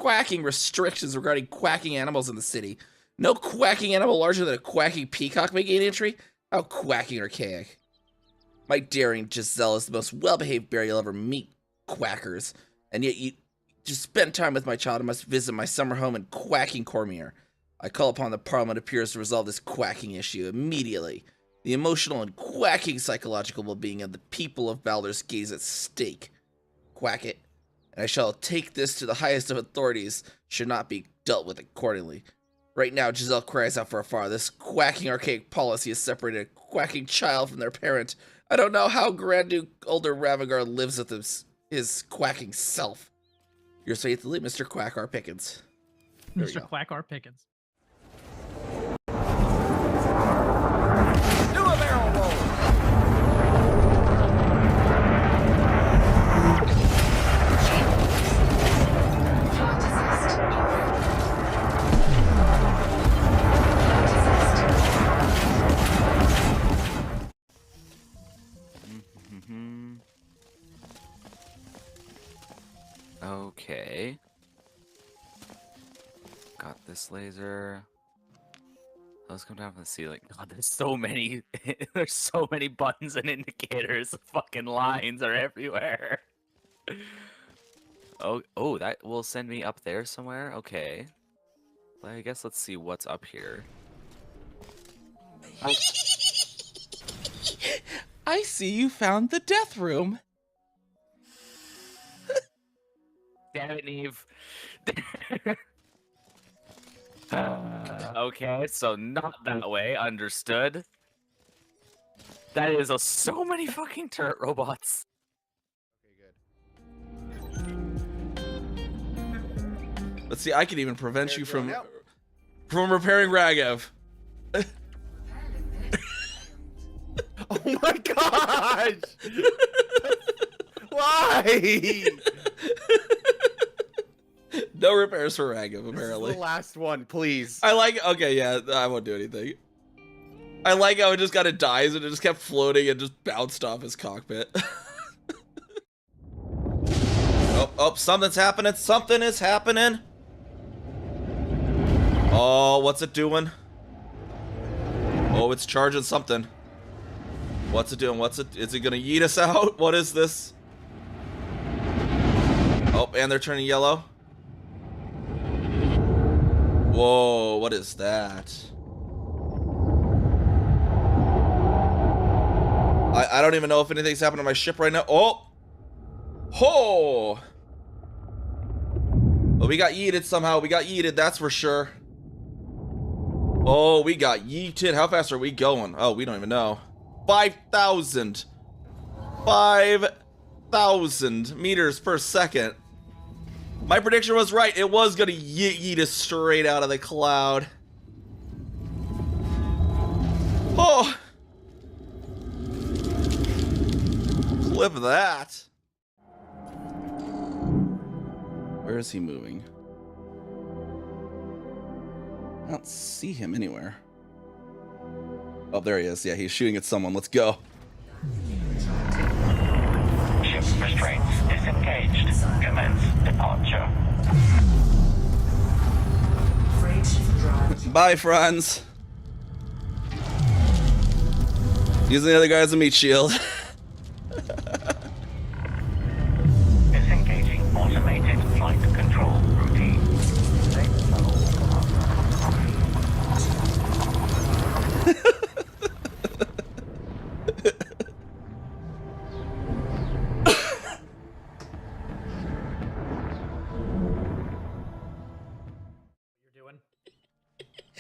quacking restrictions regarding quacking animals in the city. No quacking animal larger than a quacking peacock may gain entry? How quacking archaic. My daring Giselle is the most well-behaved bear you'll ever meet, quackers. And yet you just spend time with my child and must visit my summer home in quacking Cormier. I call upon the Parliament appears to resolve this quacking issue immediately. The emotional and quacking psychological well-being of the people of Baldur's Gate is at stake. Quack it, and I shall take this to the highest of authorities, should not be dealt with accordingly. Right now, Giselle cries out for afar. This quacking archaic policy has separated a quacking child from their parent. I don't know how Grand Duke Older Ravagar lives with his quacking self. Yours faithfully, Mr. Quack R. Pickens. Mr. Quack R. Pickens. Do a barrel roll! Okay. Got this laser. Let's come down from the ceiling. God, there's so many. There's so many buttons and indicators. Fucking lines are everywhere. Oh, that will send me up there somewhere. Okay. Well, I guess let's see what's up here. I see you found the death room. Damn it, Niamh. Okay, so not that way. Understood. That is so many fucking turret robots. Okay, good. Let's see, I can even prevent you from repairing Ragev. Oh my gosh! Why? No repairs for Ragev, apparently. The last one, please. I like, okay, yeah, I won't do anything. I like how it just kind of dies and it just kept floating and just bounced off his cockpit. Oh, something's happening. Something is happening. Oh, what's it doing? Oh, it's charging something. What's it doing? Is it gonna yeet us out? What is this? Oh, and they're turning yellow. Whoa, what is that? I don't even know if anything's happened to my ship right now. Oh! Ho! Oh, we got yeeted somehow. We got yeeted, that's for sure. Oh, we got yeeted. How fast are we going? Oh, we don't even know. 5,000. 5,000 meters per second. My prediction was right. It was gonna yeet us straight out of the cloud. Oh! Clip that. Where is he moving? I don't see him anywhere. Oh, there he is. Yeah, he's shooting at someone. Let's go. Ship restraints disengaged. Commence departure. Bye, friends. Using the other guy as a meat shield. Disengaging automated flight control routine.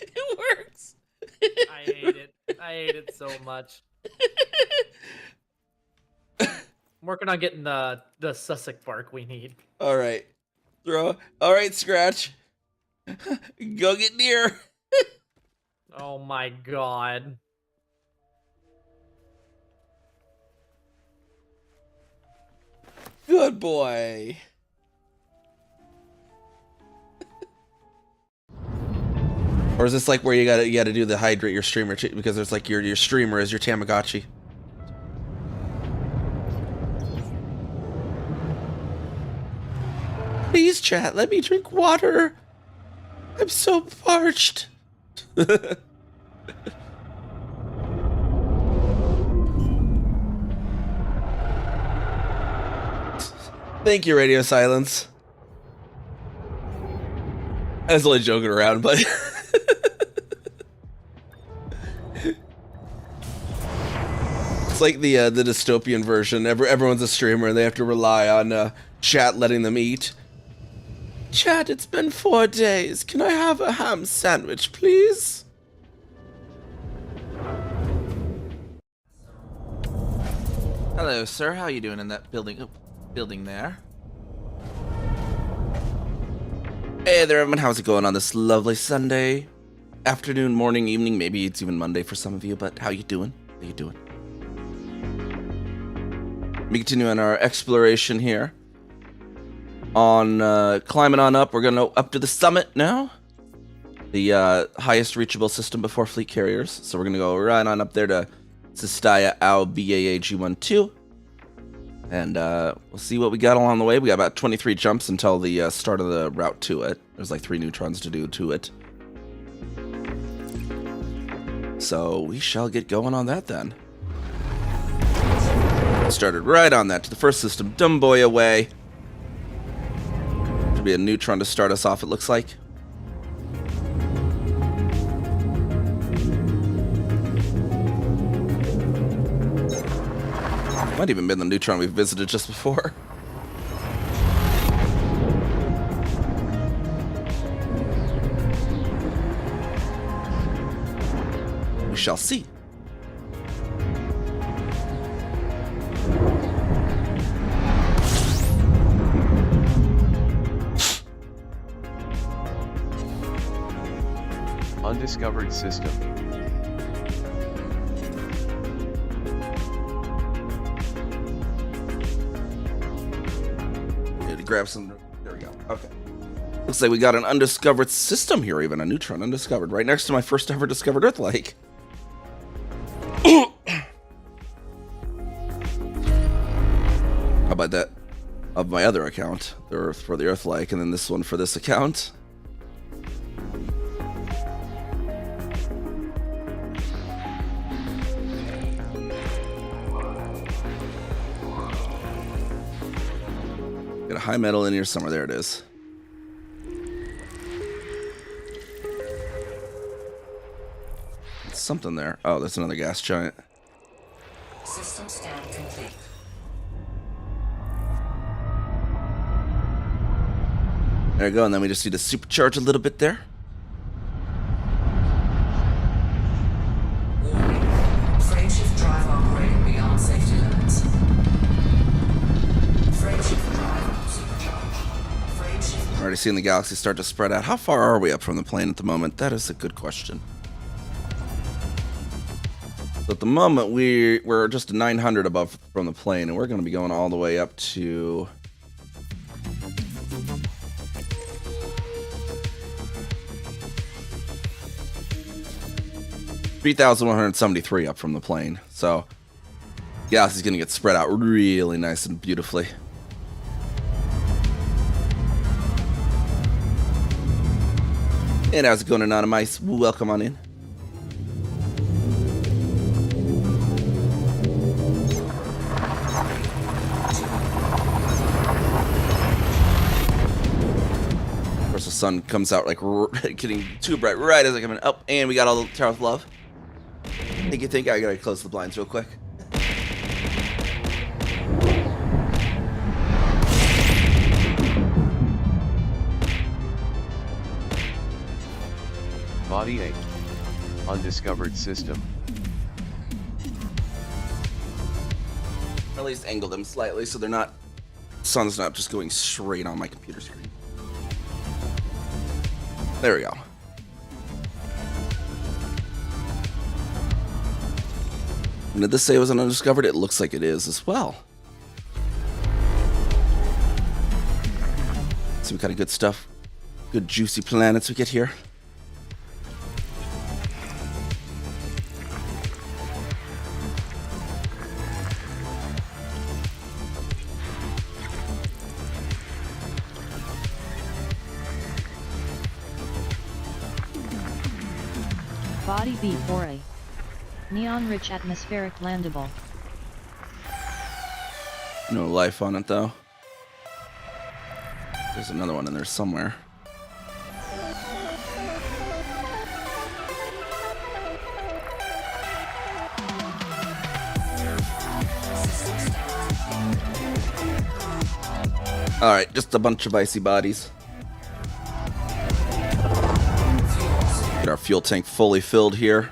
It works. I hate it. I hate it so much. I'm working on getting the Sussex bark we need. All right. All right, Scratch. Go get near. Oh my god. Good boy. Or is this like where you gotta do the hydrate your streamer because there's like your streamer is your Tamagotchi? He's chat. Let me drink water. I'm so parched. Thank you, Radio Silence. I was only joking around, but it's like the dystopian version. Everyone's a streamer and they have to rely on chat letting them eat. Chat, it's been 4 days. Can I have a ham sandwich, please? Hello, sir. How are you doing in that building there? Hey there, everyone. How's it going on this lovely Sunday afternoon, morning, evening? Maybe it's even Monday for some of you, but how you doing? How you doing? We continue on our exploration here. On climbing on up, we're gonna up to the summit now. The highest reachable system before fleet carriers. So we're gonna go right on up there to Sistaya Au BAAG12. And we'll see what we got along the way. We got about 23 jumps until the start of the route to it. There's like 3 neutrons to do to it. So we shall get going on that then. Started right on that to the first system. Dumb boy away. Should be a neutron to start us off, it looks like. Might even been the neutron we visited just before. We shall see. Undiscovered system. Grab some. There we go. Okay. Looks like we got an undiscovered system here, even a neutron undiscovered, right next to my first ever discovered Earth-like. How about that? Of my other account, the Earth for the Earth-like, and then this one for this account. Got a high metal in here somewhere. There it is. It's something there. Oh, that's another gas giant. System scan complete. There we go, and then we just need to supercharge a little bit there. Warning. Frameshift drive operating beyond safety limits. Frameshift drive supercharged. Frameshift. I'm already seeing the galaxy start to spread out. How far are we up from the plane at the moment? That is a good question. So at the moment, we're just 900 above from the plane, and we're going to be going all the way up to... (3,173) up from the plane. So, galaxy's going to get spread out really nice and beautifully. And how's it going, Anonymous? Welcome on in. Of course, the sun comes out like getting too bright right as I come in. Oh, and we got all the Tower of Love. Think you think I gotta close the blinds real quick. Body 8. Undiscovered system. At least angle them slightly so they're not, sun's not just going straight on my computer screen. There we go. And did this say it was an undiscovered? It looks like it is as well. Some kind of good stuff. Good juicy planets we get here. Body B4A. Neon-rich atmospheric landable. No life on it, though. There's another one in there somewhere. Alright, just a bunch of icy bodies. Get our fuel tank fully filled here.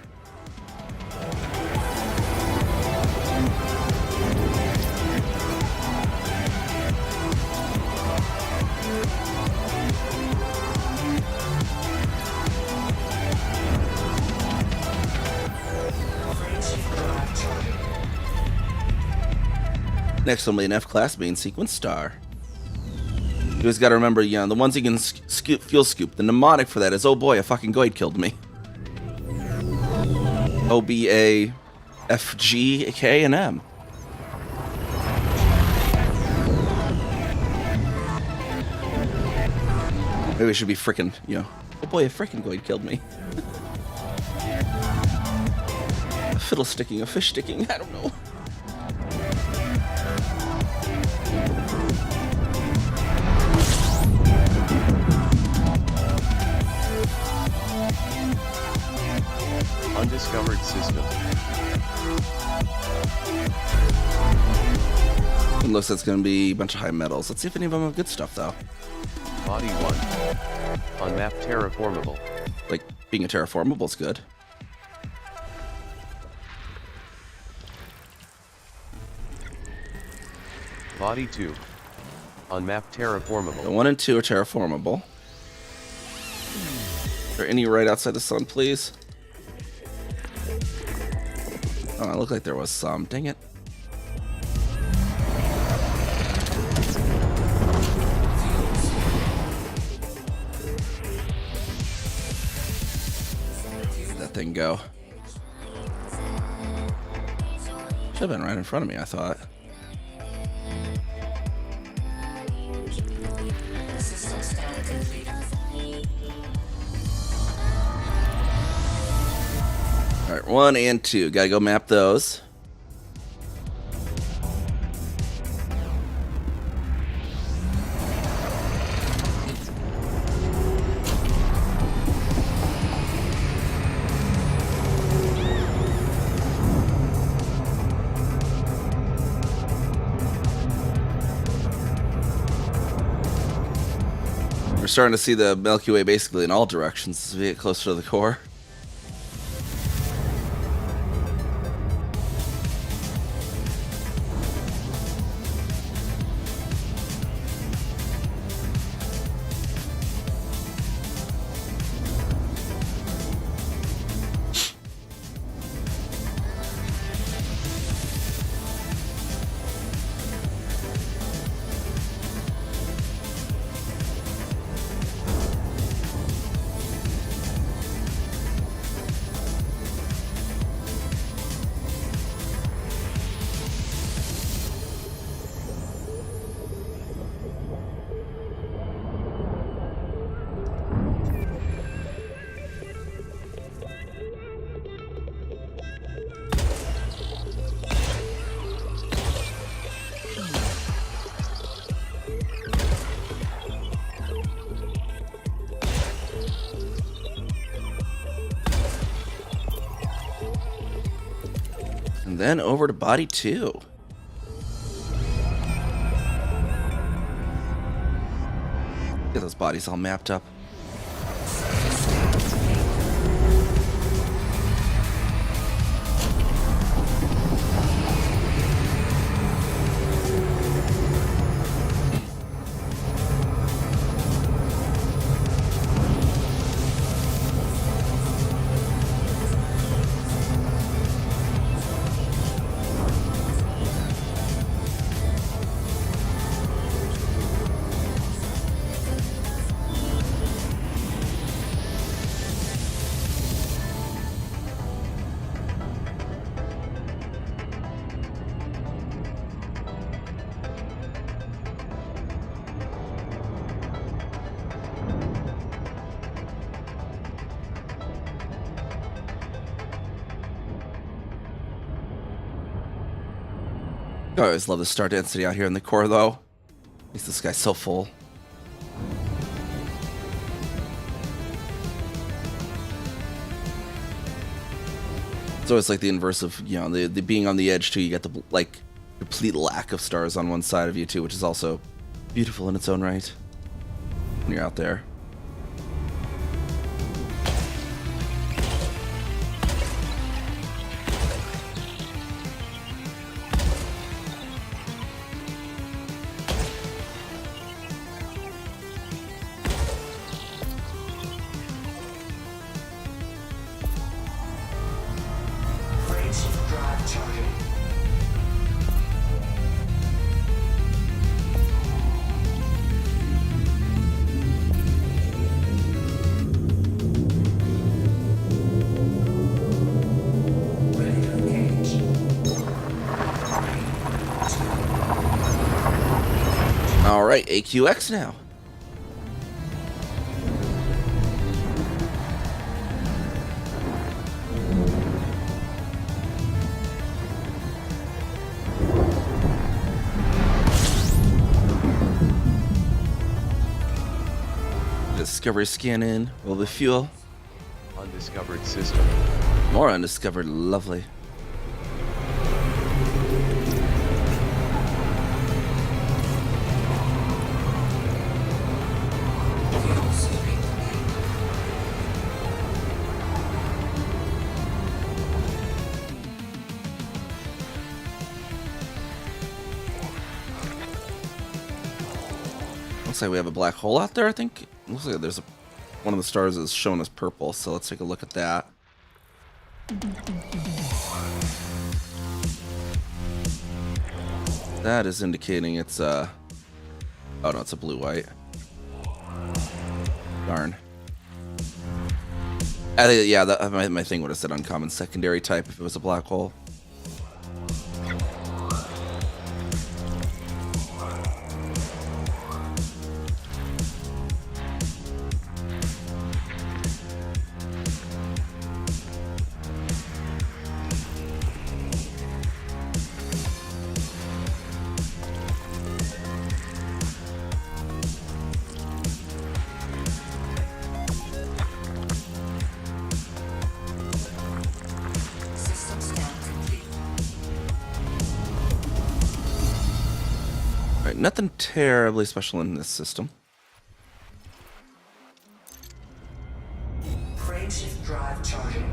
Next will be an F-class main sequence star. You always gotta remember, you know, the ones you can fuel scoop. The mnemonic for that is, oh boy, a fucking Goid killed me. O-B-A, F-G, K, and M. Maybe it should be frickin', you know, oh boy, a frickin' Goid killed me. A fiddle sticking, a fish sticking, I don't know. Undiscovered system. It looks like it's gonna be a bunch of high metals. Let's see if any of them have good stuff, though. Body 1. Unmapped terraformable. Like, being a terraformable is good. Body 2. Unmapped The terraformable. 1 and 2 are terraformable. Are there any right outside the sun, please? Oh, it looked like there was some. Dang it. Where'd that thing go? Should have been right in front of me, I thought. System scan complete. Alright, 1 and 2. Gotta go map those. We're starting to see the Milky Way basically in all directions as we get closer to the core. And then over to body 2. Get those bodies all mapped up. I always love the star density out here in the core, though. Makes this guy so full. It's always like the inverse of, you know, the being on the edge too. You get the like complete lack of stars on one side of you too, which is also beautiful in its own right when you're out there. Frameshift drive charging. Ready to engage. 3, 2, All right, AQX now. Discovery scan in. Roll the fuel. Undiscovered system. More undiscovered. Lovely. fuel sweeping. Looks like we have a black hole out there, I think. Looks like there's one of the stars is shown as purple, so let's take a look at that. That is indicating it's oh no, it's a blue-white. Darn. I think, yeah, my thing would have said uncommon secondary type if it was a black hole. System scan complete. Alright, nothing terribly special in this system. Frameshift drive charging.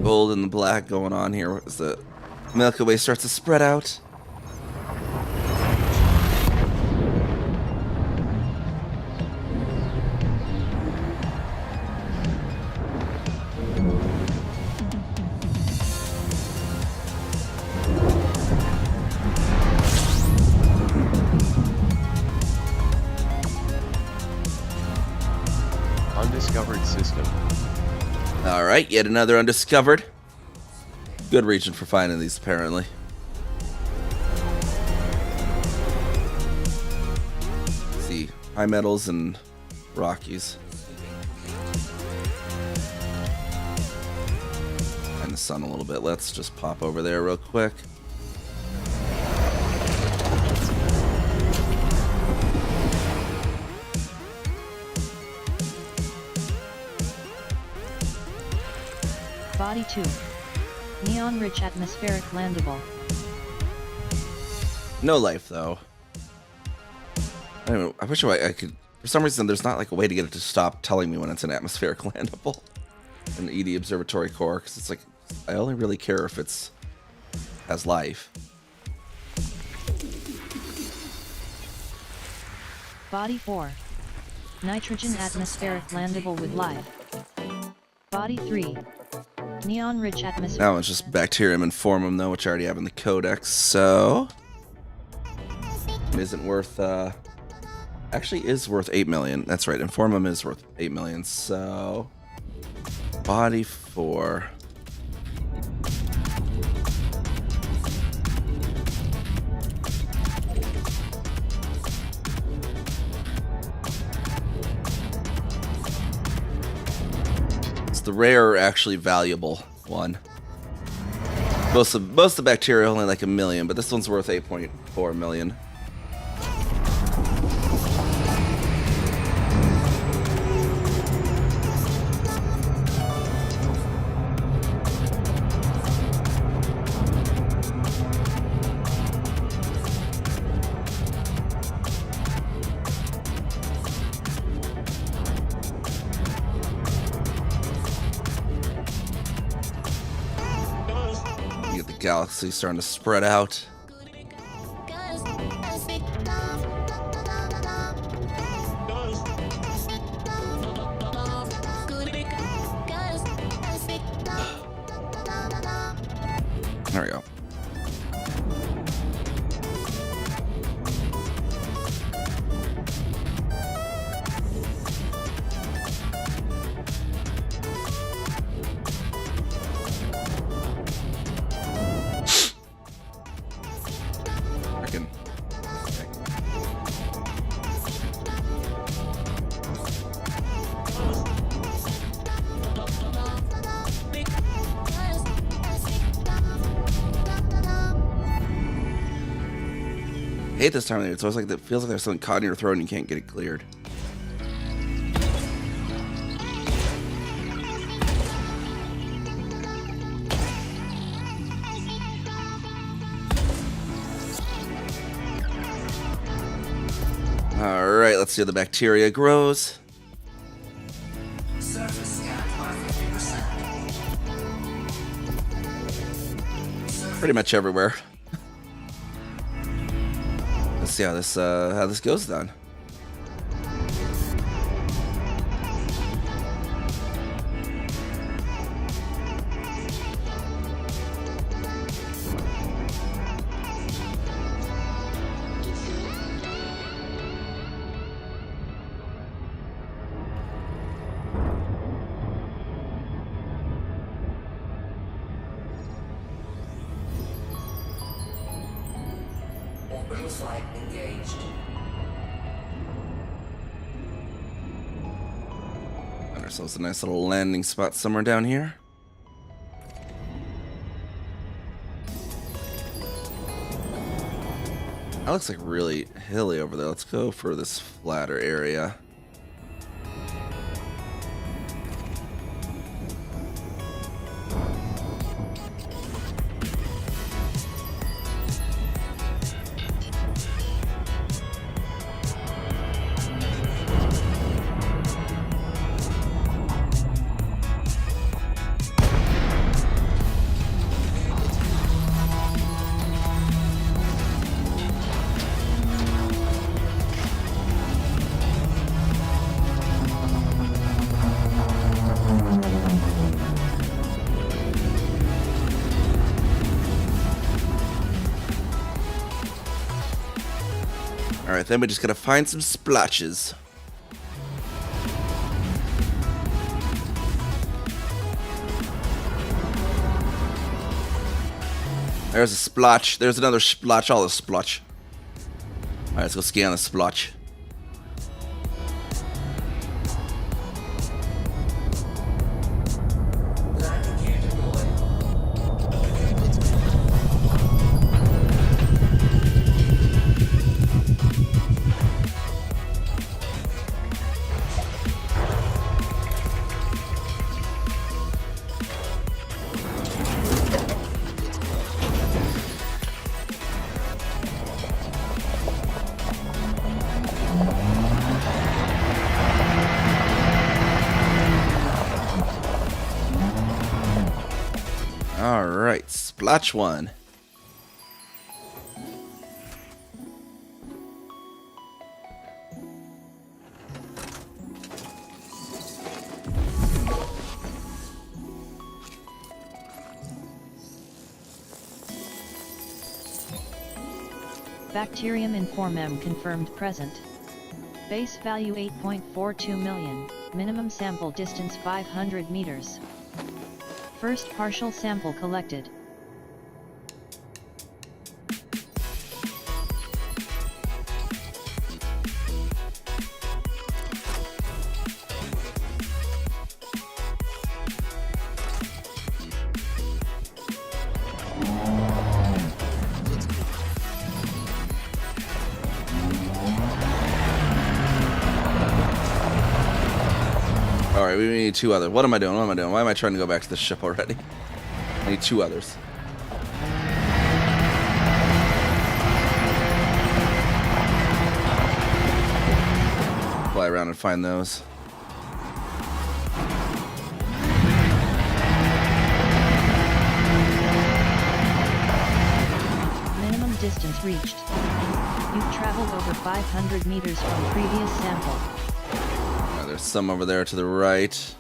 Gold and the black going on here as the Milky Way starts to spread out. Undiscovered system. All right, yet another undiscovered. Good region for finding these, apparently. Let's see, high metals and Rockies. And the sun a little bit. Let's just pop over there real quick. Body 2. Neon-rich atmospheric landable. No life, though. I don't know, I wish I could... For some reason, there's not like a way to get it to stop telling me when it's an atmospheric landable. An ED observatory core, because it's like... I only really care if it's... has life. Body 4. Nitrogen atmospheric landable with life. Body 3. Neon-rich atmospheric... That one's just bacterium and formum, though, which I already have in the codex, so... It isn't worth, actually is worth 8 million. That's right, Informum is worth 8 million, so... Body 4... rare are actually valuable one. Most of the bacteria are only like 1 million, but this one's worth 8.4 million. Galaxy starting to spread out. There we go. I hate this time of the year. It's always like it feels like there's something caught in your throat and you can't get it cleared. All right, let's see how the bacteria grows. Surface scan by 50%. Pretty much everywhere. Let's see how this goes then. Orbital flight engaged. Find ourselves a nice little landing spot somewhere down here. That looks like really hilly over there. Let's go for this flatter area. Alright, then we just gotta find some splotches. There's a splotch. There's another splotch. All the splotch. Alright, let's go scan the splotch. Landing gear deployed. Alright, splotch one. Bacterium Informem confirmed present. Base value 8.42 million, minimum sample distance 500 meters. First partial sample collected. Alright, we need 2 others. What am I doing? Why am I trying to go back to the ship already? I need 2 others. Fly around and find those. Minimum distance reached. You've traveled over 500 meters from previous sample. There's some over there to the right.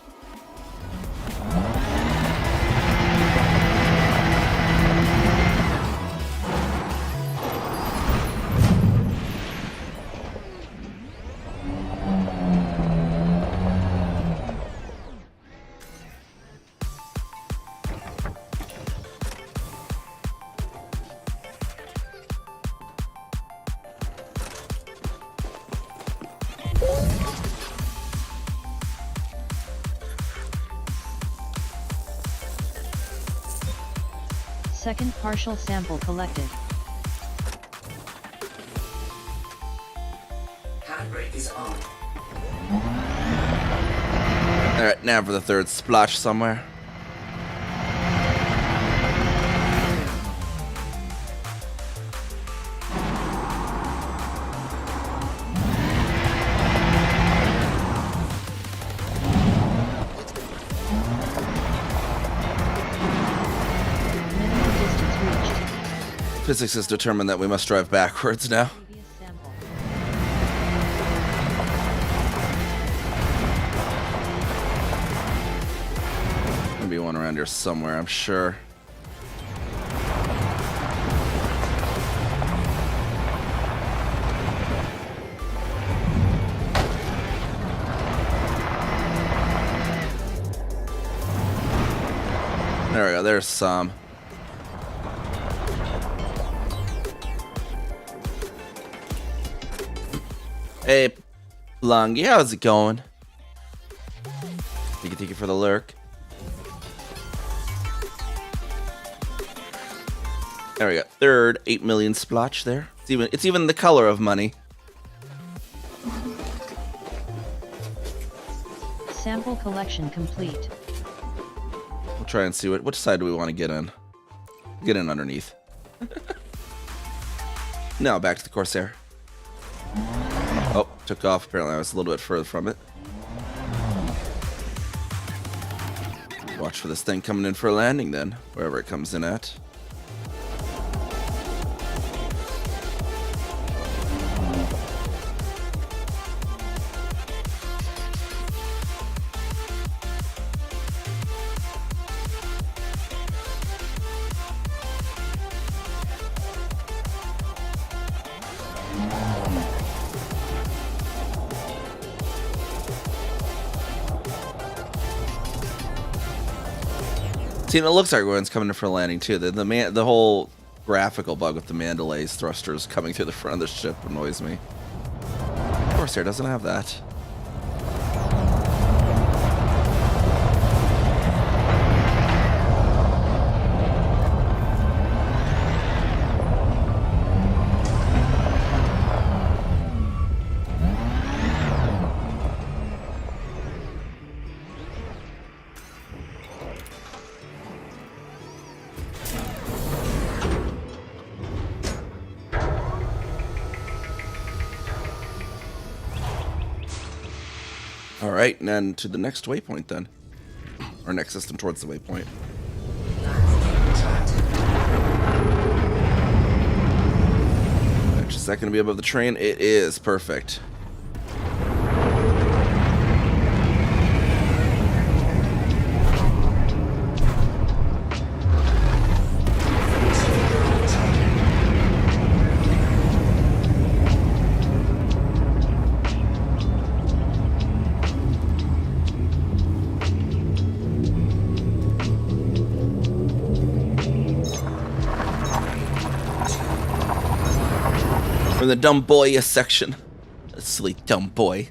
Second partial sample collected. Handbrake is on. Alright, now for the 3rd splotch somewhere. Minimum distance reached. Physics has determined that we must drive backwards now. Previous sample. There'll be one around here somewhere, I'm sure. There we go, there's some. Hey, Lungy, how's it going? Thank you for the lurk. There we go. 3rd 8 million splotch there. It's even the color of money. Sample collection complete. We'll try and see which side do we want to get in. Get in underneath. Now back to the Corsair. Oh, took off. Apparently I was a little bit further from it. Watch for this thing coming in for a landing then, wherever it comes in at. See, and it looks like one's coming in for a landing too. The whole graphical bug with the Mandalays thrusters coming through the front of the ship annoys me. Corsair doesn't have that. Alright, and then to the next waypoint then. Or next system towards the waypoint. Is that going to be above the train? It is. Perfect. From the dumb boy section. A silly dumb boy.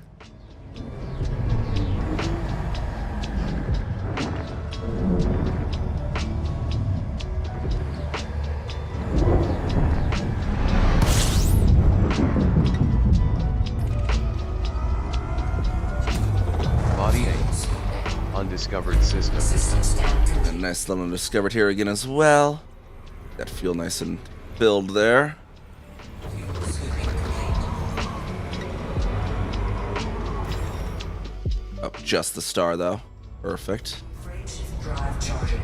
Body A. Undiscovered system. System scan complete. And nice little undiscovered here again as well. Got fuel nice and filled there. Oh, just the star though. Perfect. Frameshift drive charging.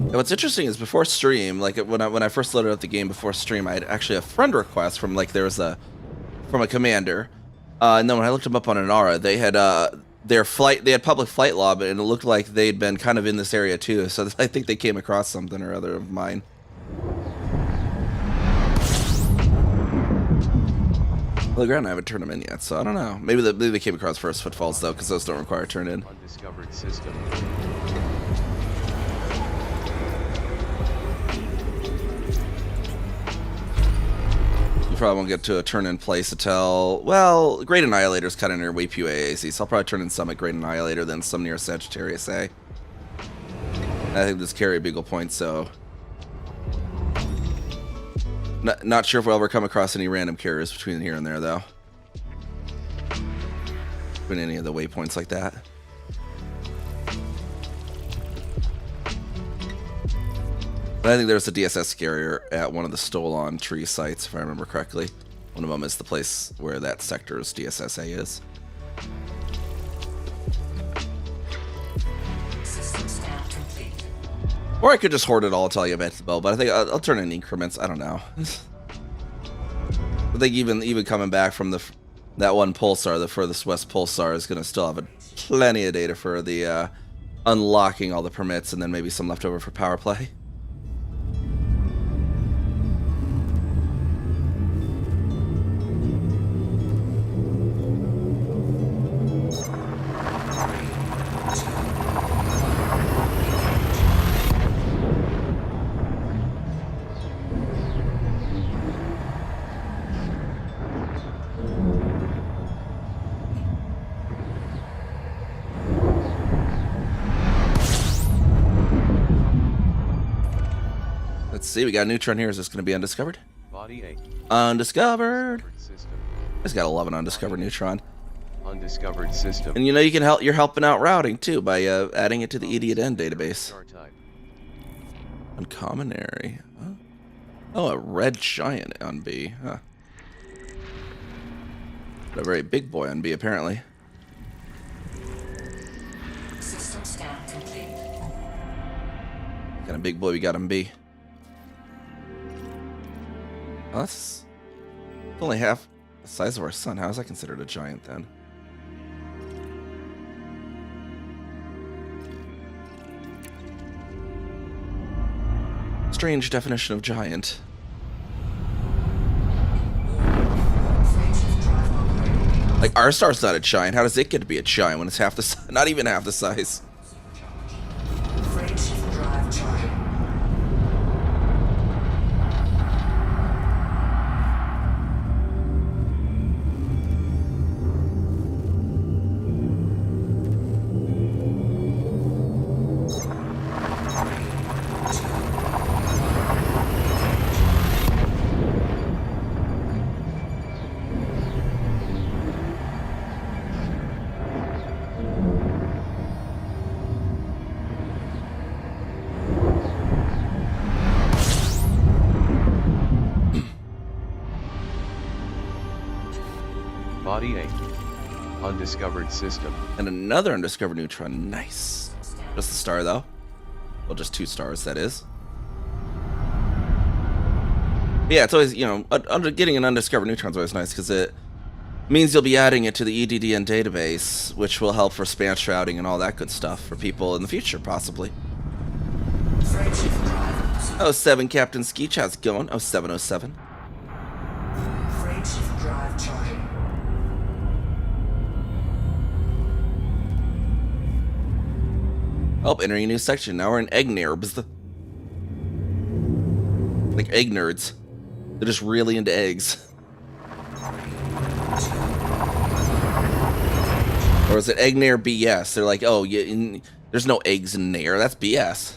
And what's interesting is before stream, like when I first loaded up the game before stream, I had actually a friend request from like from a commander, and then when I looked them up on Inara, they had they had public flight log, and it looked like they'd been kind of in this area too. So I think they came across something or other of mine. Well, granted, I haven't turned them in yet, so I don't know. Maybe they came across first footfalls though, because those don't require turn in. Undiscovered system. You probably won't get to a turn-in place until, well, Great Annihilator's kind of near Waypu AAC, so I'll probably turn in some at Great Annihilator, then some near Sagittarius A. I think this carry a Beagle Point, so... Not sure if we'll ever come across any random carriers between here and there, though. Between any of the waypoints like that. But I think there's a DSS carrier at one of the Stolon tree sites, if I remember correctly. One of them is the place where that sector's DSSA is. System scan complete. Or I could just hoard it all until I get back to the bow, but I think I'll turn in increments. I don't know. I think even coming back from that one pulsar, the furthest west pulsar, is going to still have plenty of data for the unlocking all the permits, and then maybe some left over for power play. Let's see, we got a neutron here. Is this going to be undiscovered? Body 8. Undiscovered. System. I just gotta love an undiscovered neutron. Undiscovered system. And you know you can help. You're helping out routing too by adding it to the ED&N database. Star type. Kaminari. Huh? Oh, a red giant on B. Huh. But a very big boy on B apparently. System scan complete. What kind of big boy we got on B? Oh, that's only half the size of our sun. How is that considered a giant then? Strange definition of giant. Frameshift drive operating. Like our star's not a giant. How does it get to be a giant when it's half the size? Not even half the size. Frameshift drive charging. Body 8. Undiscovered system. And another undiscovered neutron. Nice. Just the star though. Well, just 2 stars, that is. Yeah, it's always, you know, getting an undiscovered neutron is always nice because it means you'll be adding it to the EDDN database, which will help for span shrouding and all that good stuff for people in the future, possibly. Frameshift drive. 07 Captain Skeech, how's it going? 0707. Frameshift drive charging. Oh, entering a new section. Now we're in egg nerbs. Like egg nerds. They're just really into eggs. Or is it egg nair BS? They're like, oh, yeah, there's no eggs in nair. That's BS.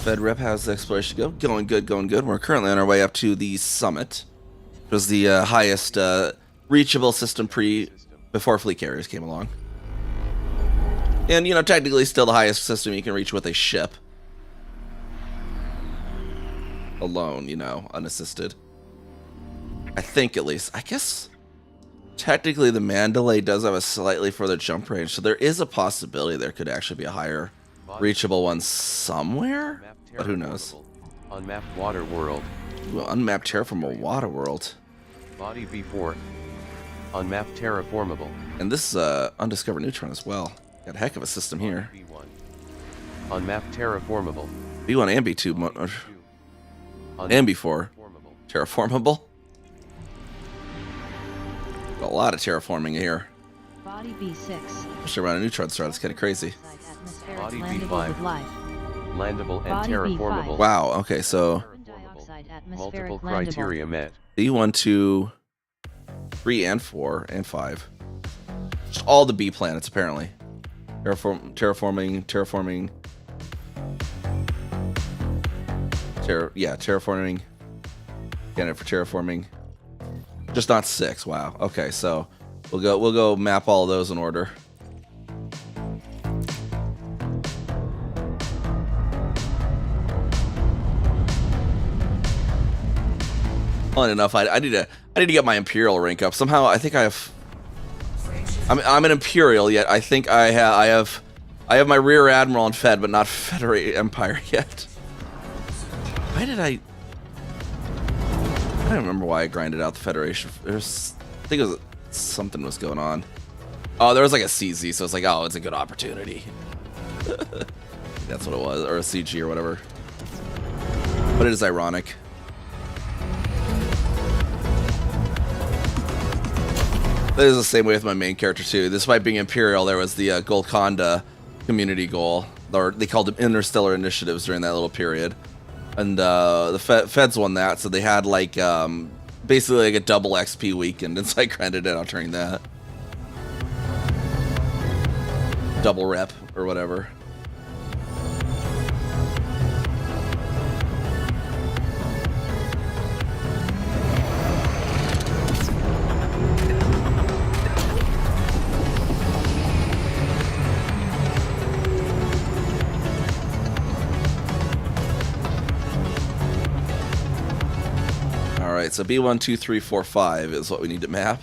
Fed Rep, how's the exploration go? Going good, going good. We're currently on our way up to the summit. It was the highest reachable system before fleet carriers came along. And, you know, technically still the highest system you can reach with a ship. Alone, you know, unassisted. I think, at least. I guess technically the Mandalay does have a slightly further jump range, so there is a possibility there could actually be a higher reachable one somewhere, but who knows? Unmapped water world. Well, unmapped terraformable water world. Body B4. Unmapped terraformable. And this is undiscovered neutron as well. Got a heck of a system here. B1. Unmapped terraformable. B1 and B2 and B4 terraformable. Got a lot of terraforming here. Body B6. Especially around a neutron star, that's kind of crazy. Body Landable B5. with life. Landable and Body B5. terraformable. Wow, okay, so Carbon dioxide Multiple atmospheric criteria landable. met. B1, 2, 3, and 4, and 5. Just all the B planets, apparently. Terraforming. Terraforming. Candidate for terraforming. Just not 6. Wow. Okay, so we'll go map all of those in order. Well, enough. I need to get my Imperial rank up. Somehow I think I have I'm an Imperial yet. I think I have my Rear Admiral on Fed, but not Federate Empire yet. Why did I don't remember why I grinded out the Federation. I think it was something was going on. Oh, there was like a CZ, so it's like, oh, it's a good opportunity. That's what it was, or a CG or whatever. But it is ironic. That is the same way with my main character too. Despite being Imperial, there was the Golconda community goal, or they called them interstellar initiatives during that little period, and the Feds won that, so they had like basically like a double XP weekend, and so I grinded it out during that. Double rep or whatever. Alright, so B1, 2, 3, 4, 5 is what we need to map.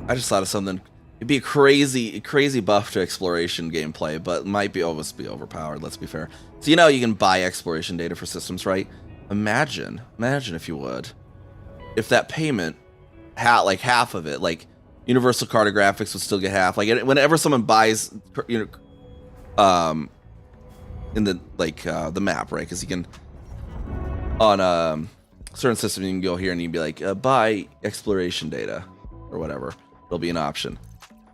I just thought of something. It'd be a crazy buff to exploration gameplay, but might be almost be overpowered, let's be fair. So you know you can buy exploration data for systems, right? Imagine if you would, if that payment had like half of it, like Universal Cartographics would still get half. Like whenever someone buys, you know, in the like the map, right? Because you can on certain systems you can go here and you can be like buy exploration data or whatever. It'll be an option.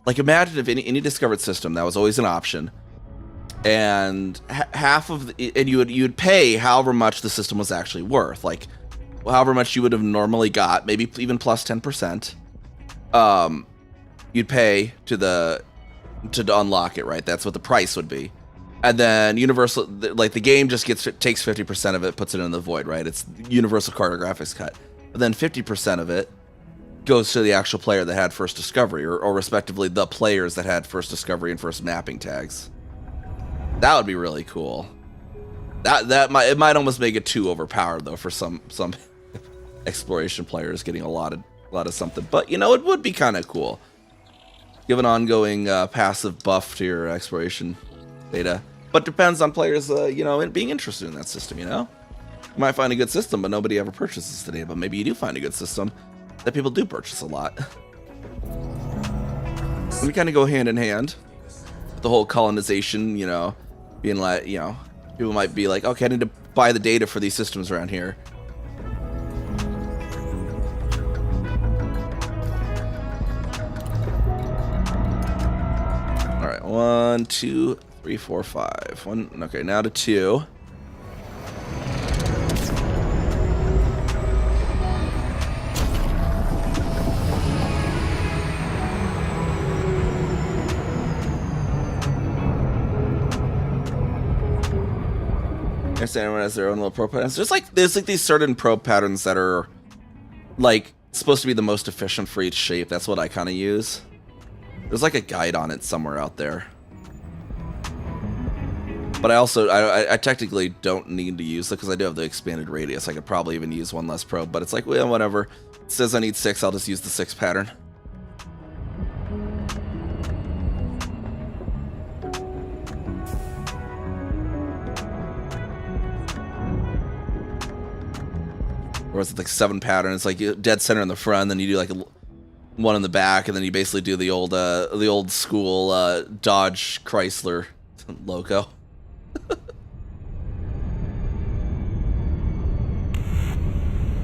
Like imagine if any discovered system that was always an option, and half of the, and you would pay however much the system was actually worth, like however much you would have normally got, maybe even plus 10%. You'd pay to unlock it, right? That's what the price would be. And then Universal, like the game just takes 50% of it, puts it in the void, right? It's Universal Cartographics cut. But then 50% of it goes to the actual player that had first discovery, or respectively the players that had first discovery and first mapping tags. That would be really cool. It might almost make it too overpowered though for some exploration players getting a lot of something. But you know, it would be kind of cool. Give an ongoing passive buff to your exploration data. But depends on players, you know, being interested in that system. You know, you might find a good system, but nobody ever purchases today. But maybe you do find a good system that people do purchase a lot. We kind of go hand in hand with the whole colonization, you know, being like, you know, People might be like, okay, I need to buy the data for these systems around here. All right, 1, 2, 3, 4, 5. Okay, now to 2. I understand everyone has their own little probe patterns. There's like these certain probe patterns that are like supposed to be the most efficient for each shape. That's what I kind of use. There's like a guide on it somewhere out there. But I technically don't need to use it because I do have the expanded radius. I could probably even use one less probe, but it's like, well, whatever. It says I need 6, I'll just use the 6 pattern. Or was it like 7 pattern? It's like dead center in the front, then you do like one in the back, and then you basically do the old school Dodge Chrysler logo.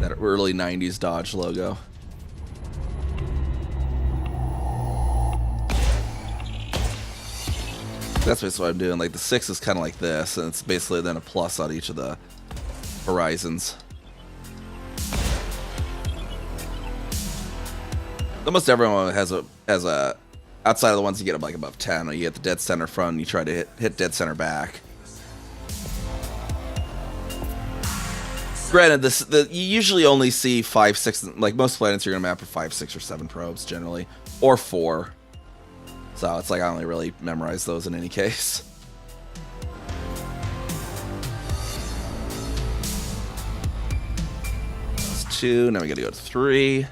That early 90s Dodge logo. That's basically what I'm doing. Like the 6 is kind of like this, and it's basically then a plus on each of the horizons. Almost everyone has a outside of the ones you get like above 10, you get the dead center front, and you try to hit dead center back. Granted, you usually only see 5, 6, like most planets you're gonna map for 5, 6, or 7 probes generally, or 4. So it's like I only really memorize those in any case. That's 2. Now we gotta go to 3.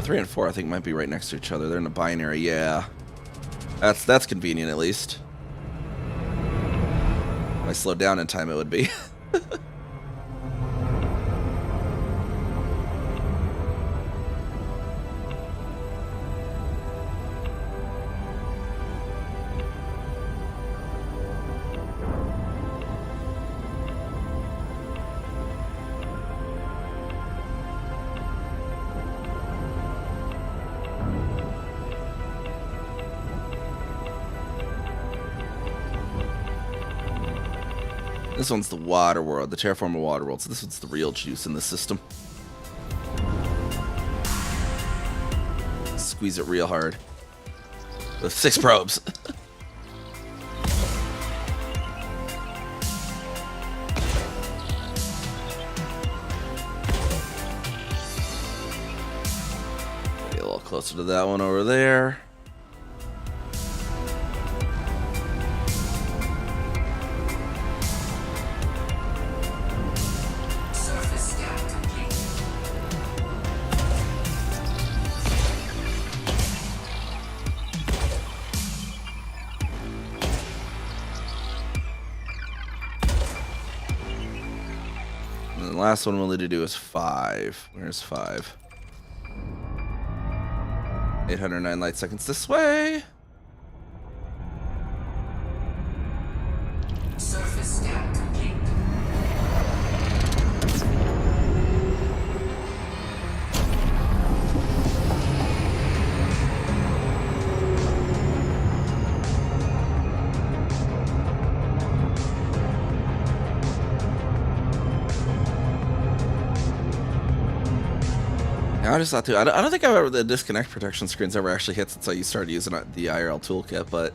Three and 4, I think, might be right next to each other. They're in a binary, yeah. That's convenient, at least. If I slowed down in time, it would be. This one's the water world, the terraformer water world, so this one's the real juice in the system. Squeeze it real hard. With 6 probes. Get a little closer to that one over there. Last one we'll need to do is 5. Where's 5? 809 light seconds this way. Surface scan complete. I just thought too. I don't think the disconnect protection screen's ever actually hit since I started using the IRL toolkit, but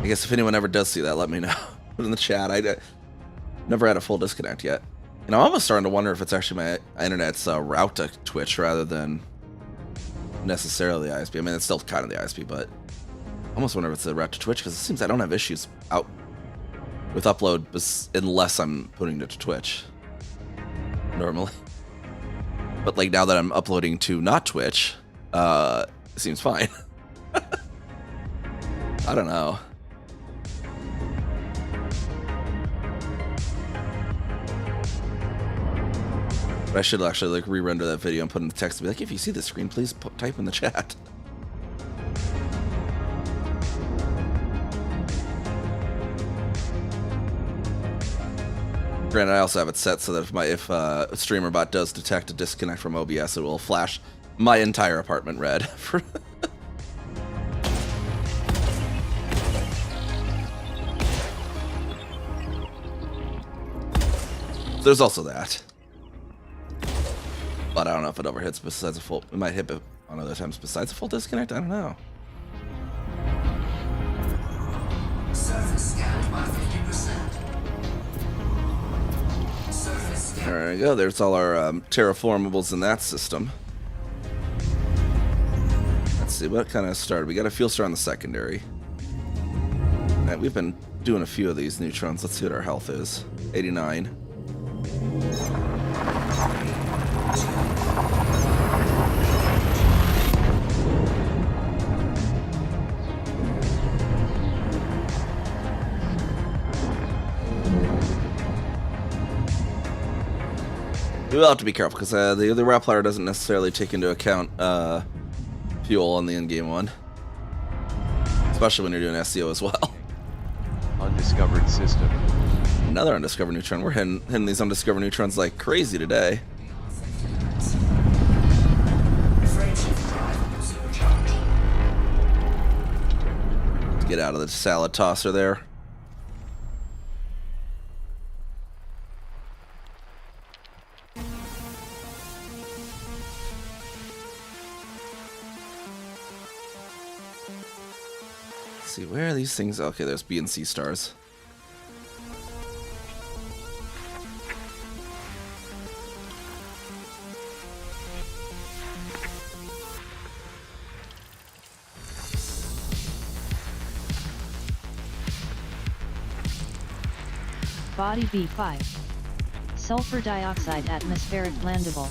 I guess if anyone ever does see that, let me know. Put in the chat. I never had a full disconnect yet. And I'm almost starting to wonder if it's actually my internet's route to Twitch rather than necessarily the ISP. I mean, it's still kind of the ISP, but I almost wonder if it's the route to Twitch because it seems I don't have issues out with upload unless I'm putting it to Twitch normally. But like now that I'm uploading to not Twitch, it seems fine. I don't know. But I should actually like re-render that video and put in the text and be like, if you see the screen, please type in the chat. Granted, I also have it set so that if a streamer bot does detect a disconnect from OBS, it will flash my entire apartment red. There's also that. But I don't know if it ever hits besides a full... It might hit on other times besides a full disconnect. I don't know. Surface scanned by 50%. Surface scanned. There we go. There's all our terraformables in that system. Let's see, what kind of started? We got a fuel star on the secondary. Right, we've been doing a few of these neutrons. Let's see what our health is. 89. We will have to be careful because the other route plotter doesn't necessarily take into account fuel on the in-game one, especially when you're doing SEO as well. Undiscovered system. Another undiscovered neutron. We're hitting these undiscovered neutrons like crazy today. Frameshift drive supercharged. Get out of the salad tosser there. Let's see, where are these things? Okay, there's B and C stars. Body B5. Sulfur dioxide atmospheric landable.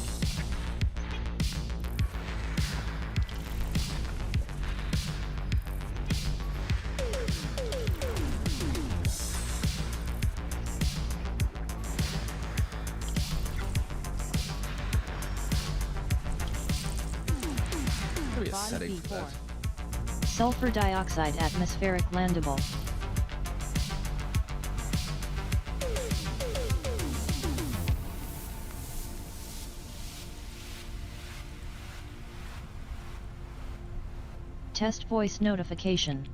Maybe a Body setting for B4. that. Sulfur dioxide atmospheric landable. Test voice notification.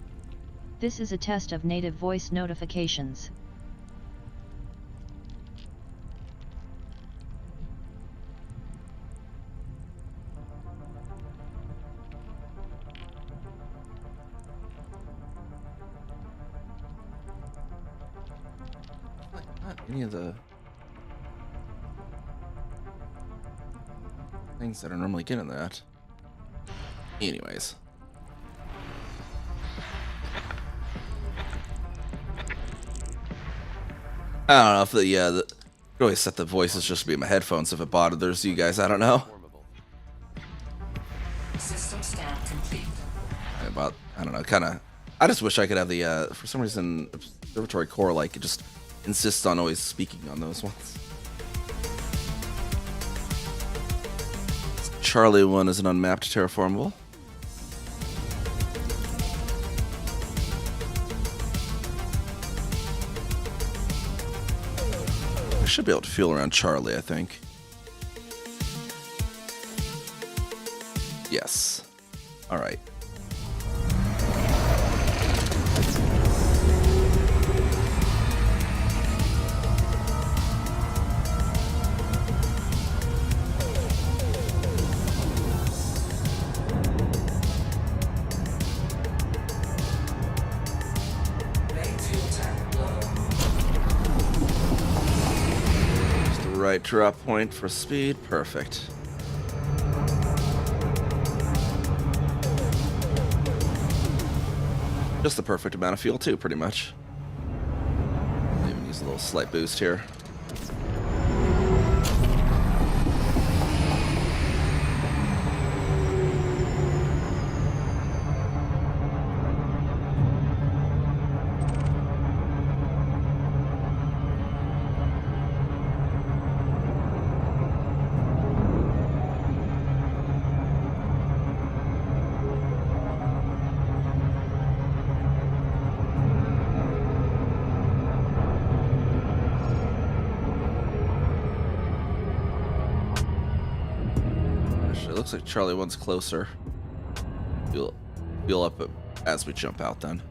This is a test of native voice notifications. Not any of the things that are normally getting that. Anyways. I don't know if the could always set the voices just to be in my headphones if it bothers you guys. I don't know. System scan complete. I don't know. Kind of. I just wish I could have the. For some reason, Observatory Core like it just insists on always speaking on those ones. Charlie 1 is an unmapped terraformable. I should be able to feel around Charlie, I think. Yes. All right. Main fuel tank low. Just the right drop point for speed. Perfect. Just the perfect amount of fuel too, pretty much. Even use a little slight boost here. Looks like Charlie 1's closer. Fuel up as we jump out then.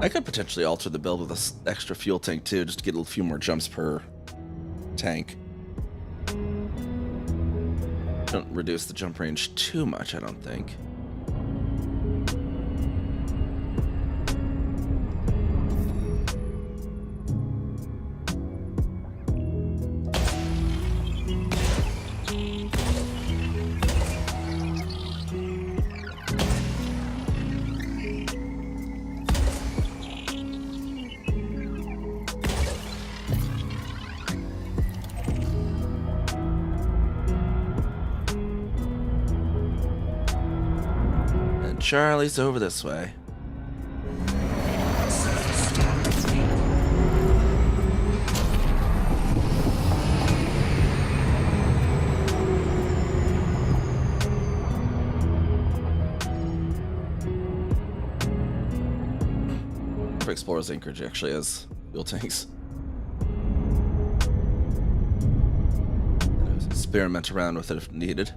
I could potentially alter the build with this extra fuel tank too, just to get a few more jumps per tank. Don't reduce the jump range too much, I don't think. Charlie's over this way. Explorer's Anchorage actually has fuel tanks. Experiment around with it if needed.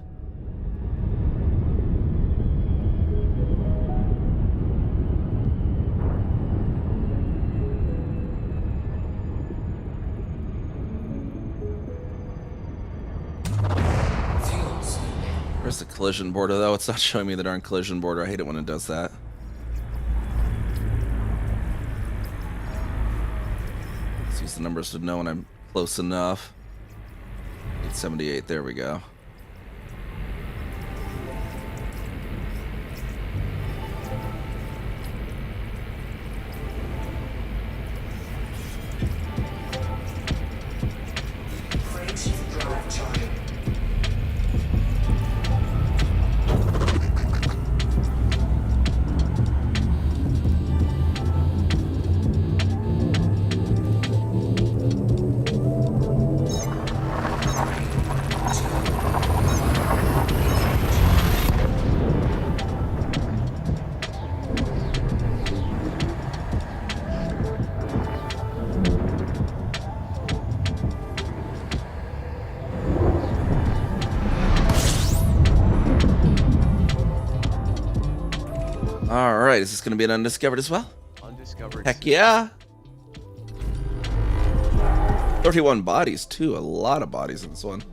Where's the collision border though? It's not showing me the darn collision border. I hate it when it does that. Let's use the numbers to know when I'm close enough. 878, there we go. Alright, is this going to be an undiscovered as well? Undiscovered. Heck yeah! 31 bodies, too. A lot of bodies in this one.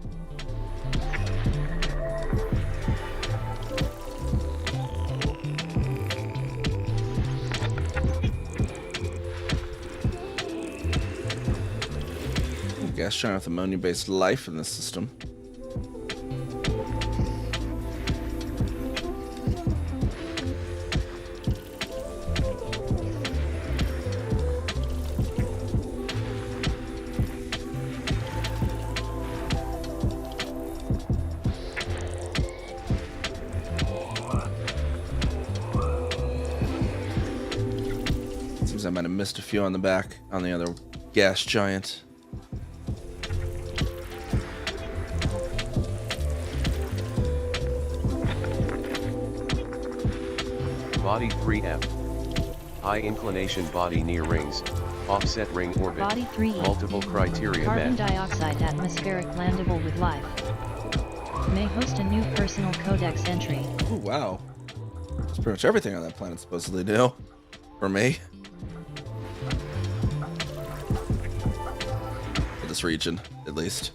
Gas giant with ammonia-based life in this system. Seems I might have missed a few on the back on the other gas giant. Body 3F. High inclination body near rings. Offset ring orbit. Body 3E. Multiple criteria Carbon met. dioxide atmospheric landable with life. May host a new personal codex entry. Oh wow. That's pretty much everything on that planet supposedly do. For me. For this region, at least.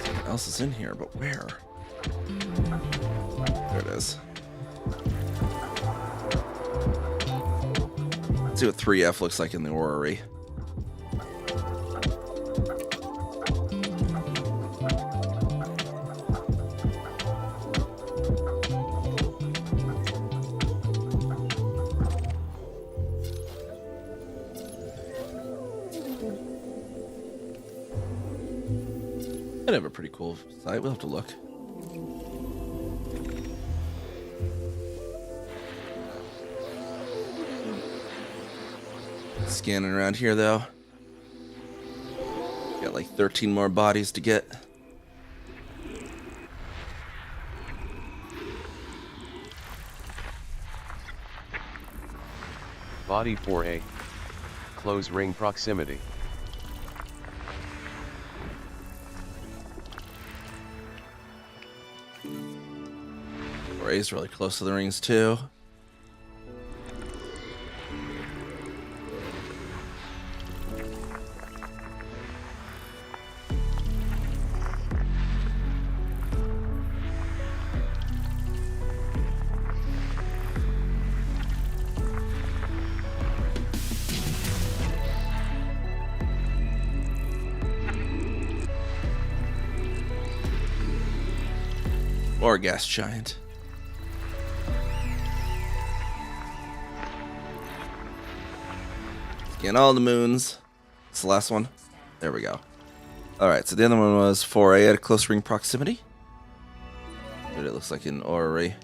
Something else is in here, but where? There it is. Let's see what 3F looks like in the orrery. I'd have a pretty cool site. We'll have to look. Scanning around here, though. Got like 13 more bodies to get. Body 4A. Close ring proximity. Ray's really close to the rings, too. Or gas giant. Scan all the moons. It's the last one. There we go. Alright, so the other one was 4A at close ring proximity. What it looks like in orrery.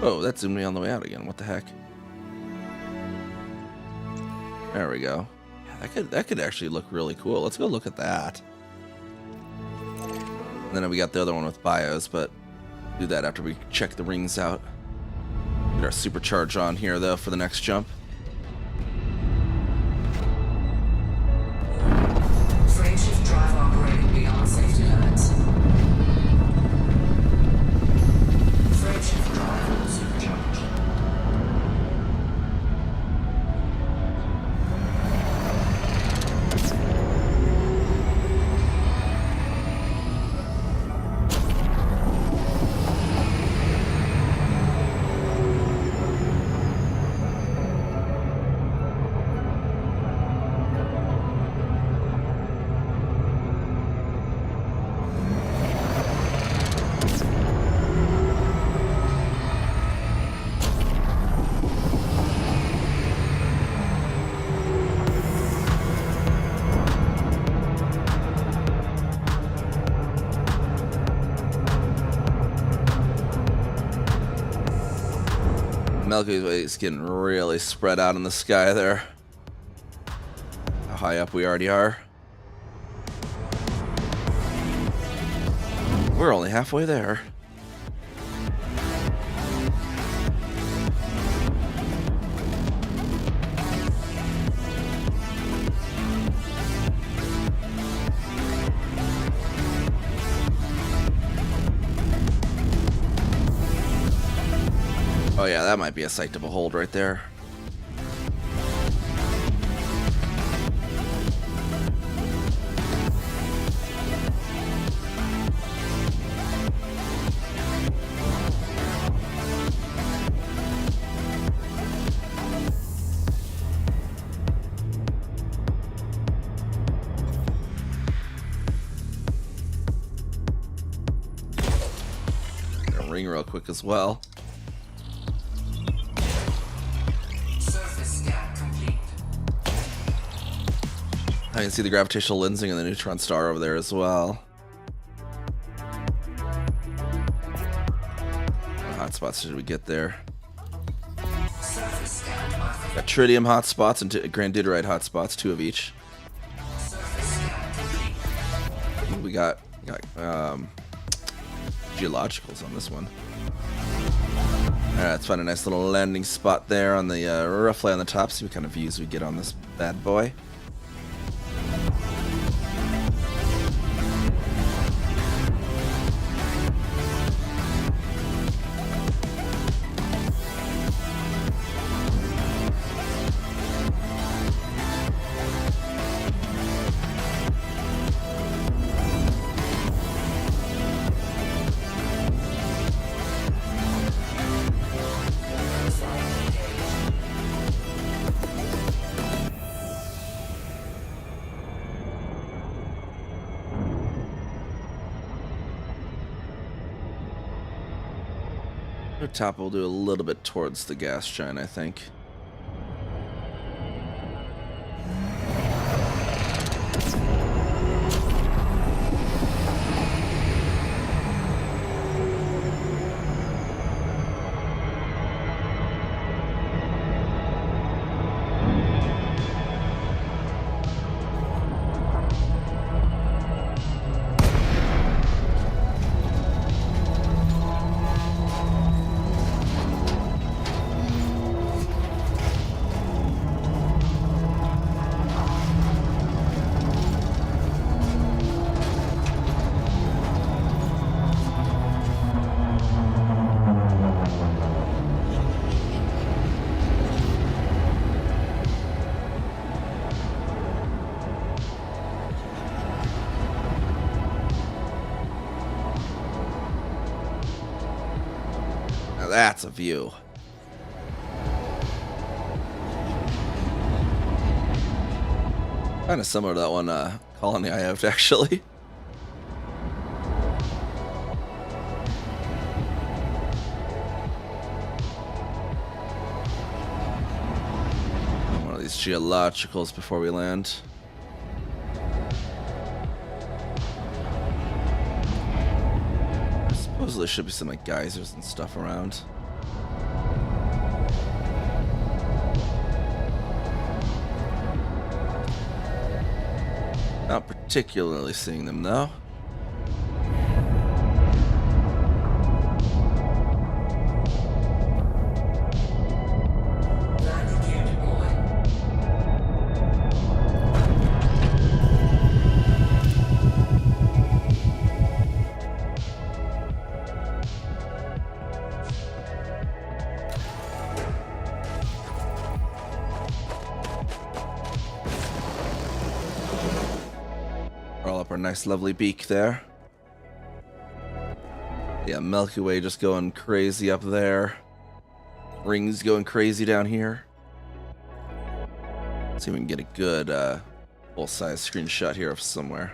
Oh, that zoomed me all the way out again. What the heck? There we go. Yeah, that could actually look really cool. Let's go look at that. And then we got the other one with bios, but do that after we check the rings out. Get our supercharge on here though for the next jump. Frameshift drive operating beyond safety limits. Frameshift drive supercharged. Milky Way's getting really spread out in the sky there. How high up we already are. We're only halfway there. Oh yeah, that might be a sight to behold right there. Gonna ring real quick as well. Surface scan complete. I can see the gravitational lensing and the neutron star over there as well. What hotspots did we get there? Surface scan by Got tritium hotspots and grandidorite hotspots, 2 of each. surface scan complete. Ooh, we got geologicals on this one. Alright, let's find a nice little landing spot there on the roughly on the top. See what kind of views we get on this bad boy. Our top will do a little bit towards the gas giant, I think. that's a view. Kind of similar to that one colony I have, actually. One of these geologicals before we land. Supposedly there should be some like geysers and stuff around. Not particularly seeing them though. Landing gear deployed. Roll up our nice lovely beak there. Yeah, Milky Way just going crazy up there. Rings going crazy down here. See if we can get a good full-size screenshot here of somewhere.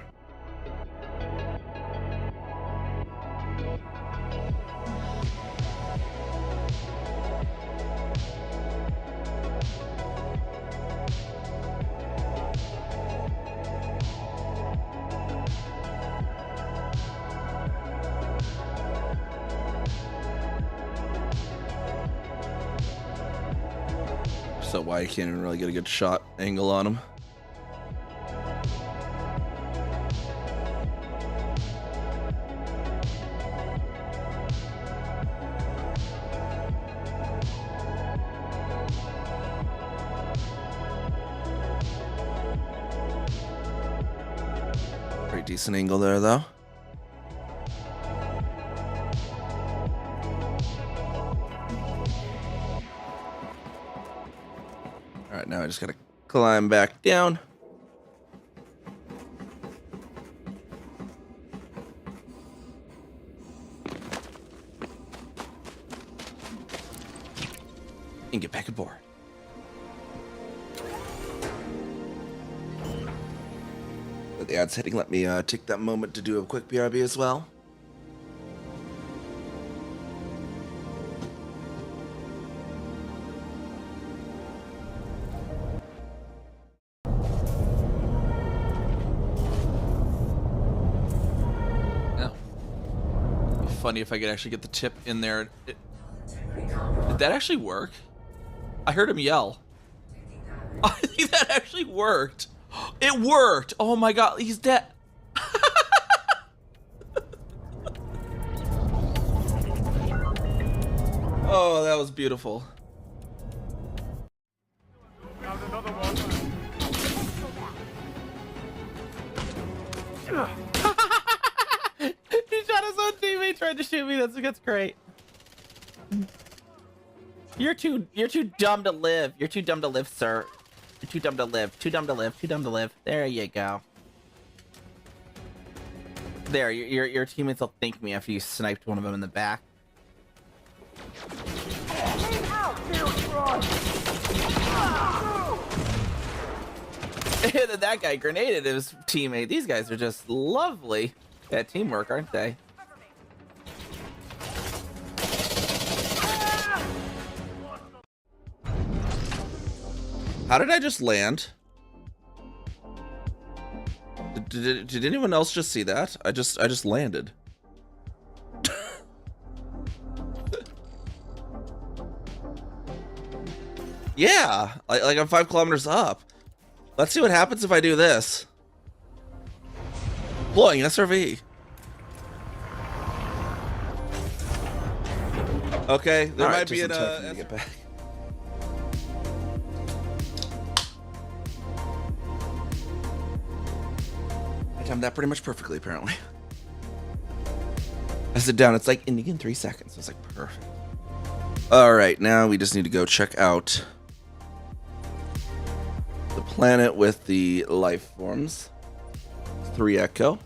So why you can't even really get a good shot angle on him. Pretty decent angle there though. Alright, now I just gotta climb back down. And get back aboard. But the ad's hitting, let me take that moment to do a quick BRB as well. Funny if I could actually get the tip in there. Did that actually work? I heard him yell. I think that actually worked. It worked. Oh my god, he's dead. Oh, that was beautiful. He shot his own teammate, tried to shoot me. That's great. You're too dumb to live. You're too dumb to live, sir. You're too dumb to live. Too dumb to live. Too dumb to live. There you go. There, your teammates will thank me after you sniped one of them in the back. And then that guy grenaded his teammate. These guys are just lovely at teamwork, aren't they? How did I just land? Did anyone else just see that? I just landed. Yeah, like I'm 5 kilometers up. Let's see what happens if I do this. Deploying SRV. Okay, there might be an to get back. I timed that pretty much perfectly, apparently. I sit down, it's like ending in 3 seconds. It's like perfect. All right, now we just need to go check out the planet with the life forms. 3 Echo.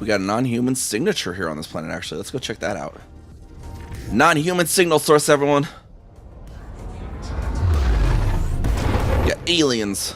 we got a non-human signature here on this planet, actually. Let's go check that out. Non-human signal source, everyone. Yeah, aliens.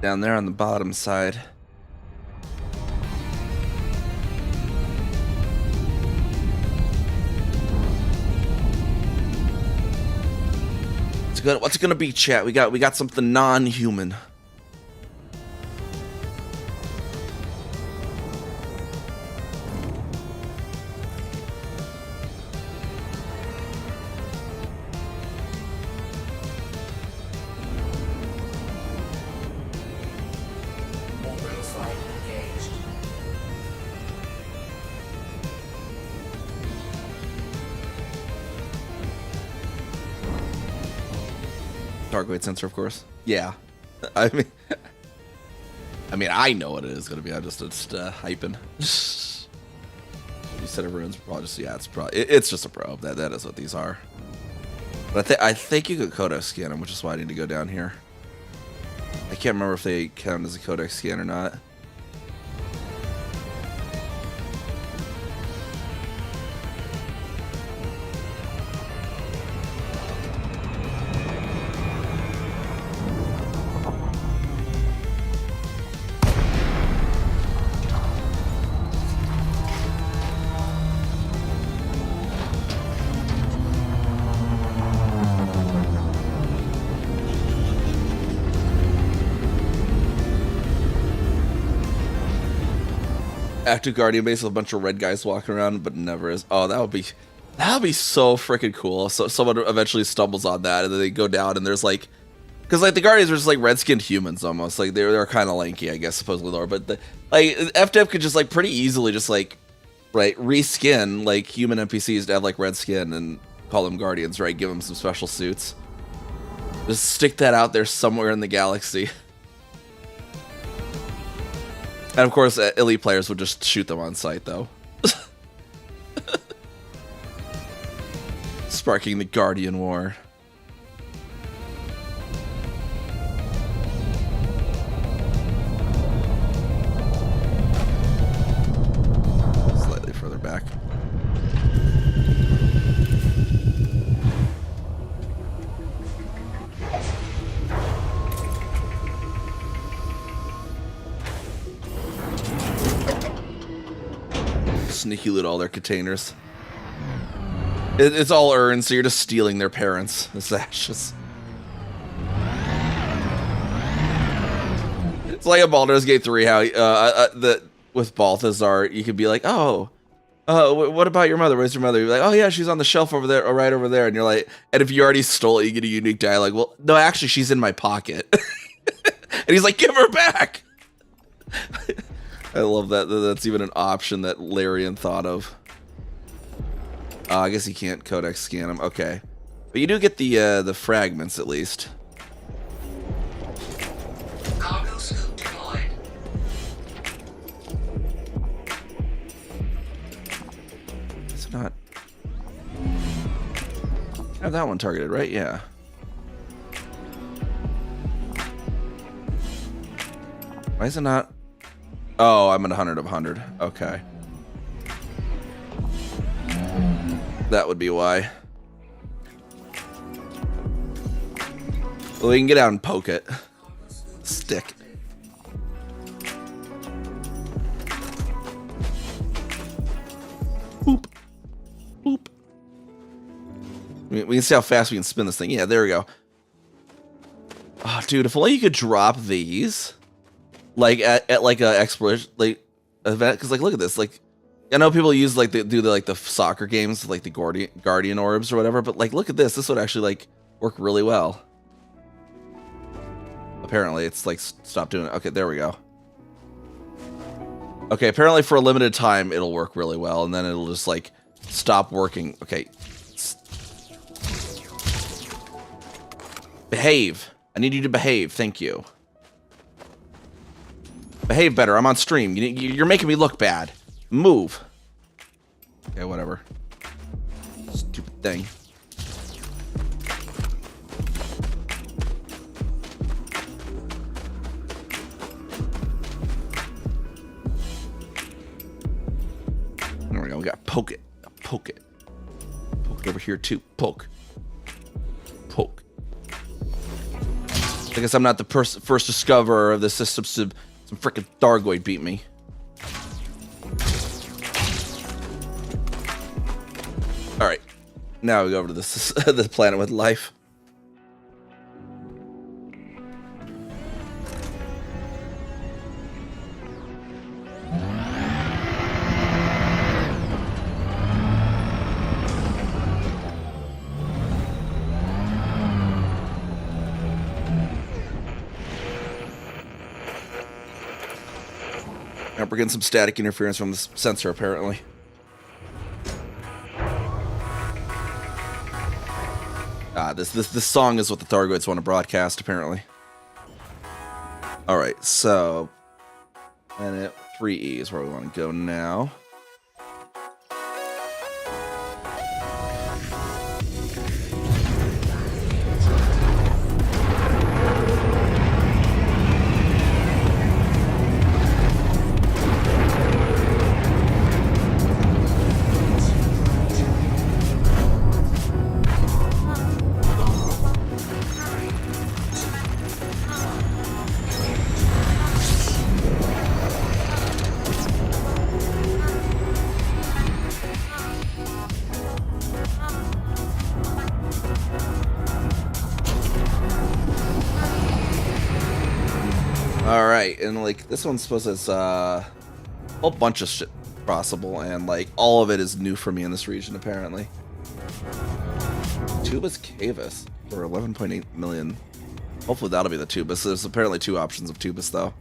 Down there on the bottom side. What's it gonna be, chat? We got something non-human. Orbital flight engaged. Dark weight sensor, of course. Yeah. I mean, I know what it is gonna be. I'm just hyping. You said everyone's probably just, yeah, it's just a probe. That is what these are. But I think you could codex scan them, which is why I need to go down here. I can't remember if they count as a codex scan or not. Active Guardian base with a bunch of red guys walking around, but never is. Oh, that would be so freaking cool. So someone eventually stumbles on that, and then they go down, and there's like, because like the Guardians are just like red-skinned humans almost. Like they're kind of lanky, I guess, supposedly lore. But like FDev could just like pretty easily just like reskin like human NPCs to have like red skin and call them Guardians, right? Give them some special suits. Just stick that out there somewhere in the galaxy. And of course, elite players would just shoot them on sight, though. Sparking the Guardian War. Slightly further back. Sneaky loot all their containers. It's all earned, so you're just stealing their parents' ashes. It's like a Baldur's Gate 3, how with Balthazar, you could be like, oh, what about your mother? Where's your mother? You're like, oh yeah, she's on the shelf over there, or right over there. And you're like, and if you already stole it, you get a unique dialogue. Well, no, actually, she's in my pocket. And he's like, give her back. I love that. That's even an option that Larian thought of. I guess you can't codex scan them. Okay, but you do get the fragments at least. Cargo scoop deployed. It's not. I have that one targeted, right? Yeah. Why is it not? Oh, I'm at 100 of 100. Okay. That would be why. Well, we can get out and poke it. Stick. Boop. Boop. We can see how fast we can spin this thing. Yeah, there we go. Oh, dude, if only you could drop these. Like at like a exploration like event, because like look at this, like I know people use like the soccer games, like the guardian orbs or whatever, but like look at this. This would actually like work really well. Apparently, it's like stop doing it. Okay, there we go. Okay, apparently for a limited time it'll work really well, and then it'll just like stop working. Okay. Behave. I need you to behave. Thank you. Behave better. I'm on stream. You're making me look bad. Move. Okay, whatever. Stupid thing. There we go. We got poke it. Poke it. Poke it over here too. Poke. Poke. I guess I'm not the first discoverer of the system. Some freaking Thargoid beat me. All right, now we go over to this the planet with life. We're getting some static interference from this sensor, apparently. This song is what the Thargoids want to broadcast, apparently. All right, so planet 3E is where we want to go now. And like this one's supposed to have a whole bunch of shit possible, and like all of it is new for me in this region apparently. Tubus Cavus for 11.8 million. Hopefully that'll be the Tubus. There's apparently two options of Tubus though.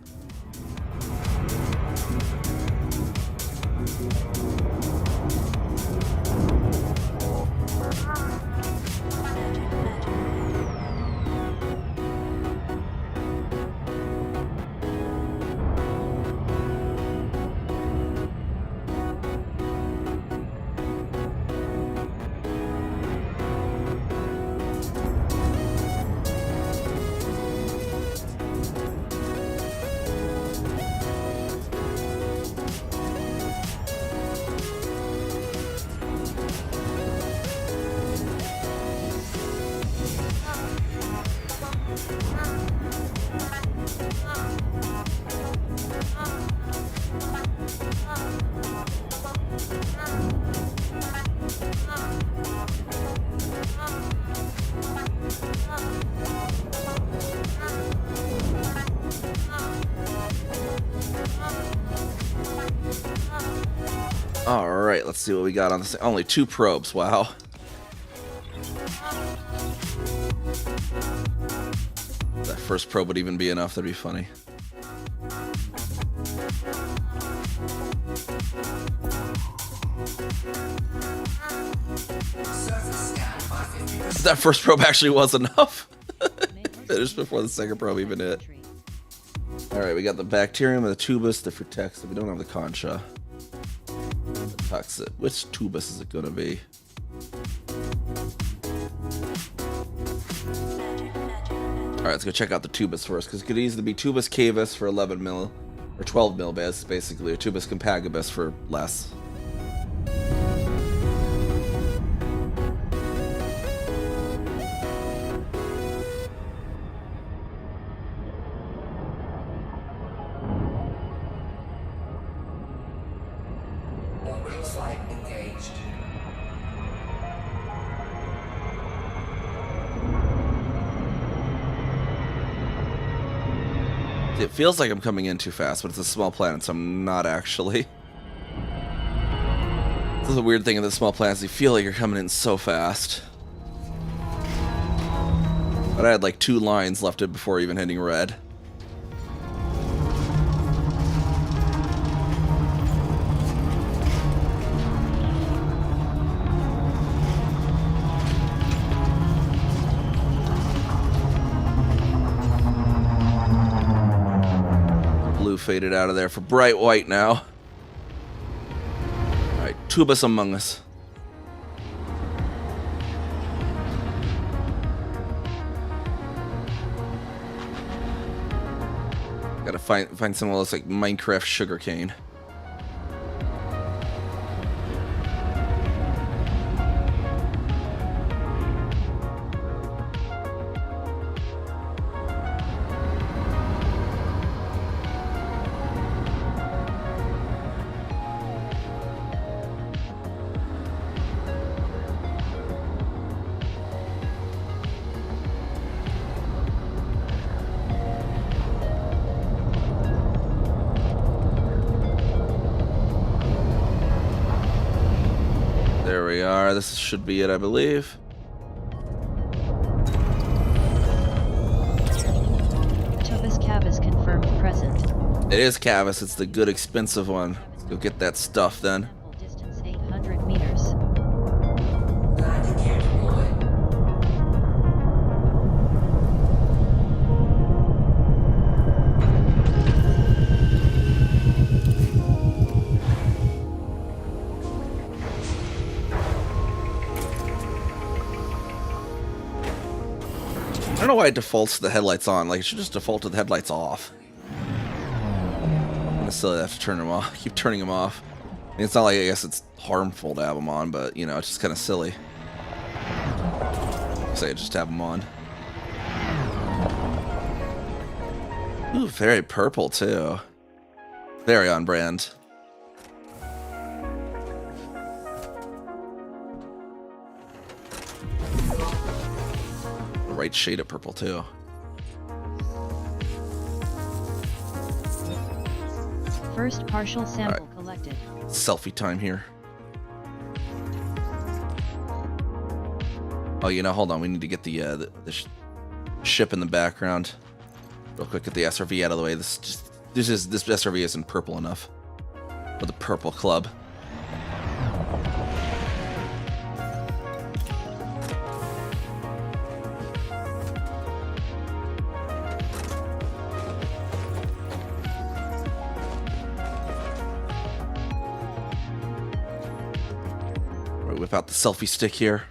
Alright, let's see what we got on this. Only 2 probes, wow. That first probe would even be enough, that'd be funny. That first probe actually was enough. Finished before the second probe even hit. Alright, we got the bacterium and the tubus, the frutex, we don't have the concha. Toxic. Which tubus is it gonna be? Alright, let's go check out the tubus first, because it could easily be tubus cavus for 11 mil, or 12 mil basically, or tubus compagibus for less. It feels like I'm coming in too fast, but it's a small planet, so I'm not actually. This is a weird thing in the small planets. You feel like you're coming in so fast. But I had like 2 lines left before even hitting red. Blue faded out of there for bright white now. Alright, Tubus Among Us. Gotta find something that looks like Minecraft sugarcane. There we are. This should be it, I believe. Tubus Cavus confirmed present. It is Cavus. It's the good, expensive one. Let's go get that stuff then. Sample distance 800 meters. Bandicare deployed. I don't know why it defaults to the headlights on. Like, it should just default to the headlights off. I still have to turn them off. Keep turning them off. I mean, it's not like, I guess it's harmful to have them on, but, you know, it's just kind of silly. Say, just have them on. Ooh, very purple, too. Very on brand. Right shade of purple, too. First partial sample collected. Selfie time here. Oh, you know, hold on. We need to get the ship in the background. Real quick, get the SRV out of the way. This SRV isn't purple enough for the purple club. Whip out the selfie stick here.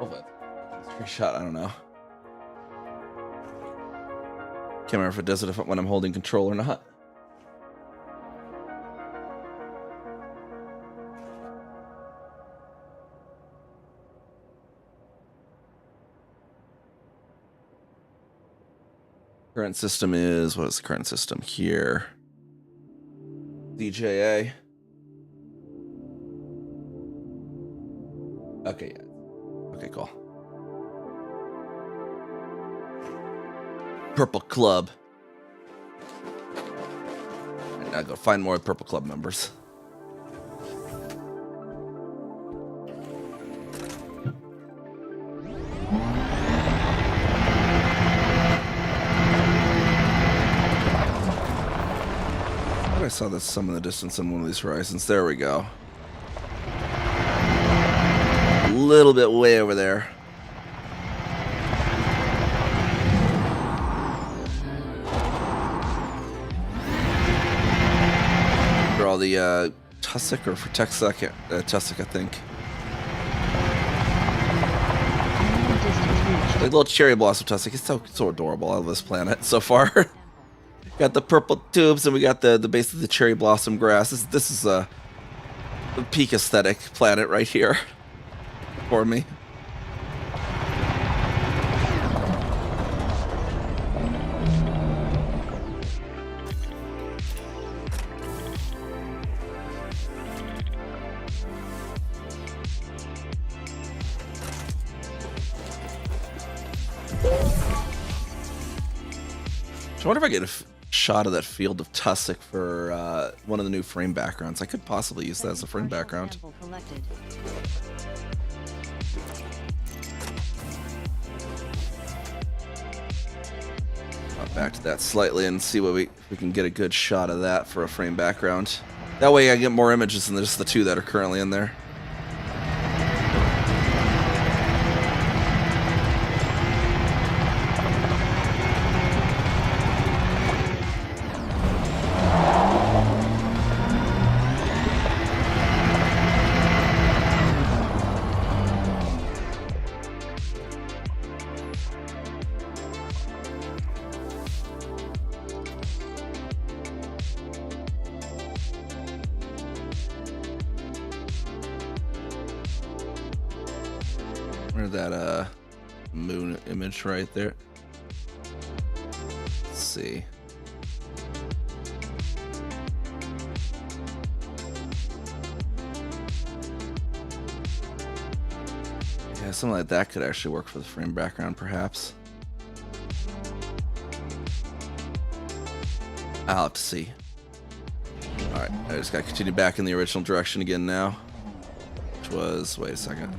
Oh, but straight shot, I don't know. Can't remember if it does it when I'm holding control or not. Current system is, what is the current system here? DJA. Okay, yeah. Okay, cool. Purple Club. And now go find more Purple Club members. I saw this some in the distance on one of these horizons. There we go. A little bit way over there. All the tussock or for Texac, tussock, I think. The little cherry blossom tussock. It's so adorable. I love this planet so far. Got the purple tubes and we got the base of the cherry blossom grass. This is a peak aesthetic planet right here for me. I wonder if I get a shot of that field of tussock for one of the new frame backgrounds. I could possibly use that as a frame background. Back to that slightly and see what we can get a good shot of that for a frame background. That way I get more images than just the two that are currently in there. Where's that moon image right there? Let's see. Yeah, something like that could actually work for the frame background, perhaps. I'll have to see. Alright, I just gotta continue back in the original direction again now. Which was, wait a second.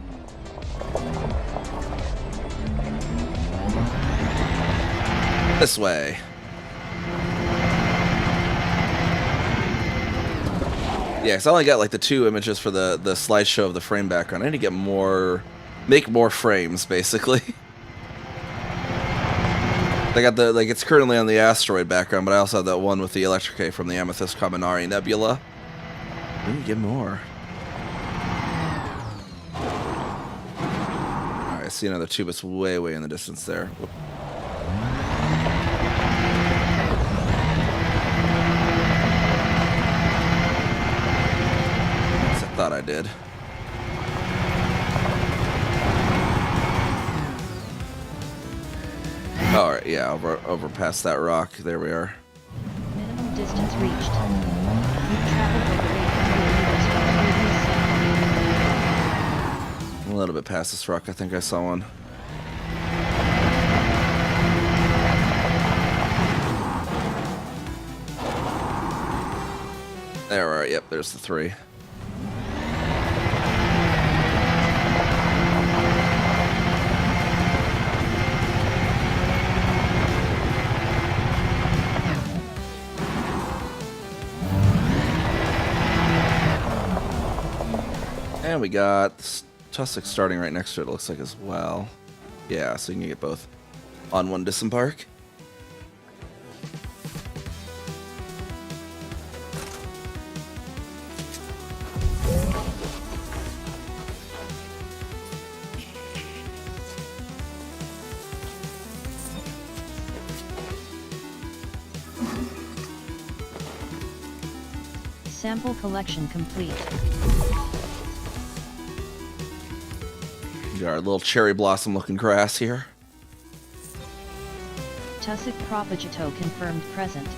This way. Yeah, so I only got like the two images for the slideshow of the frame background. I need to get more, make more frames, basically. I got the, like, it's currently on the asteroid background, but I also have that one with the Electric from the Niamh Kaminari Nebula. I need to get more. Alright, I see another tube. It's way, way in the distance there. Whoop. I thought I did. Alright, yeah, over past that rock. There we are. Minimum distance reached. You've traveled over 800 meters from previous. A little bit past this rock, I think I saw one. There we are, yep, there's the three. And we got Tussock starting right next to it, looks like, as well. Yeah, so you can get both on one disembark. Sample collection complete. We got our little cherry blossom looking grass here. Tussock Propagato confirmed present.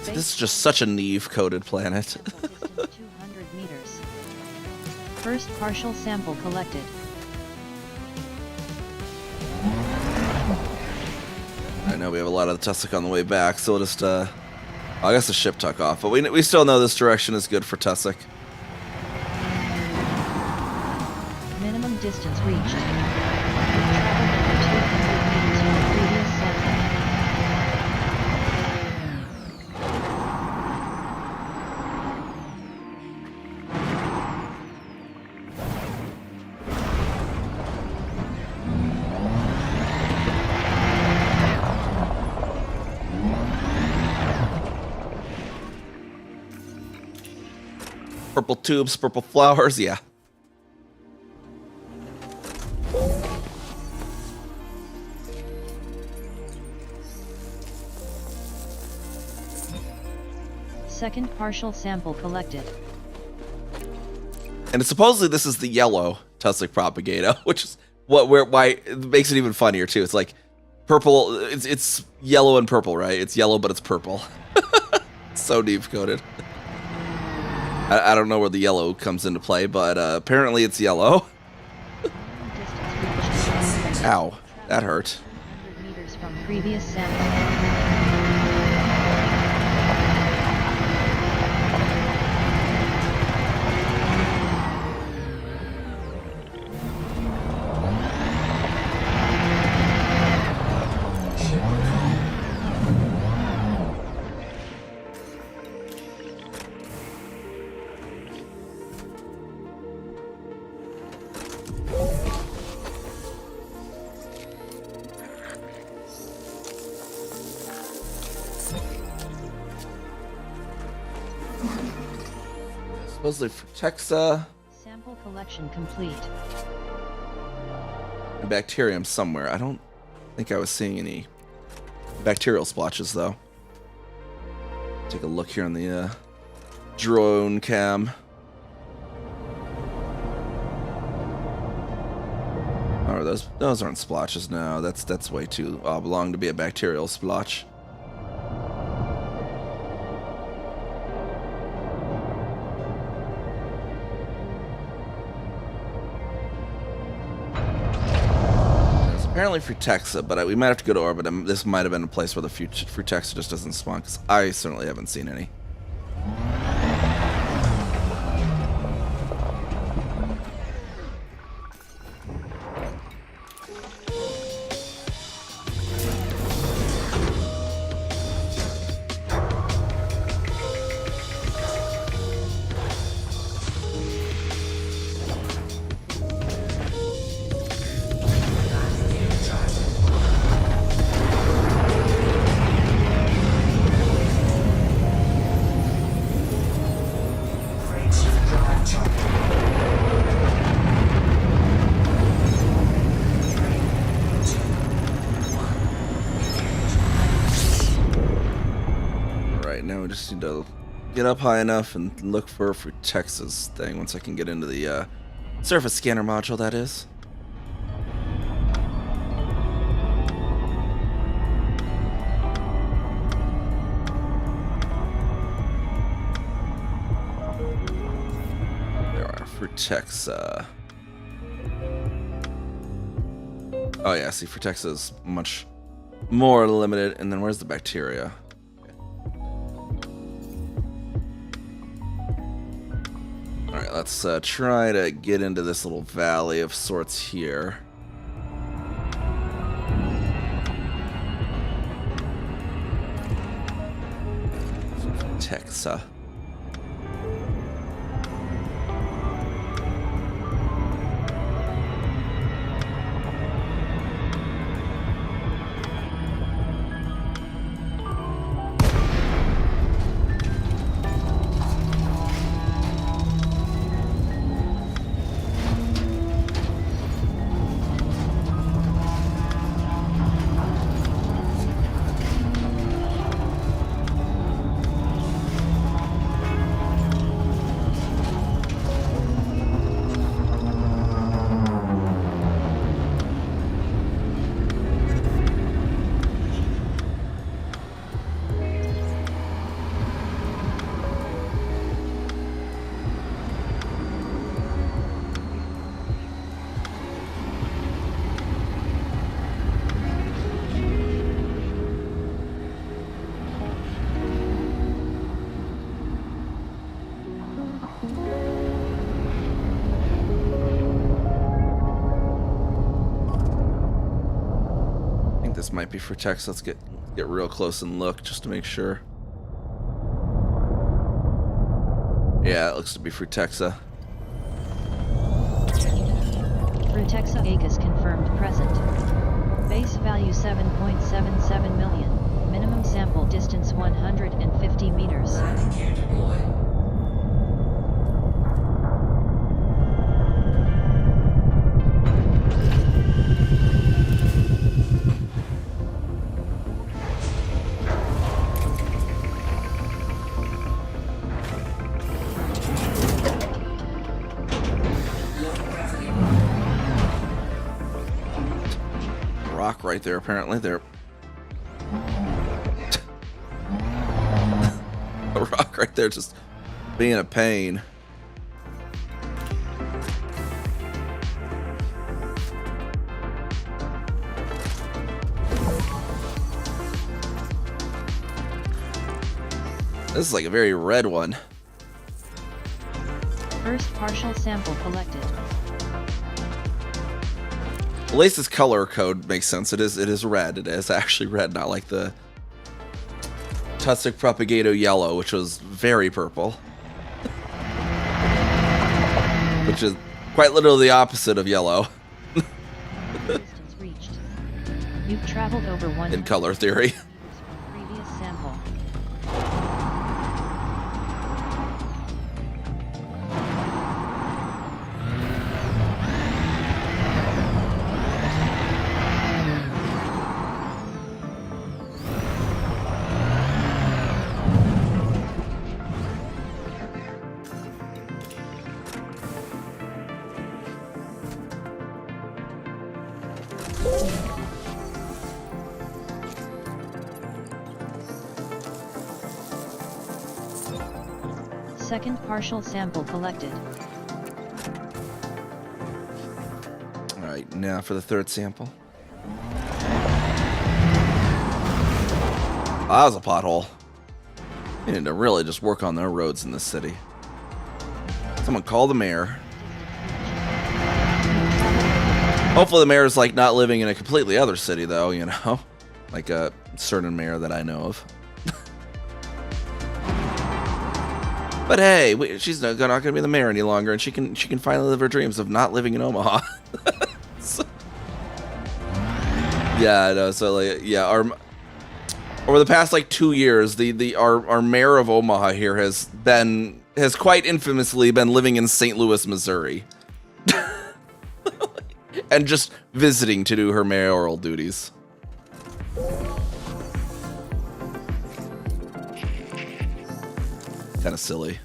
This is just such a Niamh coded planet. Sample distance 200 meters. First partial sample collected. I know we have a lot of the Tussock on the way back, so we'll just, I guess the ship took off, but we still know this direction is good for Tussock. Minimum distance reached. You've traveled over 200 meters from the previous sample. Purple tubes, purple flowers, yeah. Second partial sample collected. And supposedly this is the yellow Tussock Propagato, which is why it makes it even funnier too. It's like purple, it's yellow and purple, right? It's yellow, but it's purple. So deep coded. I don't know where the yellow comes into play, but apparently it's yellow. Ow, that hurt. previous sample. Supposedly for Texa. Sample collection complete. And bacterium somewhere. I don't think I was seeing any bacterial splotches though. Take a look here on the drone cam. Oh, those aren't splotches. No, that's way too oblong to be a bacterial splotch. Apparently Frutexa, but we might have to go to orbit. This might have been a place where the Frutexa just doesn't spawn, because I certainly haven't seen any. To get up high enough and look for Texas thing once I can get into the surface scanner module, that is. There are Frutexa. Oh yeah, see, Frutexa is much more limited. And then where's the bacteria? Alright, let's try to get into this little valley of sorts here. Texa. This might be for text. Let's get real close and look just to make sure. Yeah, it looks to be Frutexa. Frutexa ACUS confirmed present. Base value 7.77 million. Minimum sample distance 150 meters. Rock right there, apparently. There. A rock right there just being a pain. This is like a very red one. First partial sample collected. At least this color code makes sense. It is red. It is actually red, not like the Tussock Propagato yellow, which was very purple. Which is quite literally the opposite of yellow Distance reached. You've traveled over one in color theory. previous sample. Second partial sample collected. All right, now for the third sample. Oh, that was a pothole. They need to really just work on their roads in this city. Someone call the mayor. Hopefully the mayor's like not living in a completely other city though, you know? Like a certain mayor that I know of. But hey, she's not gonna be the mayor any longer, and she can finally live her dreams of not living in Omaha. So, yeah, no. So like, yeah, over the past like 2 years, our mayor of Omaha here has quite infamously been living in St. Louis, Missouri, and just visiting to do her mayoral duties. Kind of silly.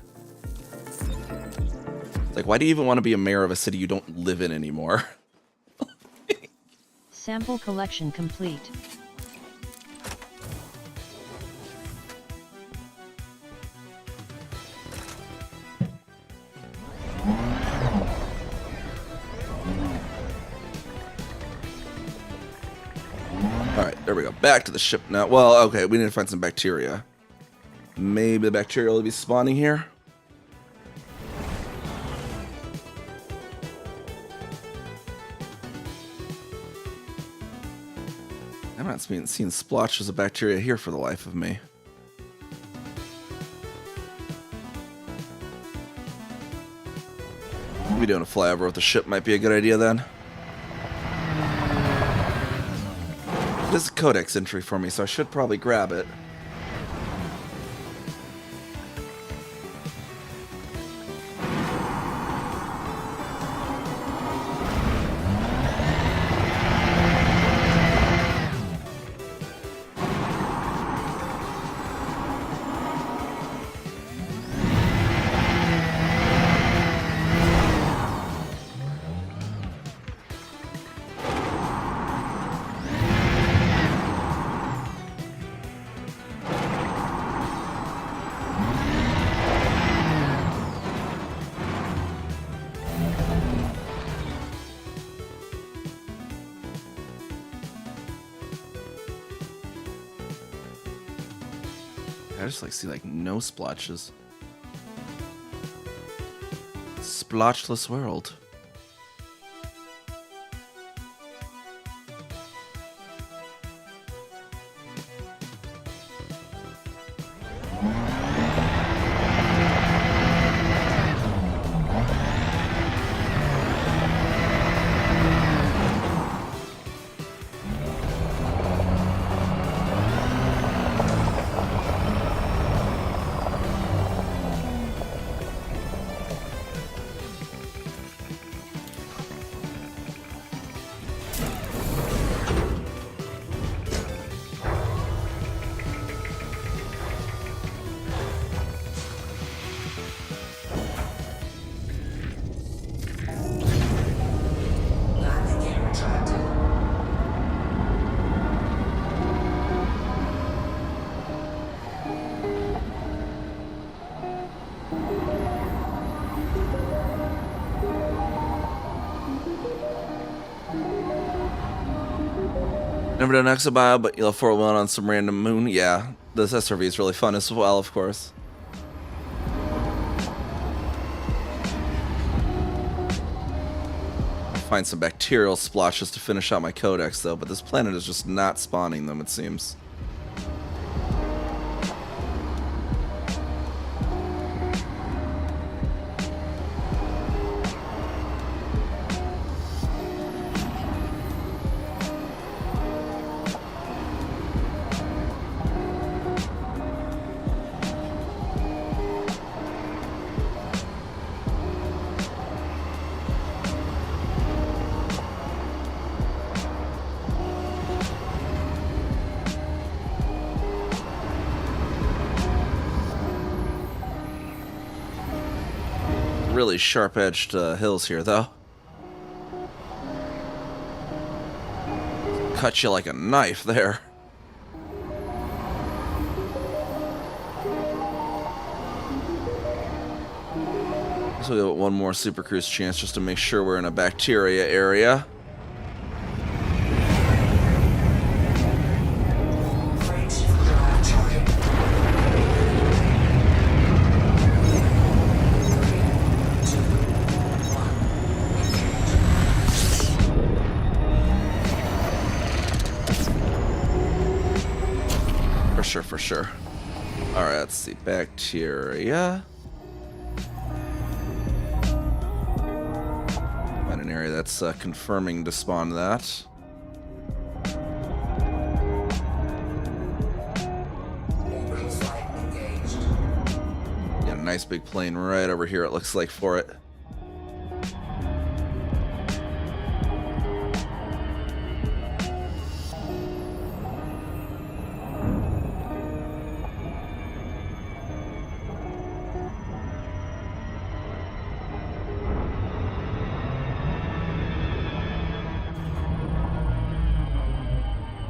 Like, why do you even want to be a mayor of a city you don't live in anymore? Sample collection complete. Alright, there we go. Back to the ship now. Well, okay, we need to find some bacteria. Maybe the bacteria will be spawning here. I'm not seeing splotches of bacteria here for the life of me. Maybe doing a flyover with the ship might be a good idea then. It is a codex entry for me, so I should probably grab it. I just like see like no splotches. Splotchless world. Never done exobio, but you'll 401 on some random moon. Yeah, this SRV is really fun as well, of course. Find some bacterial splotches to finish out my codex, though, but this planet is just not spawning them, it seems. Really sharp-edged hills here, though. Cut you like a knife there. So we got one more Super Cruise chance just to make sure we're in a bacteria area. Frameshift drive charging. For sure. Alright, let's see. Bacteria. Find an area that's confirming to spawn that. Orbital flight engaged. Got a nice big plane right over here, it looks like, for it.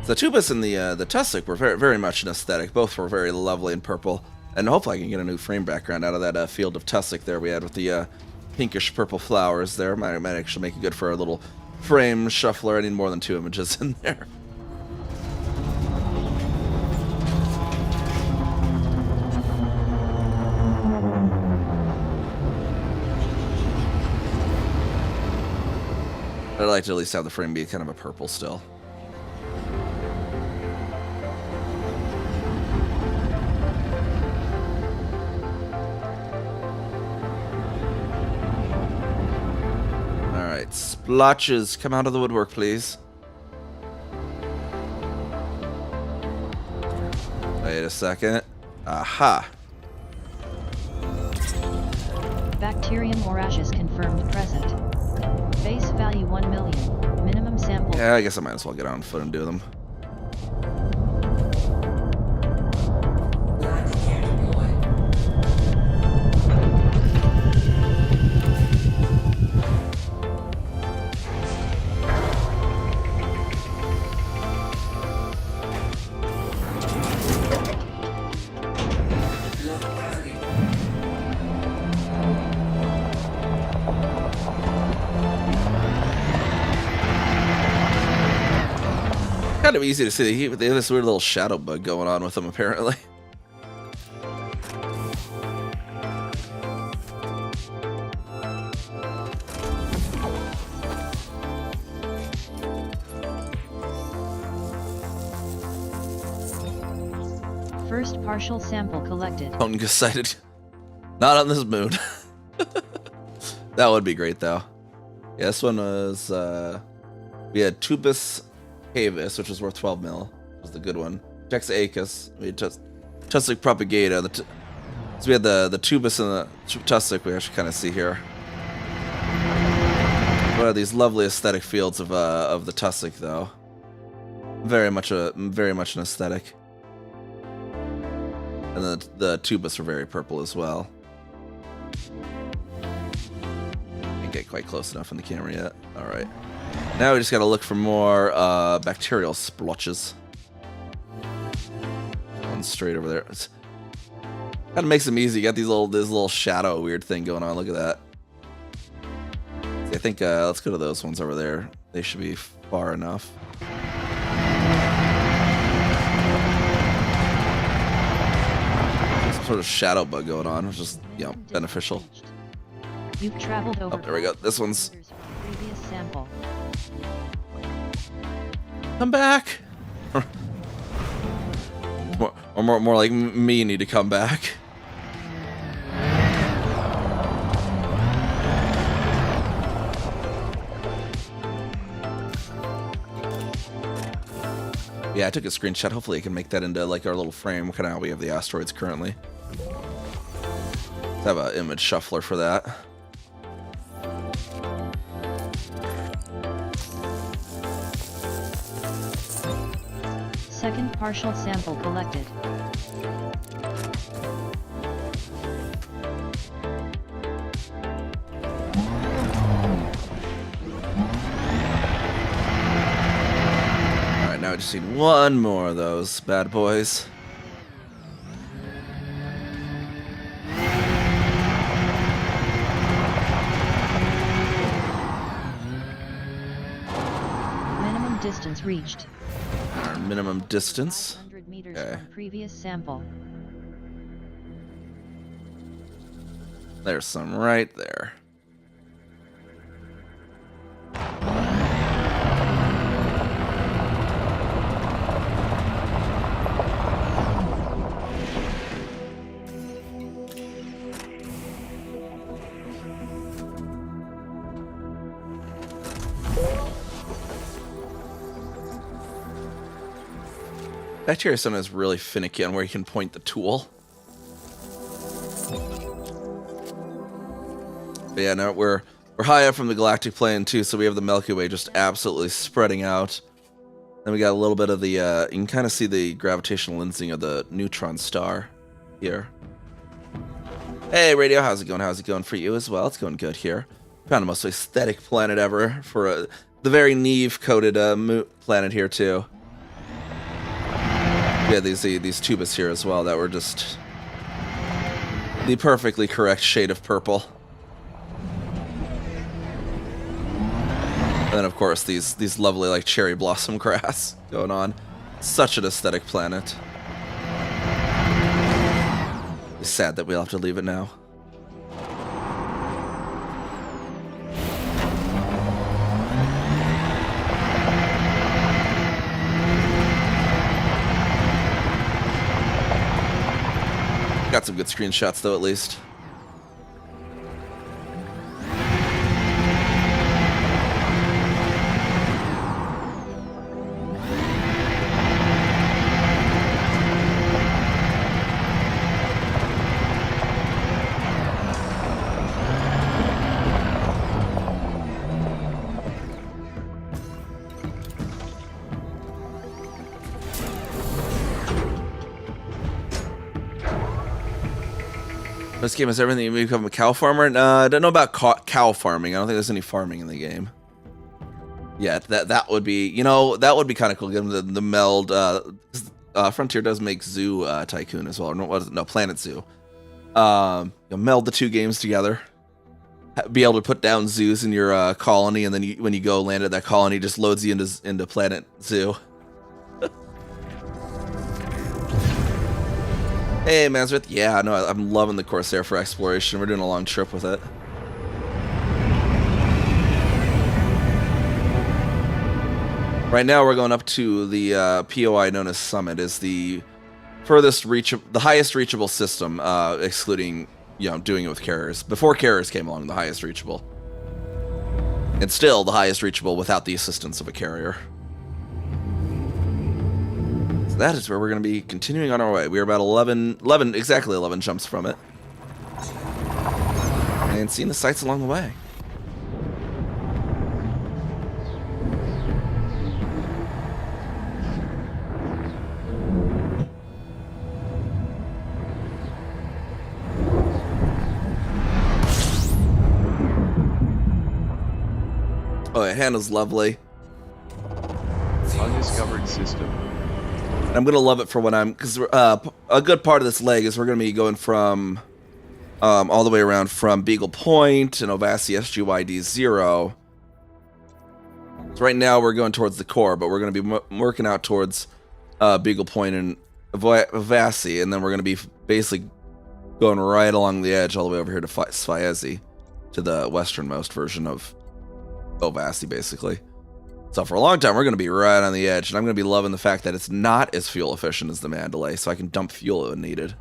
The Tubus and the Tussock were very much an aesthetic. Both were very lovely and purple. And hopefully I can get a new frame background out of that field of Tussock there we had with the pinkish purple flowers there. Might actually make it good for a little frame shuffler. I need more than 2 images in there. I'd like to at least have the frame be kind of a purple still. Alright, splotches, come out of the woodwork, please. Wait a second. Aha. Bacterium morages confirmed present. Base value 1 million. Minimum sample. Yeah, I guess I might as well get on foot and do them. Landing gear deployed. Low gravity. Kind of easy to see. They have this weird little shadow bug going on with them, apparently. First partial sample collected. Fungus sighted. Not on this moon. That would be great, though. Yeah, this one was, we had Tubus Havis, which was worth 12 mil. Was the good one. Tex Acus. We had Tussock Propagata. So we had the Tubus and the Tussock we actually kind of see here. What are these lovely aesthetic fields of the Tussock, though? Very much an aesthetic. And then the Tubus are very purple as well. Can't get quite close enough in the camera yet. All right. Now we just gotta look for more bacterial splotches. One straight over there. Kind of makes them easy. You got this little shadow weird thing going on. Look at that. See, I think let's go to those ones over there. They should be far enough. sort of shadow bug going on, which is, you know, beneficial. You've traveled over. Oh, there we go. This one's. Previous sample. Come back. More like me need to come back. Yeah, I took a screenshot. Hopefully I can make that into like our little frame, kind of how we have the asteroids currently. Let's have an image shuffler for that. Second partial sample collected. Alright, now I just need one more of those bad boys. Minimum distance reached. Our minimum distance. 500 meters Okay. from previous sample. There's some right there. Bacteria is really finicky on where you can point the tool. But yeah, no, we're high up from the galactic plane too, so we have the Milky Way just absolutely spreading out. Then we got a little bit of the, you can kind of see the gravitational lensing of the neutron star here. Hey, Radio, how's it going? How's it going for you as well? It's going good here. Found the most aesthetic planet ever for the very Niamh-coated planet here too. Yeah, these tubas here as well that were just the perfectly correct shade of purple. And then of course these lovely like cherry blossom grass going on. Such an aesthetic planet. It's sad that we'll have to leave it now. Got some good screenshots though, at least. This game has everything. You become a cow farmer? I don't know about cow farming. I don't think there's any farming in the game. Yeah, that would be, you know, that would be kind of cool. Given the meld. Frontier does make Zoo Tycoon as well. Or no, Planet Zoo. You'll meld the two games together. Be able to put down zoos in your colony, and then when you go land at that colony, it just loads you into Planet Zoo. Hey, Mazrith. Yeah, no, I'm loving the Corsair for exploration. We're doing a long trip with it. Right now, we're going up to the POI known as Summit. Is the furthest the highest reachable system, excluding, you know, doing it with carriers. Before carriers came along, the highest reachable. And still the highest reachable without the assistance of a carrier. That is where we're going to be continuing on our way. We are about exactly 11 jumps from it. And seeing the sights along the way. Oh, it handles lovely. Undiscovered system. And I'm going to love it for when because a good part of this leg is we're going to be going from, all the way around from Beagle Point and Ovasi SGYD 0. So right now we're going towards the core, but we're going to be working out towards Beagle Point and Ovasi, and then we're going to be basically going right along the edge all the way over here to Sfiezi, to the westernmost version of Ovasi, basically. So for a long time, we're going to be right on the edge, and I'm going to be loving the fact that it's not as fuel efficient as the Mandalay, so I can dump fuel when needed.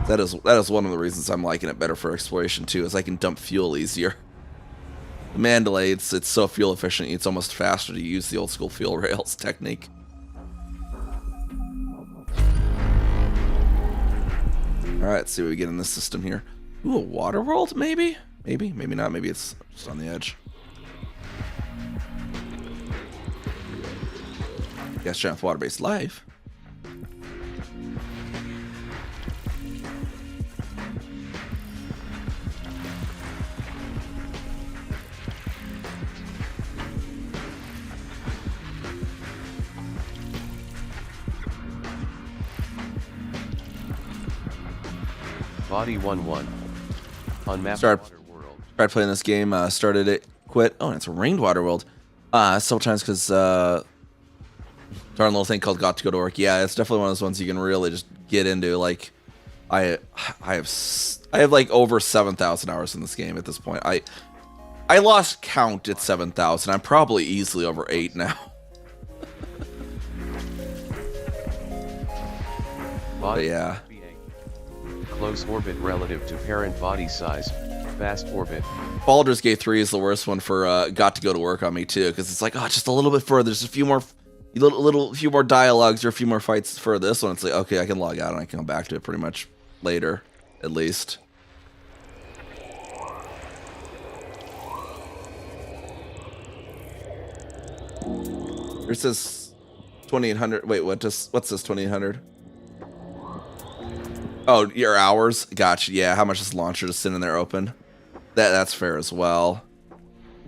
That is one of the reasons I'm liking it better for exploration too, is I can dump fuel easier. The Mandalay, it's so fuel efficient, it's almost faster to use the old school fuel rails technique. Alright, let's see what we get in this system here. Ooh, a water world, maybe? Maybe not, maybe it's just on the edge. Gas giant water-based life. Body 1-1. On map Started Water World. playing this game, started it, quit. Oh, and it's a rained water world. Several times because darn little thing called Got to Go to Work. Yeah, it's definitely one of those ones you can really just get into. Like, I have like over 7,000 hours in this game at this point. I lost count at 7,000. I'm probably easily over 8 now. But yeah. Close orbit relative to parent body size. Fast orbit. Baldur's Gate 3 is the worst one for Got to Go to Work on me too, because it's like, oh, just a little bit further. There's a few more, few more dialogues or a few more fights for this one. It's like, okay, I can log out and I can come back to it pretty much later, at least. Here it says 2800. Wait, what's this 2800? Oh, your hours? Gotcha. Yeah, how much is launcher just sitting there open? That's fair as well.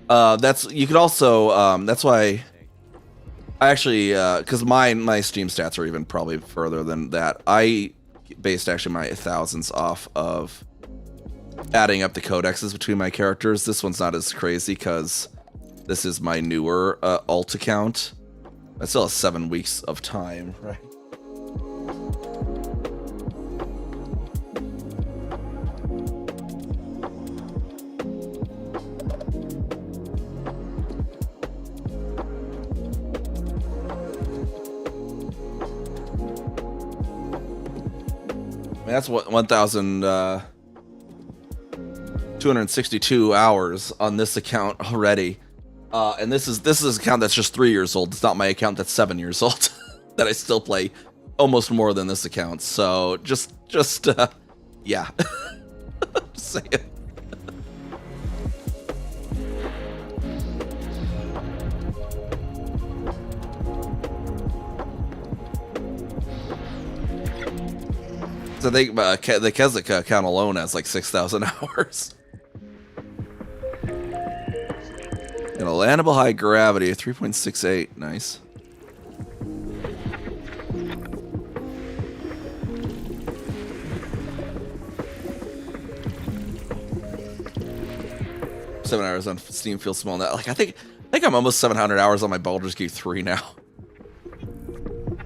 You could also that's why I actually because my Steam stats are even probably further than that. I based actually my thousands off of adding up the codexes between my characters. This one's not as crazy because this is my newer alt account. I still have 7 weeks of time, right? That's what 1,262 hours on this account already, and this is an account that's just 3 years old. It's not my account that's 7 years old that I still play almost more than this account. So just yeah, just saying. So I think the Keswick account alone has like 6,000 hours. And a landable high gravity, 3.68, nice. Seven hours on Steam feels small now. Like I think I'm almost 700 hours on my Baldur's Gate 3 now.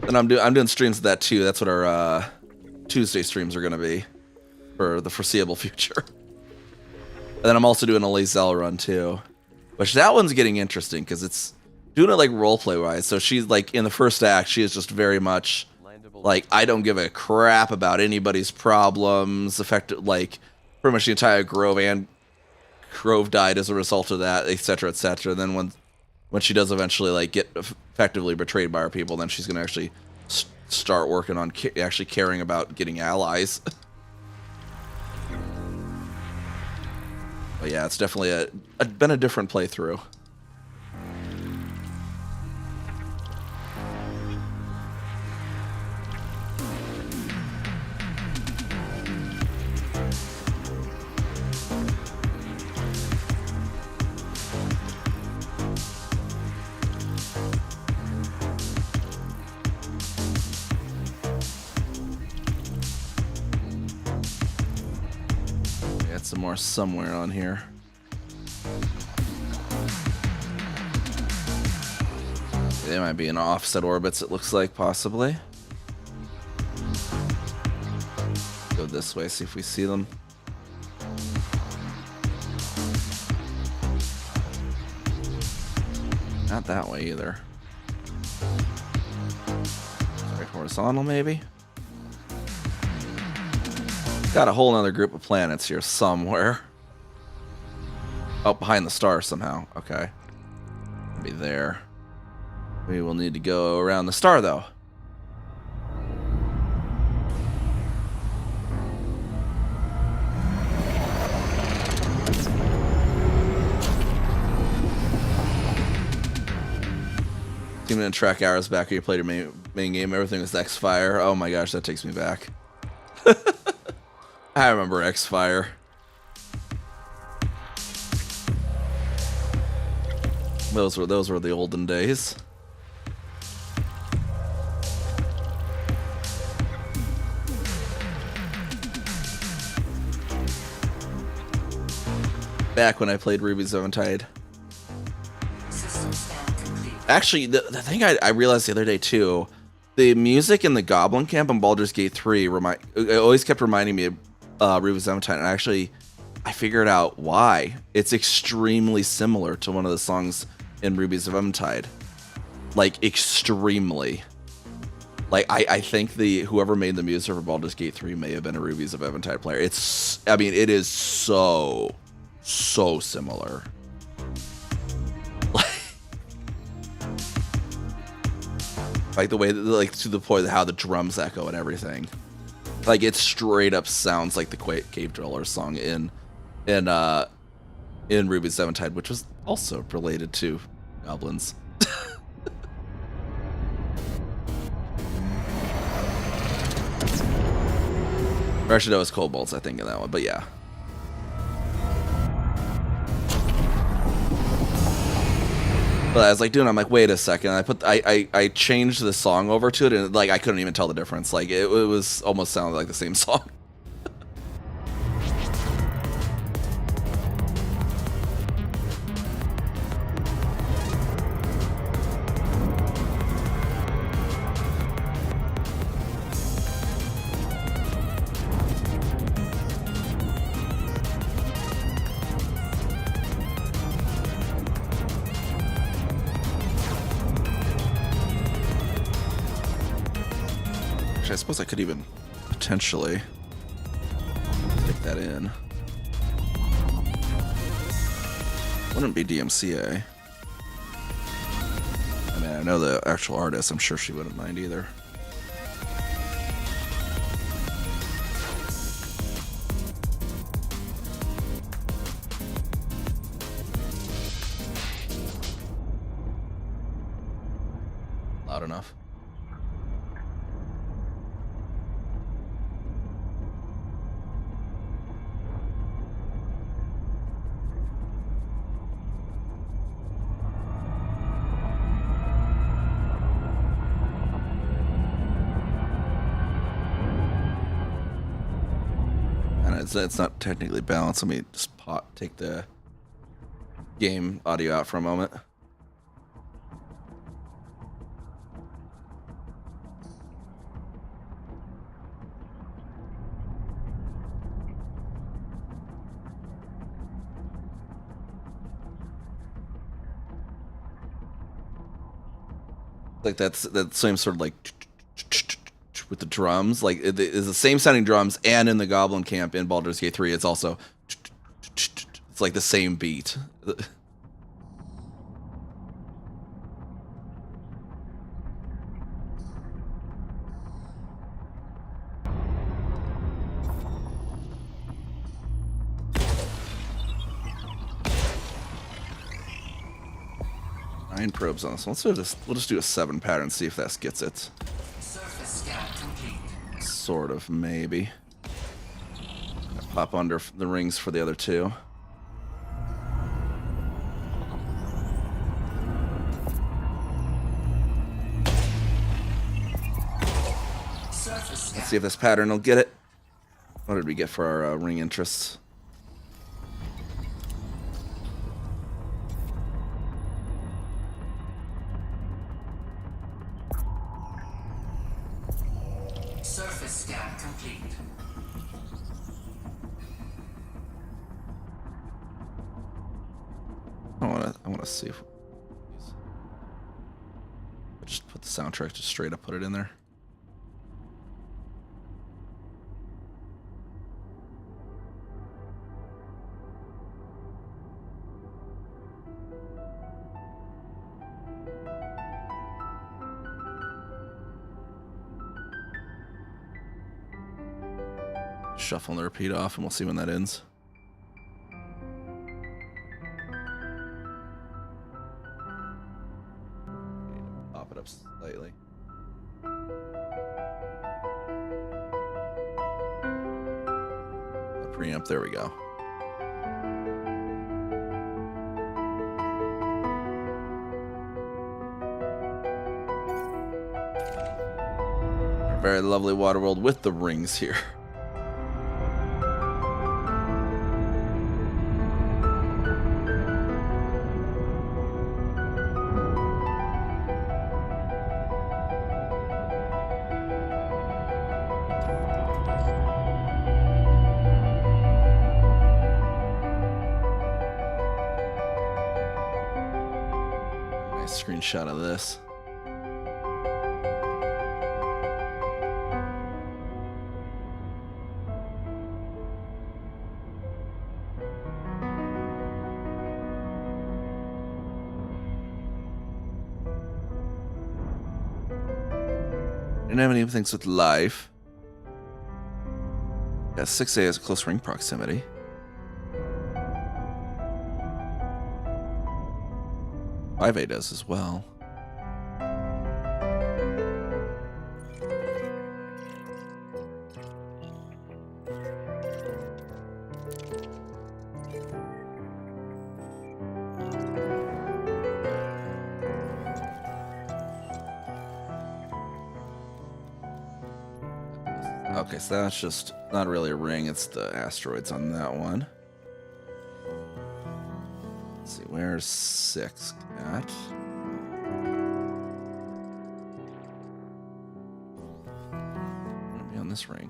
And I'm doing streams of that too. That's what our Tuesday streams are going to be for the foreseeable future. And then I'm also doing a Lae'zel run too, which that one's getting interesting because it's doing it like roleplay wise. So she's like in the first act, she is just very much like, I don't give a crap about anybody's problems. Affected like pretty much the entire Grove died as a result of that, etc., etc. And then when she does eventually like get effectively betrayed by her people, then she's going to actually start working on actually caring about getting allies. But yeah, it's definitely been a different playthrough. Some more somewhere on here. They might be in offset orbits, it looks like, possibly. this way, see if we see them. Not that way either. Sorry, horizontal maybe? Got a whole nother group of planets here somewhere. Oh, behind the star somehow. Okay. Be there. We will need to go around the star though. Even in track hours back when you played your main game, everything was X-Fire. Oh my gosh, that takes me back. I remember X-Fire. Those were the olden days. Back when I played Ruby's Eventide. Actually, the thing I realized the other day too, the music in the Goblin Camp in Baldur's Gate 3 it always kept reminding me of Ruby's Eventide, and I figured out why. It's extremely similar to one of the songs in Ruby's Eventide. Like, extremely. Like, I think whoever made the music for Baldur's Gate 3 may have been a Ruby's of Eventide player. It is so similar. Like the way, like to the point of how the drums echo and everything. Like it straight up sounds like the Cave Dweller song in Ruby's Eventide, which was also related to goblins. Or actually, no, it was kobolds, I think, in that one, but yeah. But I was like doing, I'm like, wait a second. I changed the song over to it, and like I couldn't even tell the difference. Like it was almost sounded like the same song. I suppose I could even potentially take that in. Wouldn't be DMCA. I mean, I know the actual artist. I'm sure she wouldn't mind either. Loud enough. It's not technically balanced. Let me just take the game audio out for a moment. Like that's that same sort of like with the drums, like it is the same sounding drums, and in the Goblin Camp in Baldur's Gate 3, it's also it's like the same beat. Nine probes on this one. We'll just do a 7 pattern, see if that gets it. Sort of, maybe. Pop under the rings for the other 2. Let's see if this pattern will get it. What did we get for our ring interests? I wanna see if I just put the soundtrack, just straight up put it in there. Shuffle and the repeat off, and we'll see when that ends. Pop it up slightly. The preamp, there we go. Our very lovely water world with the rings here. Screenshot of this. Didn't have any things with life. Yeah, 6A has close ring proximity. A does as well. Okay, so that's just not really a ring, it's the asteroids on that one. Let's see, where's 6 at? Maybe on this ring.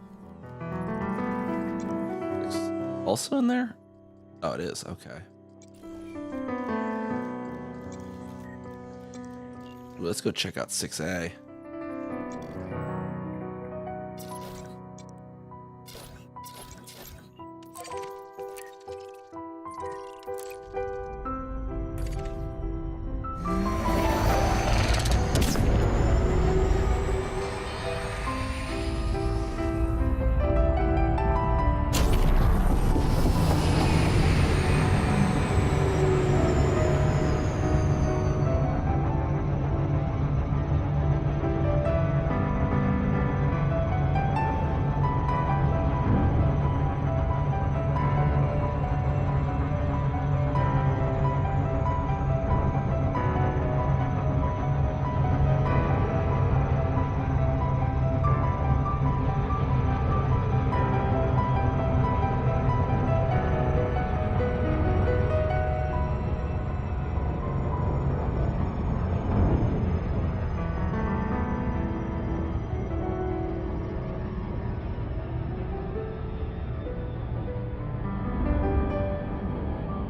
6 also in there? Oh, it is, okay. Well, let's go check out 6A.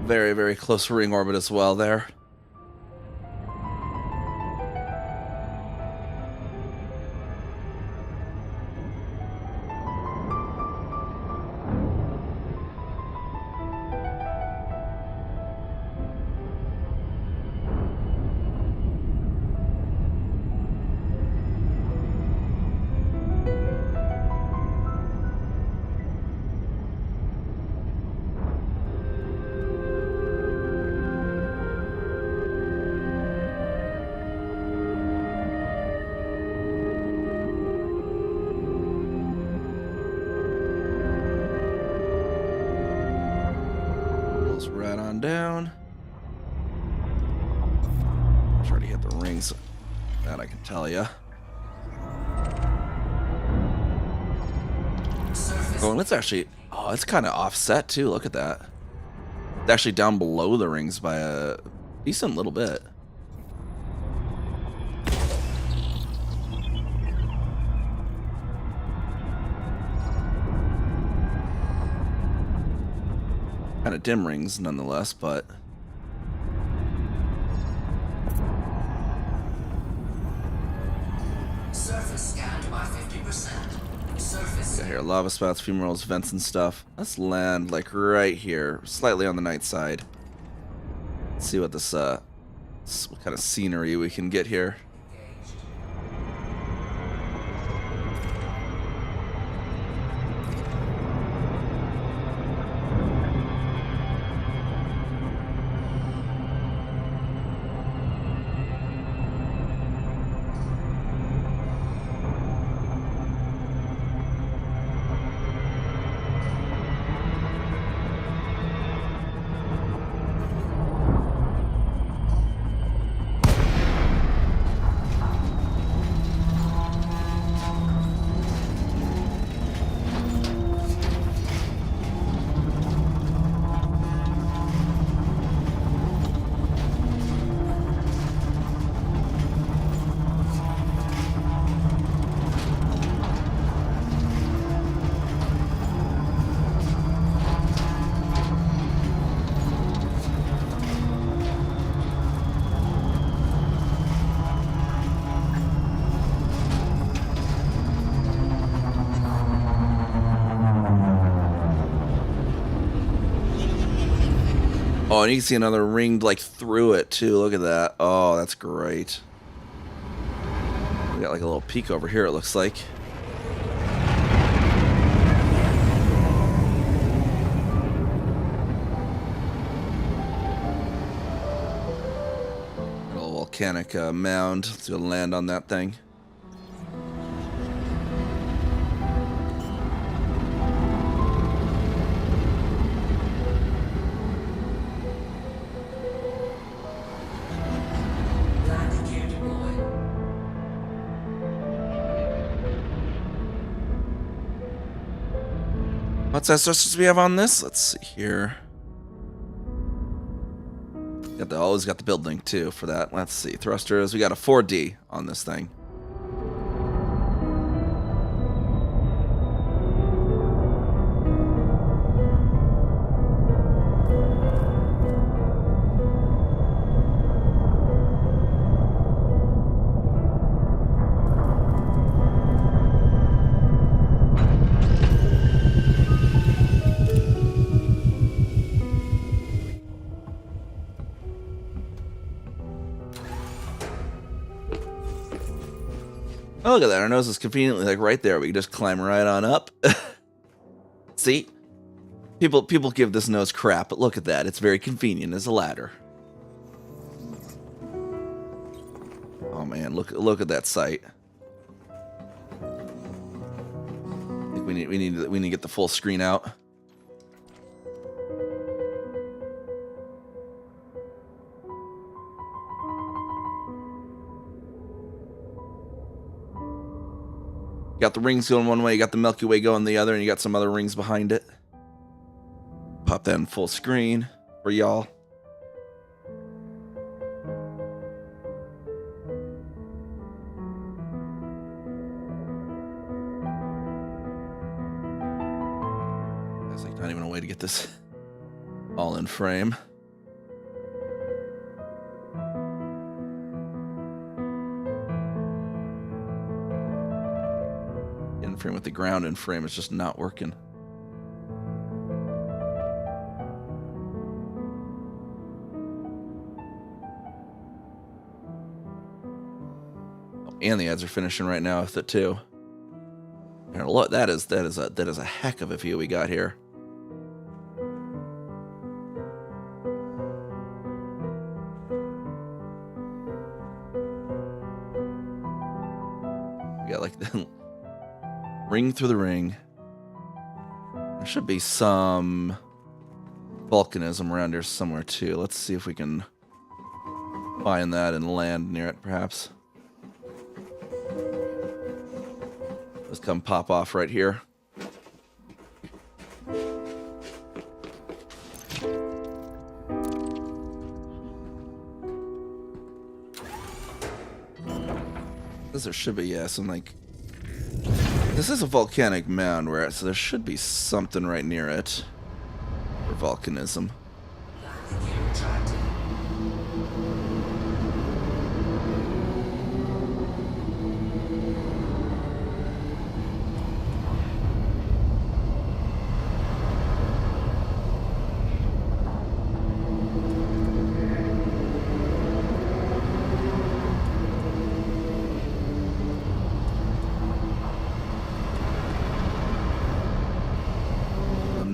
Very, very close ring orbit as well there. Right on down. Try to get the rings. That I can tell you. Oh, it's actually. Oh, it's kind of offset too. Look at that. It's actually down below the rings by a decent little bit. Kind of dim rings nonetheless, but Surface. Got here lava spouts, fumaroles, vents, and stuff. Let's land like right here, slightly on the night side. Let's see what this what kind of scenery we can get here. Oh, and you can see another ring like through it too. Look at that. Oh, that's great. We got like a little peak over here, it looks like. A little volcanic mound. Let's go land on that thing. Landing gear deployed. What size thrusters do we have on this? Let's see here. Always got the build link too for that. Let's see. Thrusters. We got a 4D on this thing. Oh, look at that. Our nose is conveniently like right there. We can just climb right on up. See? People give this nose crap, but look at that. It's very convenient as a ladder. Oh man, look at that sight. I think we need to get the full screen out. You got the rings going one way, you got the Milky Way going the other, and you got some other rings behind it. Pop that in full screen for y'all. There's like not even a way to get this all in frame. In frame with the ground in frame, it's just not working. Oh, and the ads are finishing right now with it too. And look, that is a heck of a view we got here. We got like the ring through the ring. There should be some volcanism around here somewhere too. Let's see if we can find that and land near it, perhaps. Let's come pop off right here. There should be, yeah, some like... This is a volcanic mound where so there should be something right near it for volcanism. Landing gear retracted.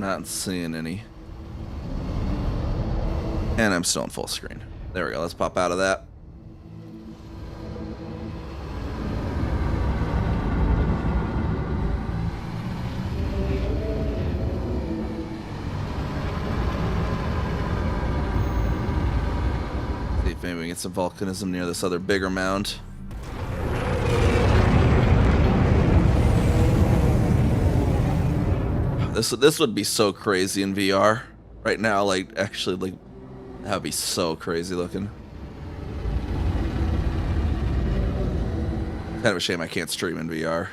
Not seeing any. And I'm still in full screen. There we go. Let's pop out of that. See if maybe we can get some volcanism near this other bigger mound. This would be so crazy in VR right now. Like, actually, like, that would be so crazy looking. Kind of a shame I can't stream in VR.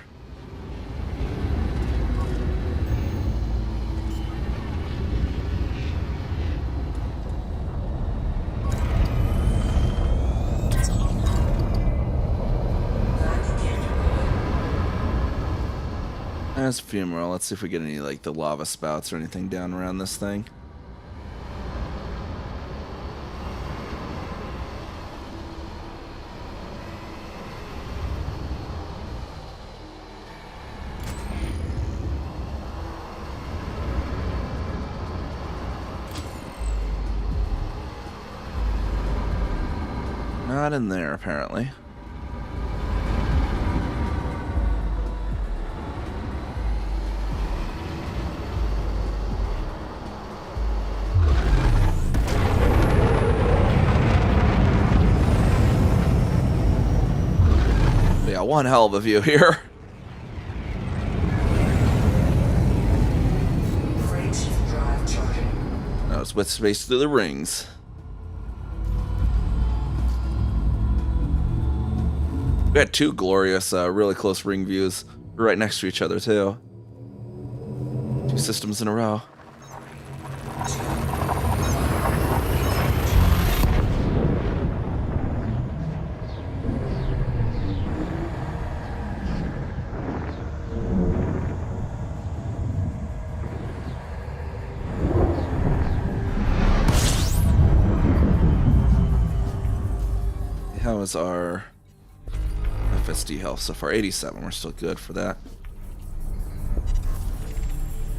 There's a few more. Let's see if we get any, like, the lava spouts or anything down around this thing. Not in there, apparently. Yeah, one hell of a view here. Frameshift drive charging. That was with space through the rings. We had two glorious, really close ring views right next to each other, too. Two systems in a row. How is our FSD health so far? 87. We're still good for that.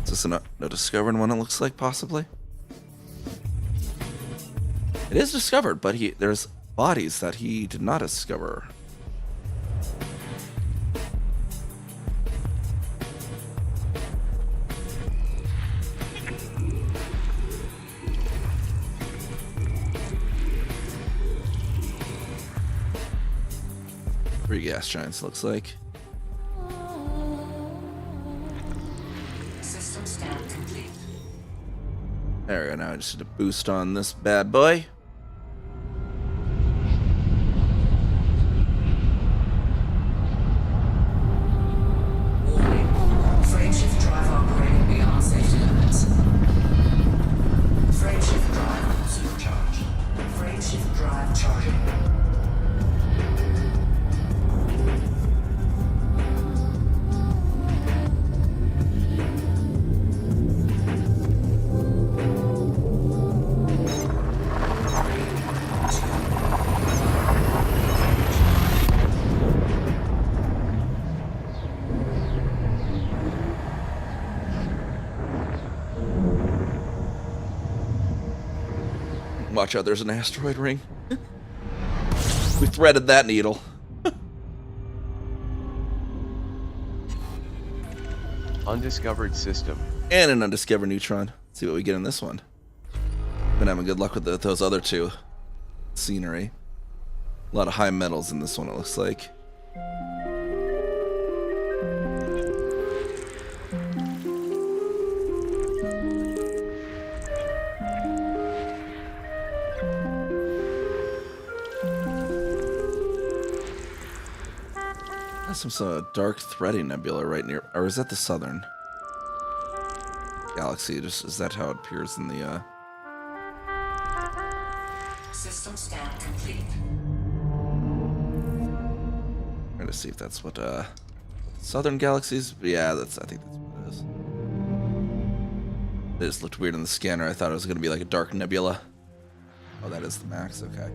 Is this a no discovered one, it looks like, possibly? It is discovered, but there's bodies that he did not discover. Three gas giants, looks like. System scan complete. There we go. Now I just need to boost on this bad boy. Warning. Frameshift drive operating beyond safety limits. Frameshift drive supercharged. Frameshift drive charging. Watch out, there's an asteroid ring. We threaded that needle. Undiscovered system. And an undiscovered neutron. Let's see what we get in this one. Been having good luck with those other two. Scenery. A lot of high metals in this one, it looks like. That's some dark threading nebula right near, or is that the southern galaxy? Just is that how it appears in the System scan complete. I'm gonna see if that's what southern galaxies. Yeah, I think that's what it is. It just looked weird in the scanner. I thought it was gonna be like a dark nebula. Oh, that is the max. Okay.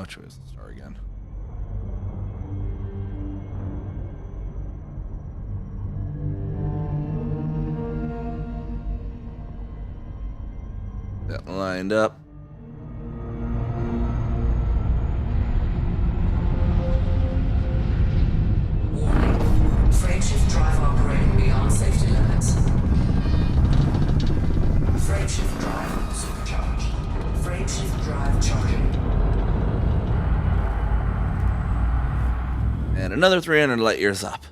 Which way is the star again? That lined up. Warning. Frameshift drive operating beyond safety limits. Frameshift drive supercharged. Frameshift drive charging. And another 300 light years up.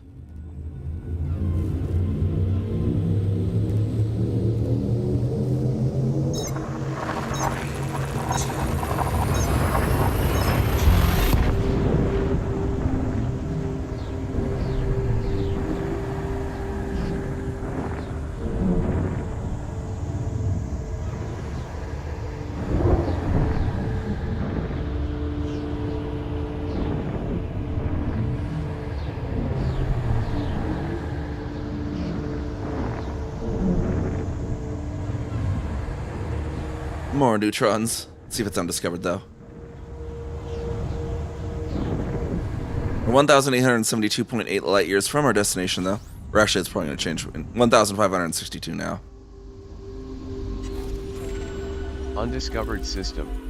More neutrons. Let's see if it's undiscovered, though. 1,872.8 light years from our destination, though. Or actually, it's probably going to change. 1,562 now. Undiscovered system.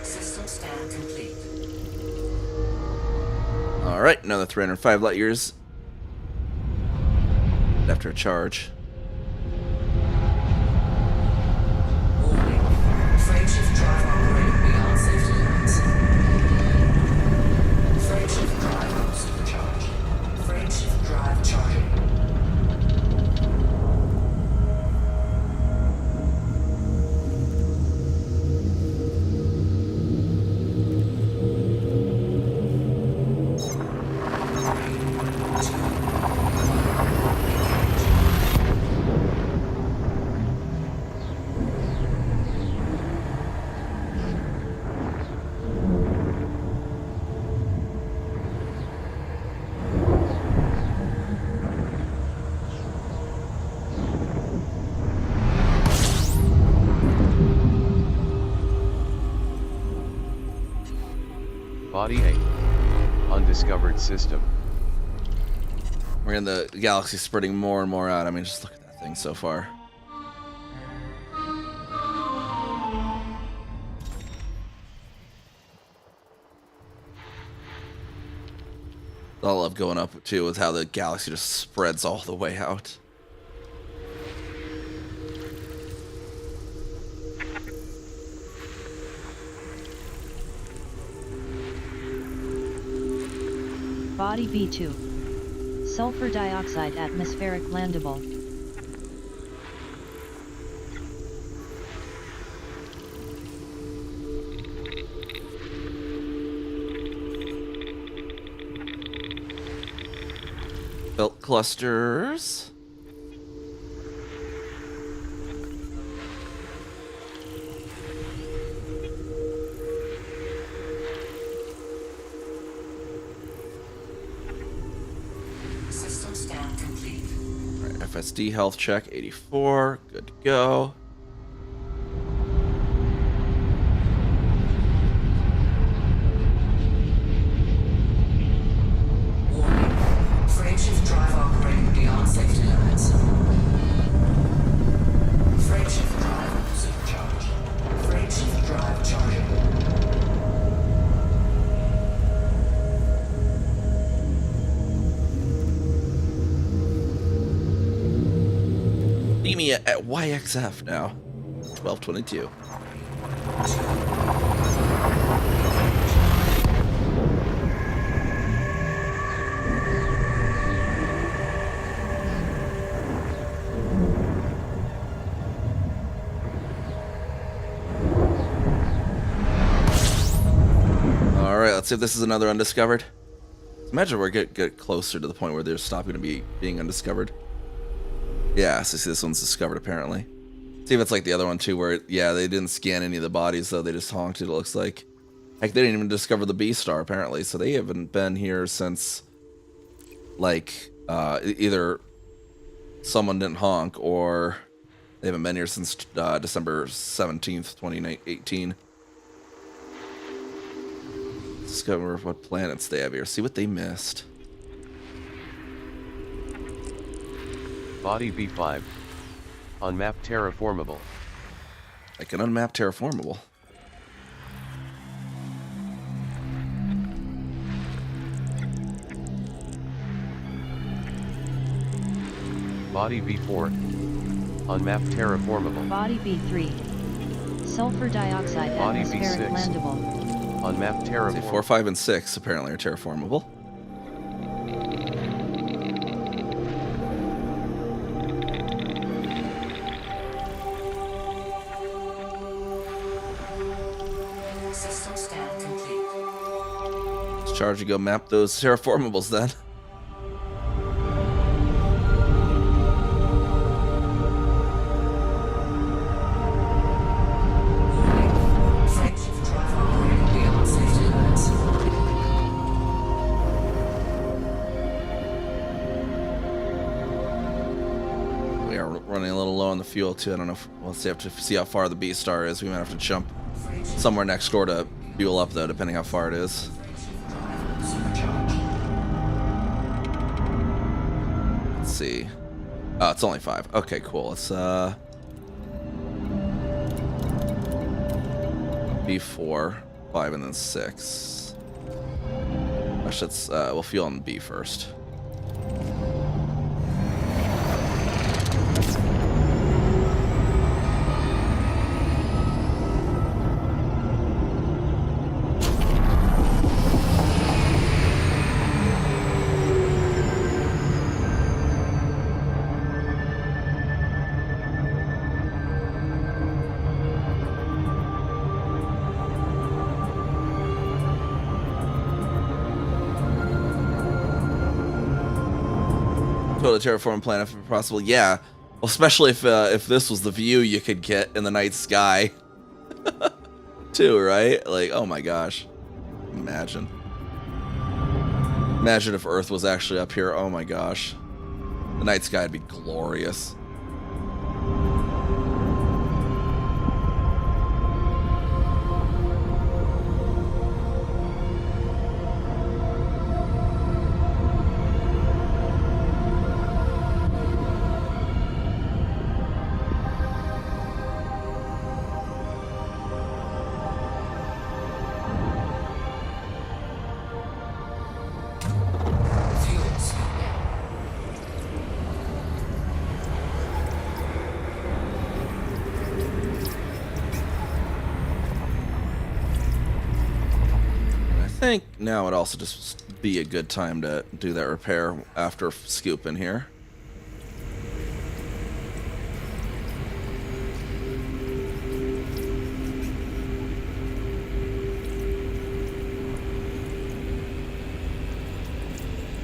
System scan complete. Alright, another 305 light years. After a charge. Warning. Frameshift drive operating beyond safety limits. Frameshift drive supercharged. Frameshift drive charging. Body 8. Undiscovered system. We're in the galaxy spreading more and more out. I mean, just look at that thing so far. I love going up too with how the galaxy just spreads all the way out. Body B2. Sulfur dioxide atmospheric landable. Belt clusters. System scan complete. All right, FSD health check 84. Good to go. Warning. Frameshift drive operating beyond safety limits. Frameshift drive supercharged. Frameshift drive charging. Meet me at YXF now. 1222. Alright, let's see if this is another undiscovered. Imagine we're get closer to the point where they're stopping to being undiscovered. Yeah, so see this one's discovered apparently. See if it's like the other one too, where yeah, they didn't scan any of the bodies though, they just honked it, it looks like. Heck, they didn't even discover the B-star apparently, so they haven't been here since like either someone didn't honk, or they haven't been here since December 17th, 2018. Discover what planets they have here. See what they missed. Body B5. Unmapped terraformable. I can unmap terraformable. Body B4. Unmapped terraformable. Body B3. Sulfur dioxide Body atmospheric B6. landable. Unmapped See, terraformable. 4, 5, and 6 apparently are terraformable. System scan complete. Let's charge and go map those terraformables then. Frameshift drive operating beyond safety limits. We are running a little low on the fuel too. I don't know if we'll have to see how far the B star is. We might have to jump somewhere next door to fuel up though, depending how far it is. Let's see. Oh, it's only 5. Okay, cool. Let's B4, 5, and then 6. Actually, we'll fuel on B first. Totally terraform planet if possible. Yeah, well, especially if this was the view you could get in the night sky, too, right? Like, oh my gosh, imagine if Earth was actually up here. Oh my gosh, the night sky would be glorious. Fuels. I think now would also just be a good time to do that repair after scooping here.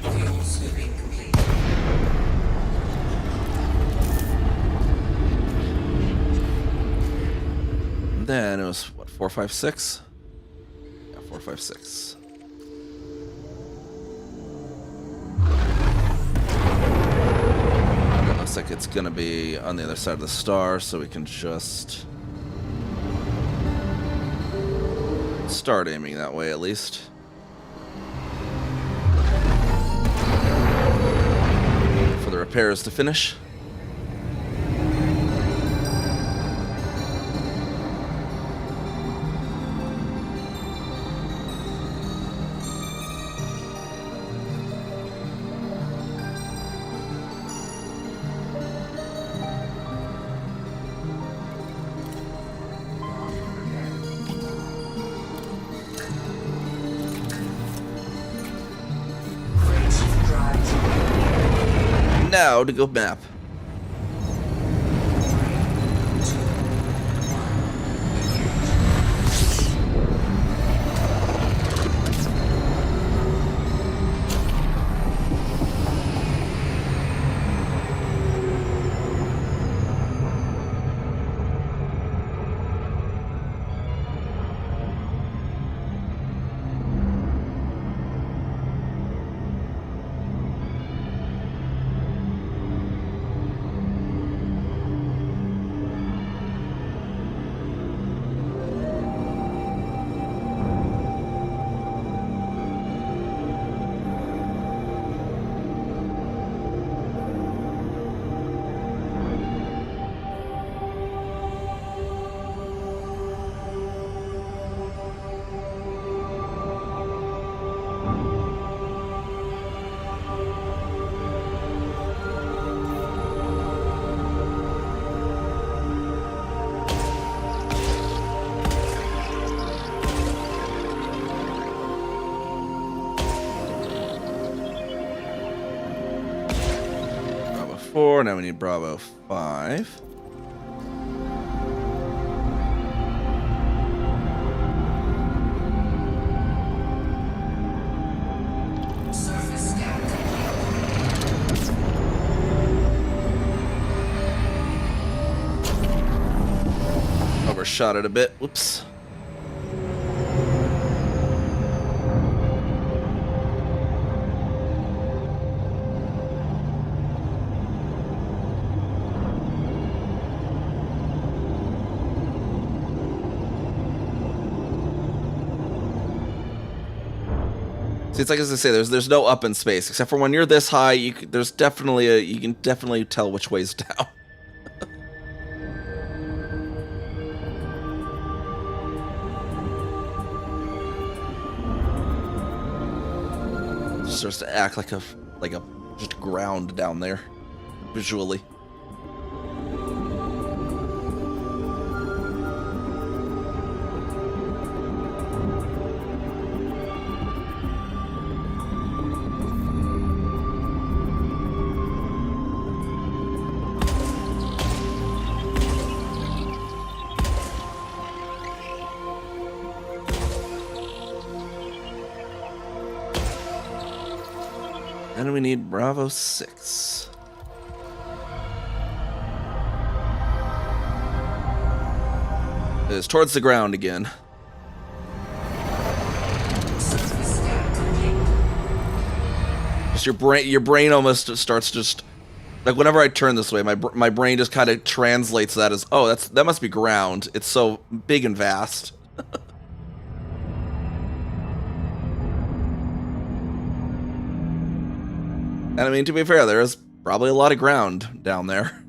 Fuel scooping complete. And then it was what, 4, 5, 6? Yeah, 4, 5, 6. It looks like it's gonna be on the other side of the star, so we can just start aiming that way at least. For the repairs to finish. Frameshift drive. Now to go map. 4. Now we need Bravo 5. Surface scan complete. Overshot it a bit. Whoops. See, it's like as I say, there's no up in space except for when you're this high. You can definitely tell which way's down. It starts to act like a just ground down there, visually. And we need Bravo 6. It's towards the ground again. Surface scan complete. Just your brain almost starts just like whenever I turn this way, my brain just kind of translates that as, oh, that must be ground. It's so big and vast. And I mean, to be fair, there is probably a lot of ground down there.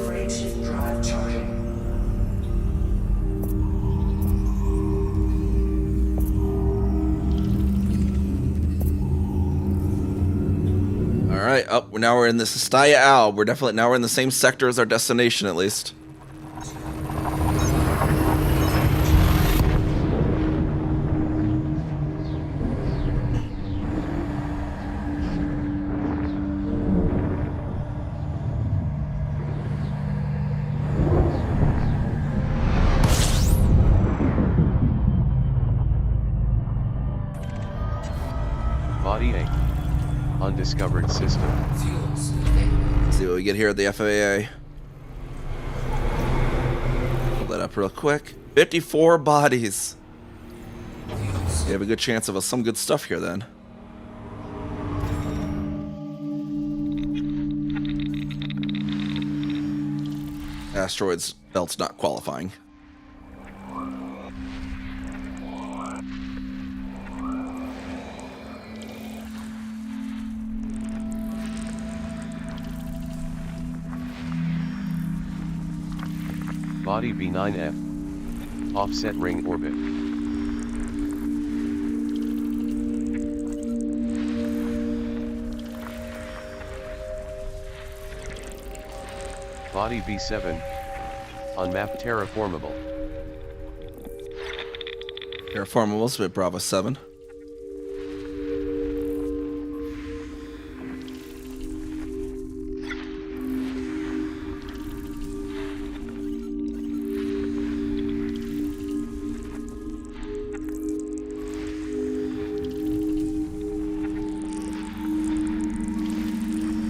Frameshift drive charging. All right, up. Now we're in the Sistaya Al. We're in the same sector as our destination, at least. Body A. Undiscovered system. Fuels. Let's see what we get here at the FAA. Pull that up real quick. 54 bodies. You have a good chance of some good stuff here then. Asteroids belt's not qualifying. Body B9F. Offset ring orbit. Body B7. Unmapped terraformable. Terraformables with Bravo 7.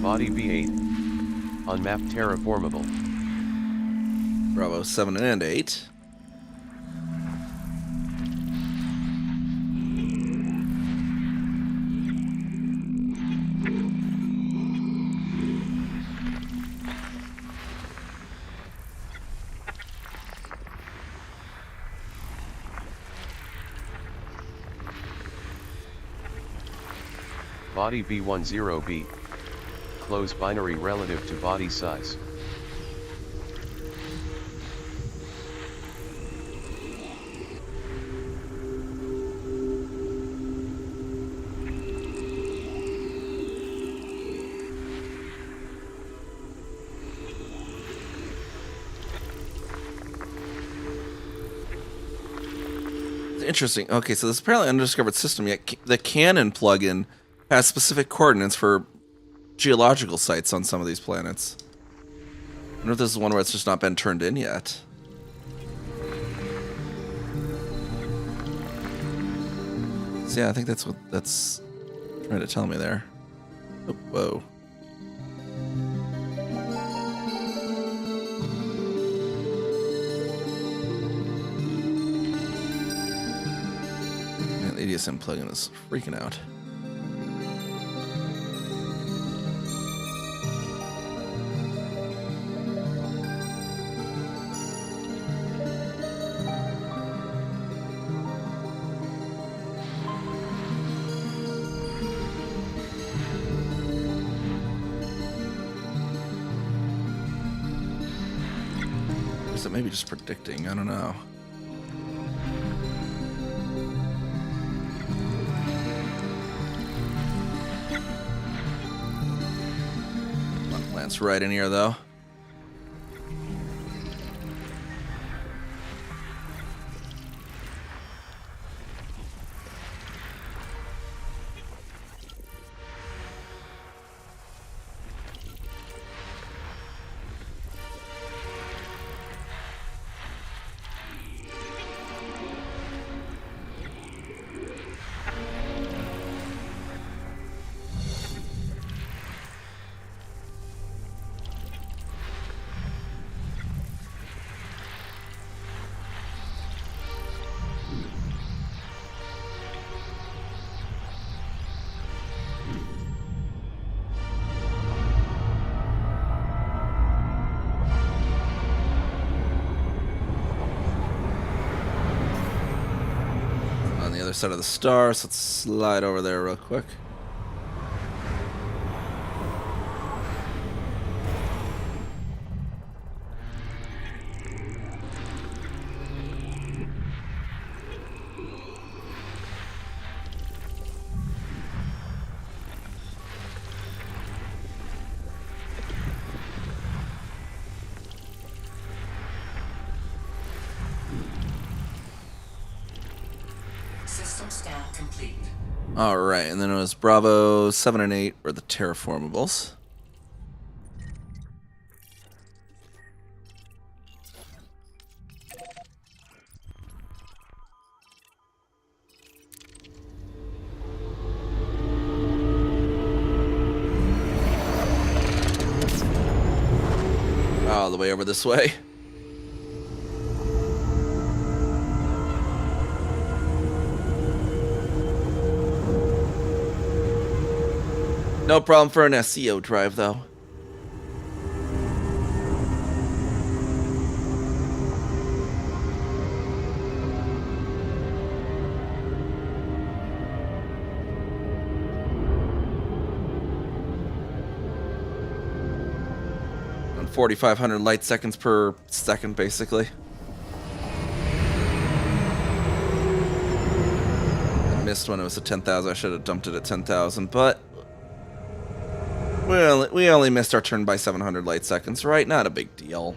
Body B8. Unmapped terraformable. Bravo 7 and 8. Body B10B. Close binary relative to body size. Interesting. Okay, so this apparently undiscovered system yet. The Cannon plugin has specific coordinates for geological sites on some of these planets. I wonder if this is one where it's just not been turned in yet. So yeah, I think that's what that's trying to tell me there. Oh, whoa. Man, the ADSM plugin is freaking out. Is it maybe just predicting? I don't know. Lance right in here, though. Other side of the star, so let's slide over there real quick. System scan complete. All right, and then it was Bravo 7 and 8 were the terraformables. All the way over this way. No problem for an SEO drive, though. On 4,500 light seconds per second, basically. I missed when it was at 10,000. I should have dumped it at 10,000, but we only missed our turn by 700 light seconds, right? Not a big deal.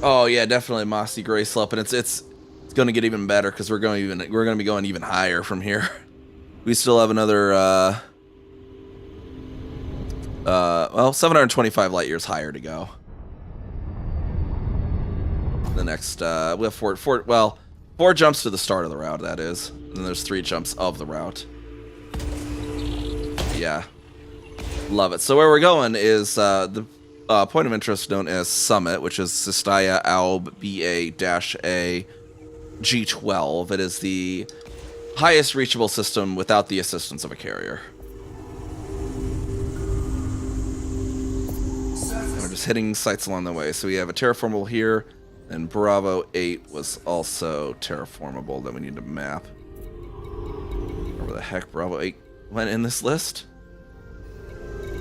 Oh yeah, definitely mossy gray slope, and it's It's going to get even better because we're going to be going even higher from here. We still have another well, 725 light years higher to go. The next we have four jumps to the start of the route, that is. And then there's 3 jumps of the route. Yeah. Love it. So where we're going is the point of interest known as Summit, which is Sistaya Alb BA-A G12. It is the highest reachable system without the assistance of a carrier. We're just hitting sites along the way. So we have a terraformable here, and Bravo 8 was also terraformable that we need to map. Where the heck Bravo 8 went in this list?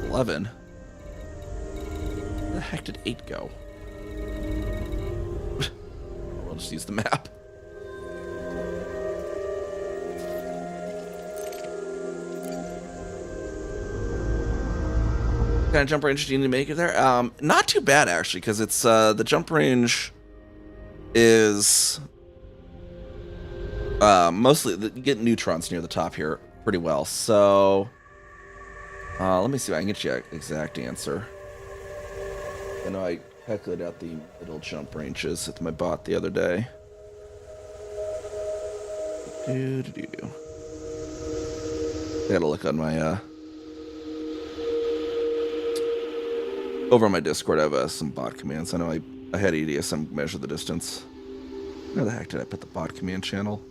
11. Where the heck did 8 go? We'll just use the map. What kind of jump range do you need to make it there? Not too bad actually, because it's the jump range is mostly you get neutrons near the top here pretty well. So let me see if I can get you an exact answer. I know I calculated out the middle jump ranges with my bot the other day. I gotta look on my over on my Discord. I have some bot commands. I know I had EDSM measure the distance. Where the heck did I put the bot command channel?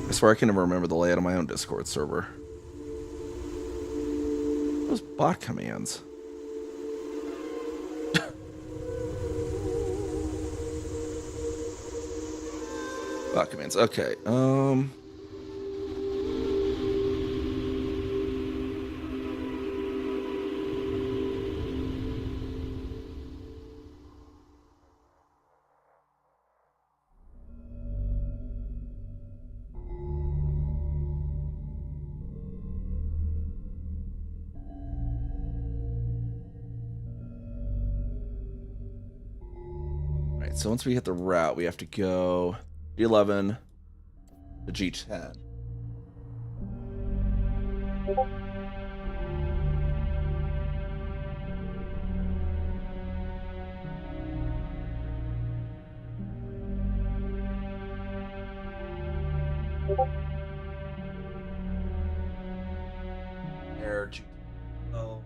I swear I can never remember the layout of my own Discord server. Those bot commands. Bot commands. Okay. So once we hit the route, we have to go G11 to G10. Air G12.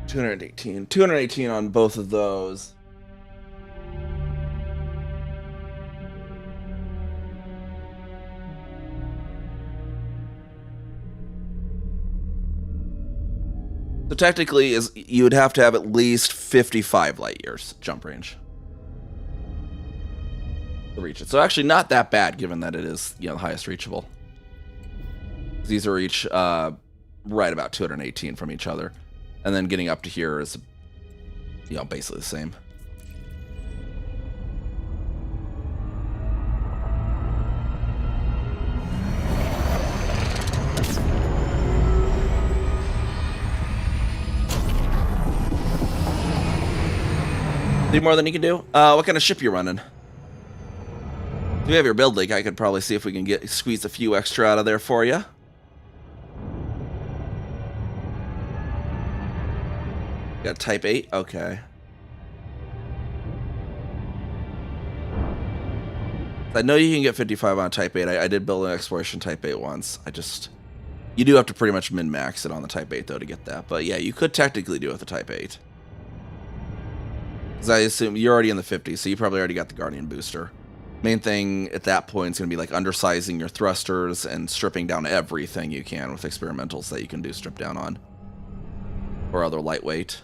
218 on both of those. So technically, you would have to have at least 55 light years jump range to reach it. So actually, not that bad, given that it is the highest reachable. These are each right about 218 from each other. And then getting up to here is, basically the same. Any more than you can do? What kind of ship you running? If you have your build link, I could probably see if we can squeeze a few extra out of there for you. Got Type 8? Okay. I know you can get 55 on Type 8. I did build an Exploration Type 8 once. You do have to pretty much min-max it on the Type 8, though, to get that. But yeah, you could technically do it with the Type 8. Because I assume you're already in the 50s, so you probably already got the Guardian booster. Main thing at that point is going to be like undersizing your thrusters and stripping down everything you can with experimentals that you can do strip down on. Or other lightweight.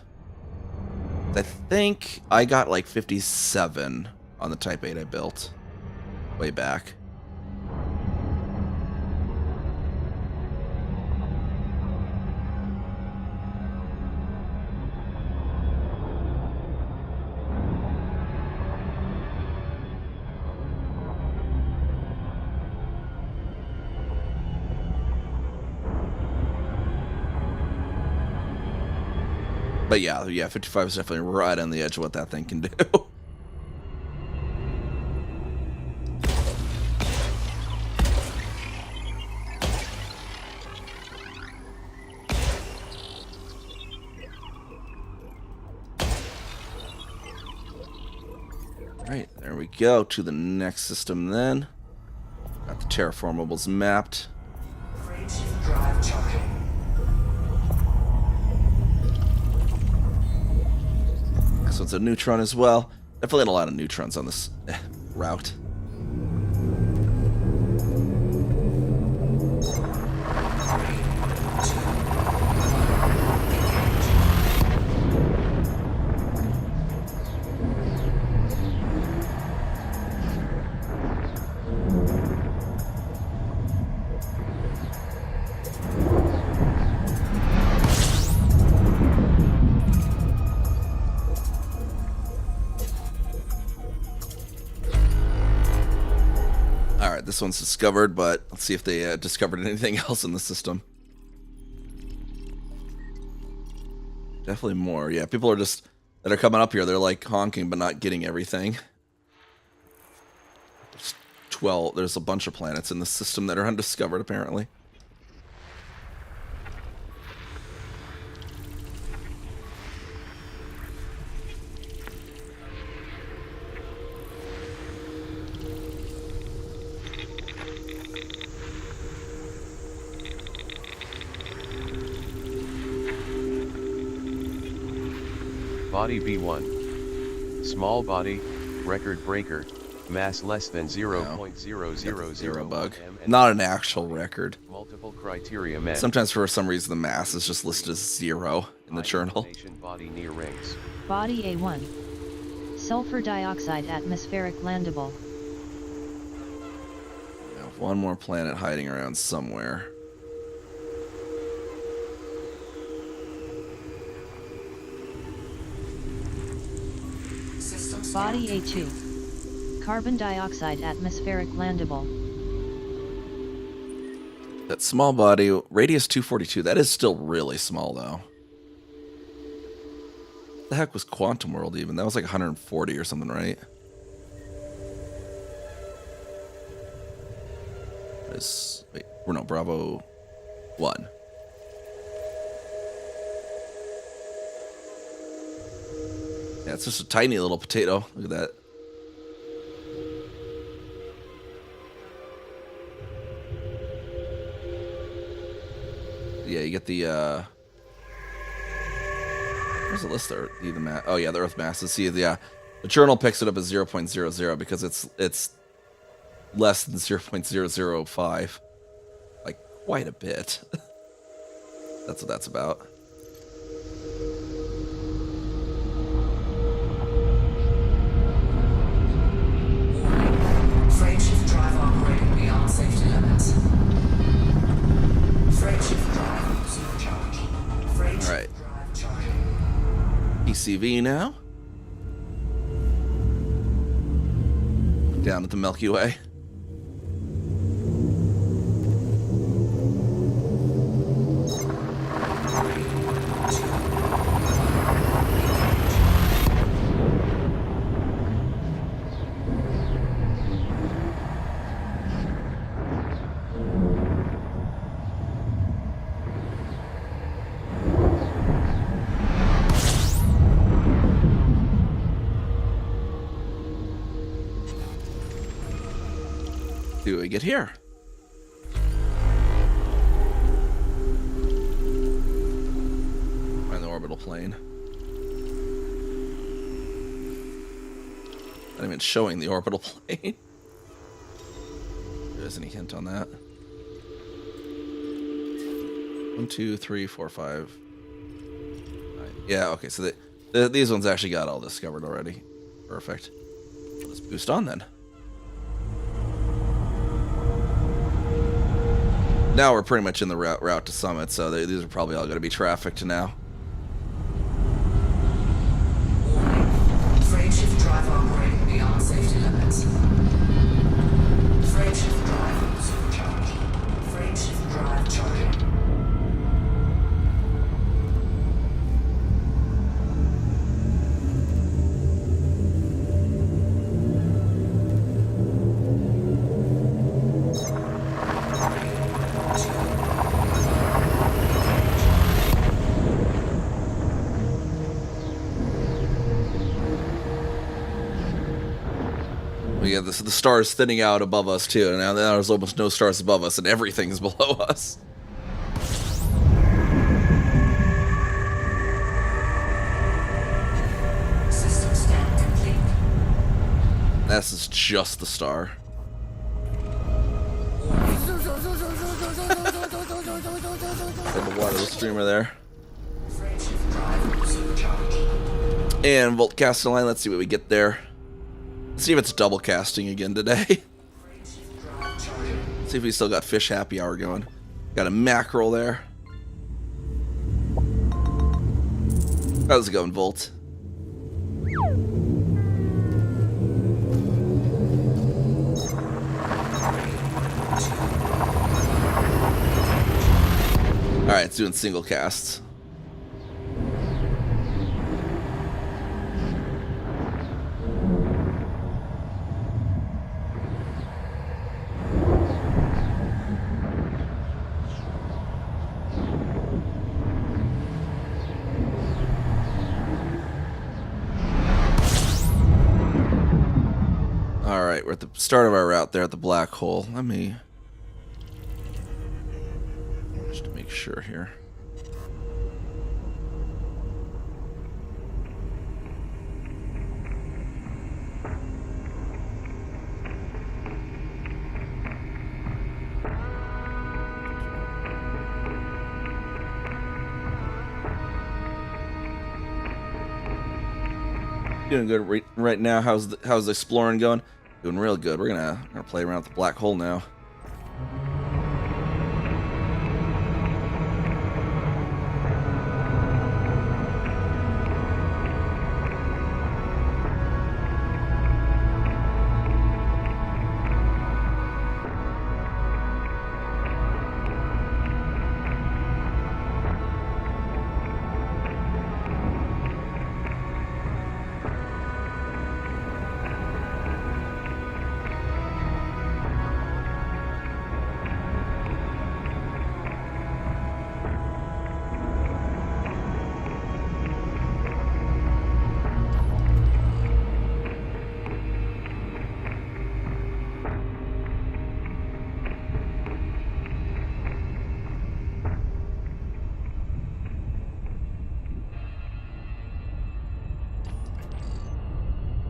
I think I got like 57 on the Type 8 I built way back. But yeah, 55 is definitely right on the edge of what that thing can do. Alright, there we go. To the next system then. Got the terraformables mapped. Frameshift drive charging. So it's a neutron as well. Definitely a lot of neutrons on this route. Alright, this one's discovered, but let's see if they discovered anything else in the system. Definitely more. Yeah, people are just, that are coming up here, they're like honking but not getting everything. There's 12, there's a bunch of planets in the system that are undiscovered apparently. Body B1. Small body, record breaker, mass less than 0.000 Zero bug. m and Not an actual record. multiple criteria met. Sometimes for some reason the mass is just listed as 0 in the High journal. inclination body near rings. Body A1. Sulfur dioxide atmospheric landable. We have one more planet hiding around somewhere. System Body scan A2. Carbon dioxide atmospheric landable. That small body, radius 242, that is still really small though. The heck was Quantum World even? That was like 140 or something, right? Wait, no, Bravo 1. Yeah, it's just a tiny little potato. Look at that. Yeah, you get the, where's the list there? The mass. Oh yeah, the Earth masses. See, yeah, the journal picks it up as 0.00 because it's less than 0.005, like quite a bit. That's what that's about. Frameshift drive operating beyond safety limits. Frameshift drive supercharged. Frameshift All right. drive charging. PCV now. Down at the Milky Way. Do we get here? Find the orbital plane. Not even showing the orbital plane. There's any hint on that? 1, 2, 3, 4, 5. 9. Yeah, okay, so these ones actually got all discovered already. Perfect. Let's boost on then. Now we're pretty much in the route to Summit, so these are probably all going to be trafficked now. Frameshift drive operating beyond safety limits. Frameshift drive supercharged. Frameshift drive charging. Yeah, the stars thinning out above us too, and now there's almost no stars above us, and everything's below us. System scan complete. This is just the star. And the water streamer there. Frameshift drive supercharged. And Volt casting line, let's see what we get there. Let's see if it's double casting again today. Frameshift drive charging. See if we still got fish happy hour going. Got a mackerel there. How's it going, Volt? Alright, it's doing single casts. Alright, we're at the start of our route there at the black hole. Let me... just to make sure here. Doing good right now. How's the exploring going? Doing real good. We're gonna play around with the black hole now.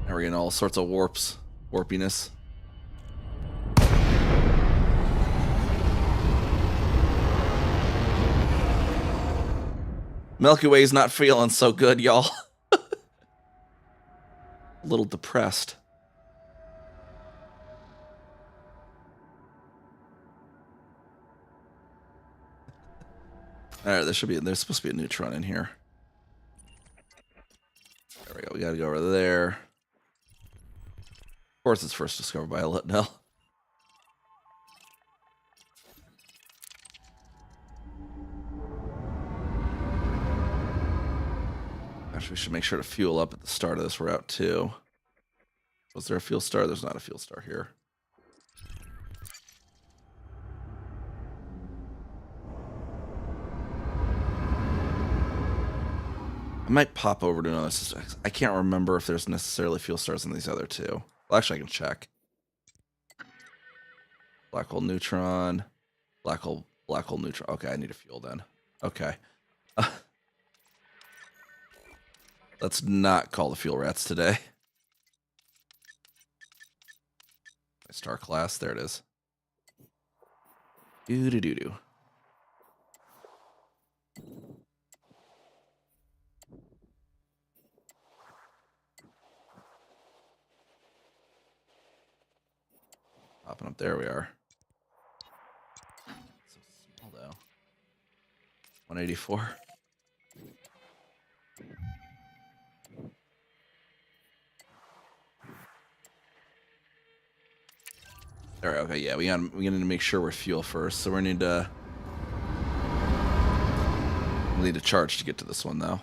Now we're getting all sorts of warpiness. Milky Way's not feeling so good, y'all. A little depressed. Alright, there's supposed to be a neutron in here. There we go, we gotta go over there. Of course it's first discovered by Litnell. Actually, we should make sure to fuel up at the start of this route too. Was there a fuel star? There's not a fuel star here. I might pop over to another system. I can't remember if there's necessarily fuel stars in these other two. Well, actually, I can check. Black hole neutron. Black hole neutron. Okay, I need a fuel then. Okay. Let's not call the fuel rats today. Star class. There it is. Doo-doo-doo-doo. Popping up, there we are. So small though. 184. There, okay, yeah, we need to make sure we're fuel first, so we need to charge to get to this one though.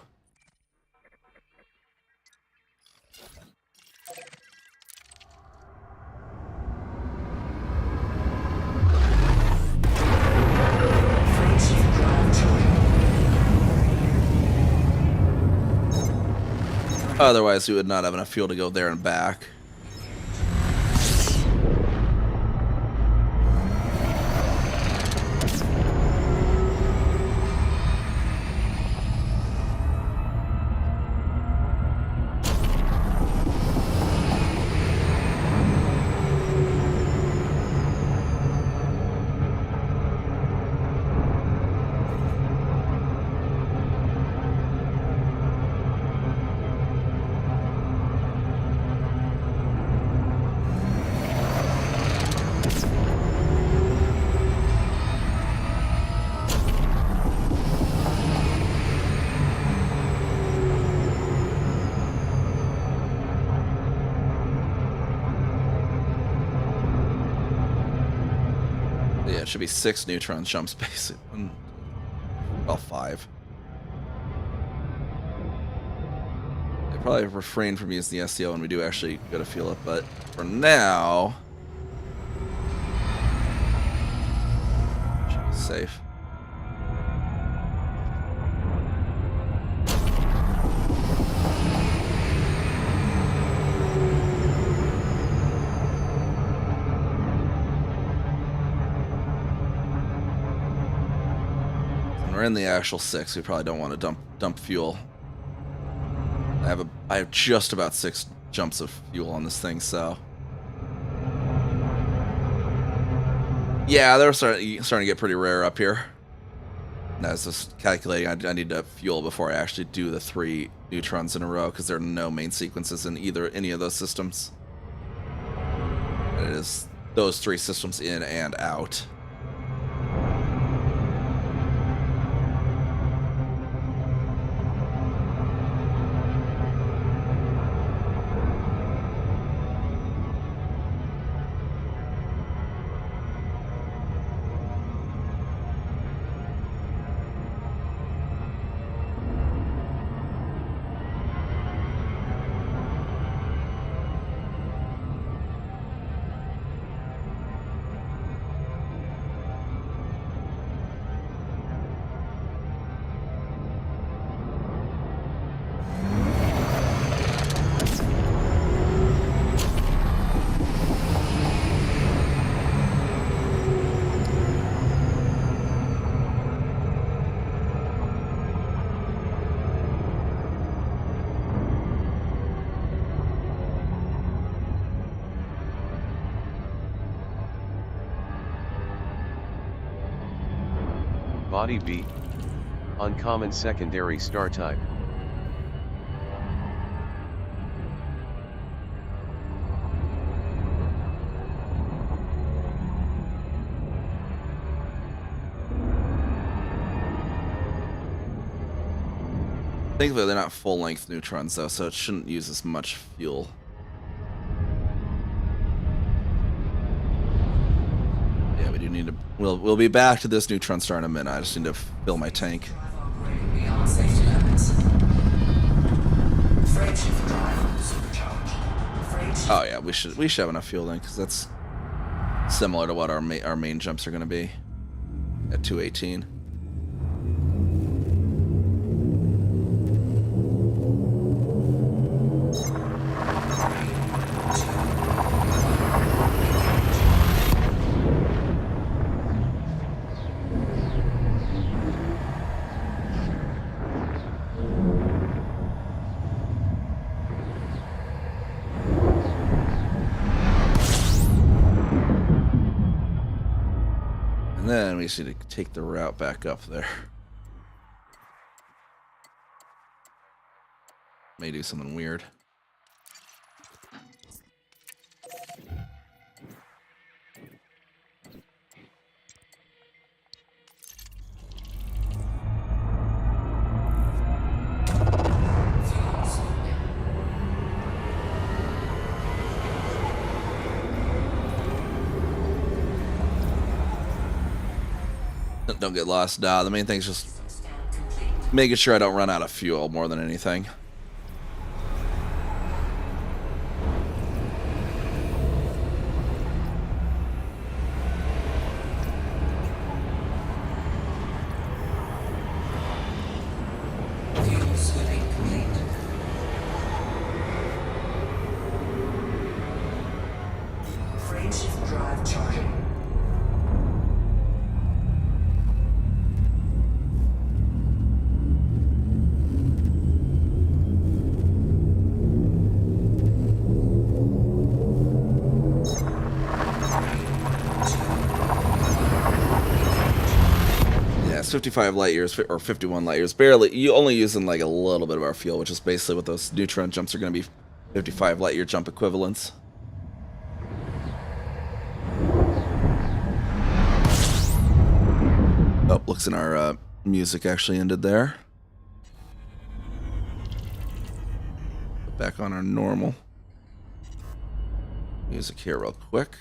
Otherwise, we would not have enough fuel to go there and back. it should be 6 neutron jumps, basically. Well, 5. They probably refrain from using the STO when we do actually go to fuel it, but for now, should be safe. We're in the actual 6. We probably don't want to dump fuel. I have just about 6 jumps of fuel on this thing, so yeah, they're starting to get pretty rare up here. I was just calculating. I need to fuel before I actually do the 3 neutrons in a row because there are no main sequences in any of those systems. It is those 3 systems in and out. Body B. Uncommon secondary star type. Thankfully, they're not full-length neutrons, though, so it shouldn't use as much fuel. Yeah, we do need to... We'll be back to this neutron star in a minute. I just need to fill my tank. Operating beyond safety limits. Frameshift drive supercharged. Frameshift. Oh yeah, we should have enough fuel then, because that's similar to what our main jumps are going to be at 218. And then we just need to take the route back up there. May do something weird. Don't get lost. Nah, the main thing's just making sure I don't run out of fuel more than anything. Fuel swimming complete. Frameshift drive charging. Yeah, it's 55 light years or 51 light years. Barely. You only using like a little bit of our fuel, which is basically what those neutron jumps are going to be. 55 light year jump equivalents. Oh, looks like our music actually ended there. Back on our normal music here real quick.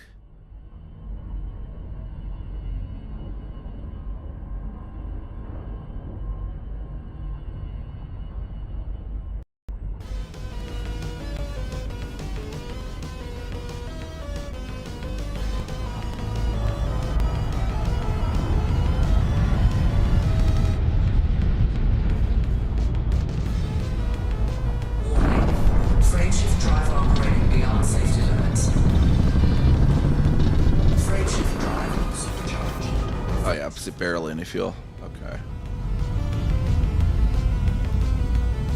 fuel. Okay.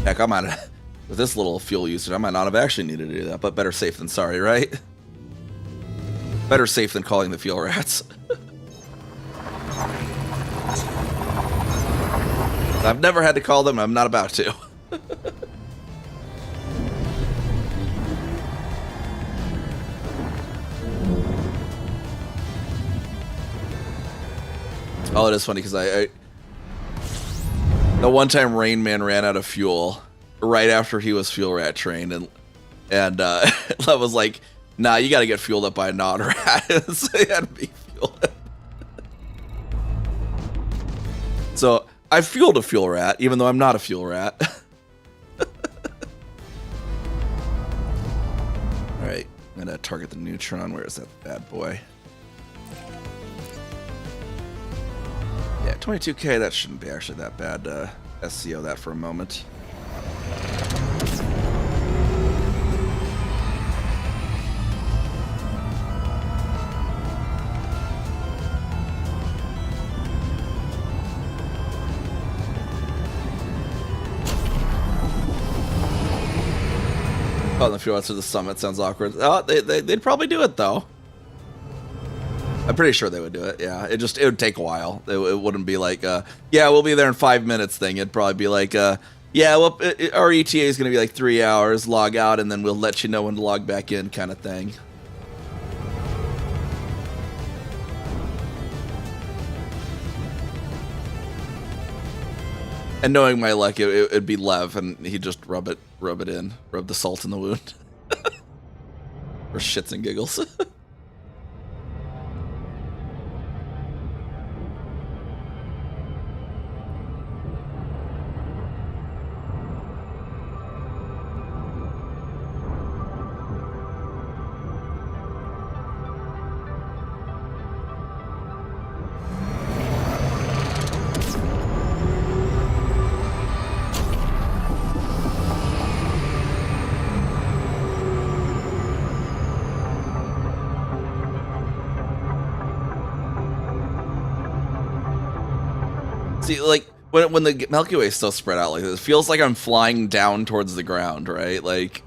Heck, I might have, with this little fuel usage, I might not have actually needed to do that, but better safe than sorry, right? Better safe than calling the fuel rats. I've never had to call them, I'm not about to. Oh, it is funny because I the one time Rain Man ran out of fuel right after he was fuel rat trained, and I was like, nah, you gotta get fueled up by a non-rat. So he had to be fueled up. So I fueled a fuel rat, even though I'm not a fuel rat. Alright, I'm gonna target the neutron. Where is that bad boy? Yeah, 22k, that shouldn't be actually that bad. SCO that for a moment. Calling the fuel rats to the summit sounds awkward. Oh, they'd probably do it though. I'm pretty sure they would do it. Yeah, it would take a while. It wouldn't be like, yeah, we'll be there in 5 minutes thing. It'd probably be like, yeah, well, our ETA is going to be like 3 hours. Log out, and then we'll let you know when to log back in, kind of thing. And knowing my luck, it'd be Lev, and he'd just rub it in, rub the salt in the wound, for shits and giggles. See, like, when the Milky Way is so spread out like this, it feels like I'm flying down towards the ground, right? Like...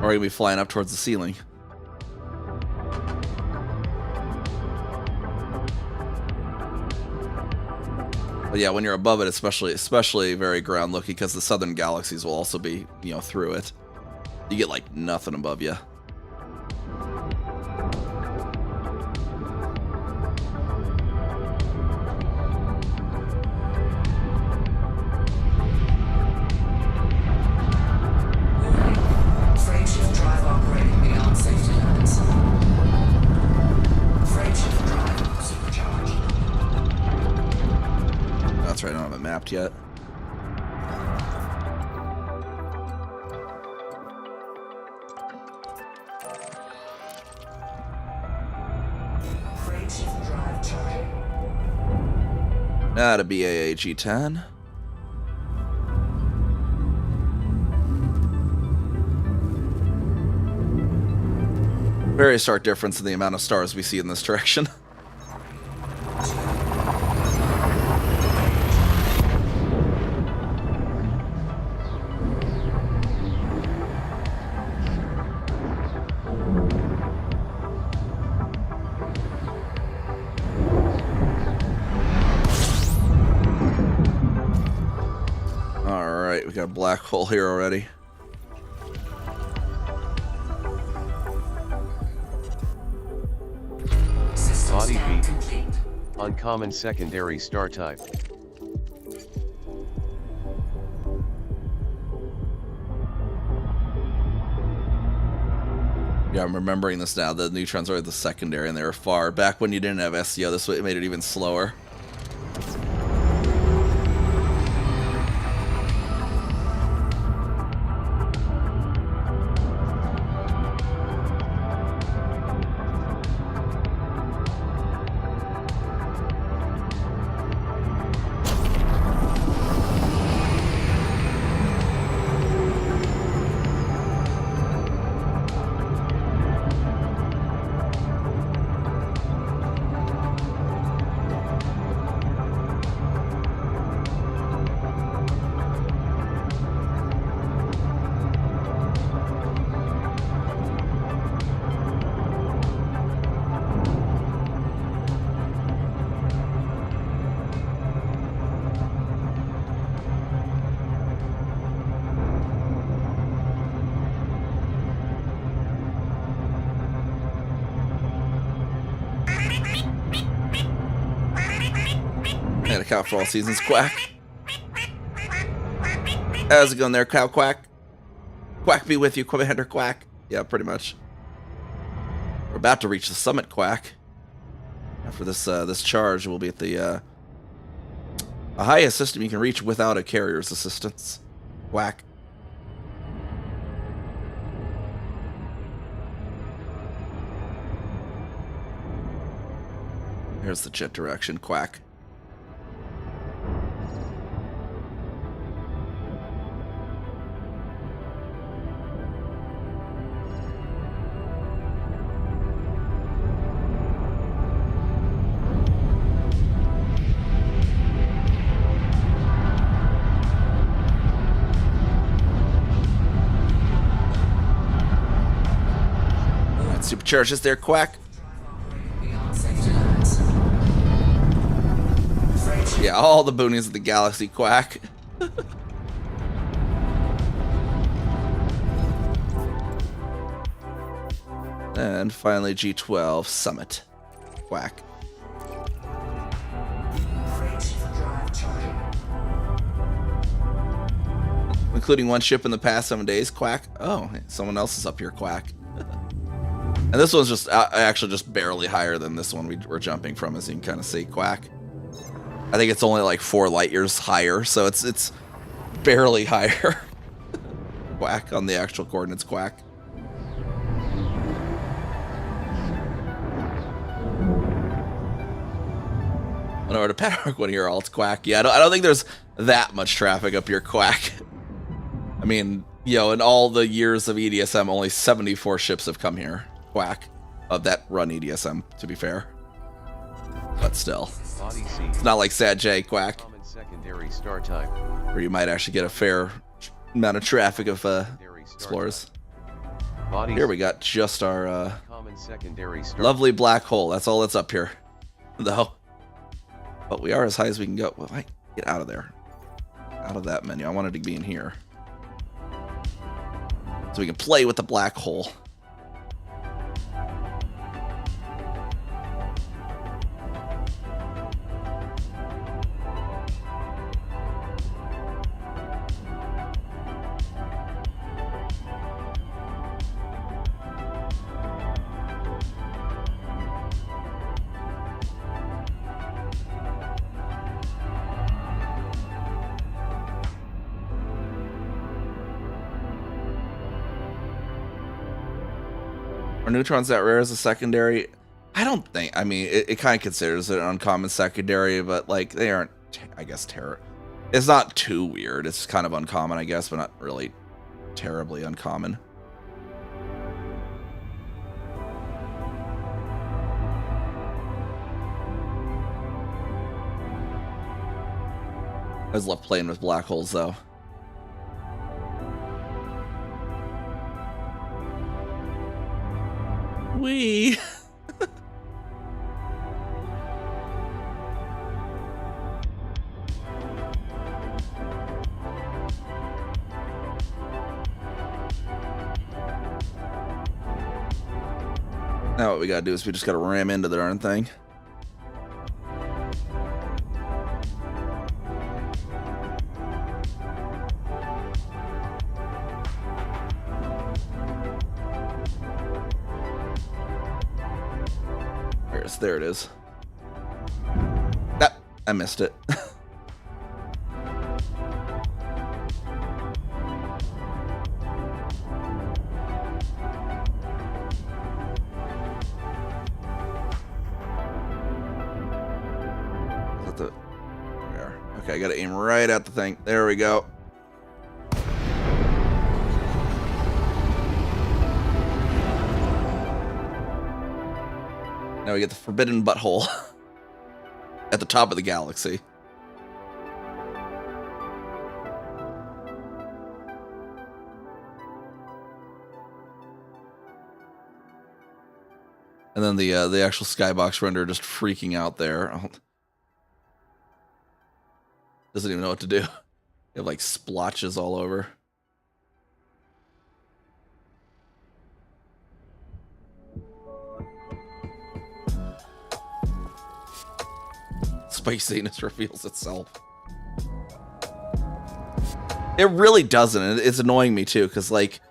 Or are we flying up towards the ceiling? But yeah, when you're above it, especially very ground looking, because the southern galaxies will also be, you know, through it. You get like nothing above you. Frameshift drive operating beyond safety limits. Frameshift drive supercharged. That's right, I don't have it mapped yet. Frameshift drive charging. That'd be AAG-10. Very stark difference in the amount of stars we see in this direction. Alright, we got a black hole here already. Body beat. Uncommon secondary star type. Yeah, I'm remembering this now. The neutrons are the secondary and they were far. Back when you didn't have SCO, this made it even slower. cow for all seasons, quack. How's it going there, cow quack? Quack be with you, Commander Quack. Yeah, pretty much. We're about to reach the summit, quack. After this charge, we'll be at the highest system you can reach without a carrier's assistance. Quack. Here's the jet direction, quack. Supercharges there, quack. Beyond safety limits. Yeah, all the boonies of the galaxy, quack. And finally, G12 Summit, quack. Frameshift drive charging. Including one ship in the past 7 days, quack. Oh, someone else is up here, quack. And this one's just actually just barely higher than this one we're jumping from, as you can kind of see, quack. I think it's only like 4 light years higher, so it's barely higher. Quack on the actual coordinates, quack. In order to power one of your alts, quack. Yeah, I don't think there's that much traffic up here, quack. I mean, you know, in all the years of EDSM, only 74 ships have come here, quack. That run EDSM, to be fair. But still. Body C. It's not like Sad J, quack, Common secondary star type. where you might actually get a fair amount of traffic of Secondary star explorers. type. Body Here C. we got just our Common secondary star. lovely black hole. That's all that's up here, though. But we are as high as we can go. Well, I get out of there, out of that menu. I wanted to be in here, so we can play with the black hole. Are neutrons that rare as a secondary? I don't think. I mean, it kind of considers it an uncommon secondary, but like they aren't. I guess terror. It's not too weird. It's kind of uncommon, I guess, but not really terribly uncommon. I just love playing with black holes, though. Wee. Now what we gotta do is we just gotta ram into the darn thing. There it is. Ah, I missed it. There. Okay, I gotta aim right at the thing. There we go. Now we get the forbidden butthole at the top of the galaxy. And then the actual skybox render just freaking out there. Doesn't even know what to do. You have like splotches all over. spiciness reveals itself. It really doesn't. It's annoying me too, because like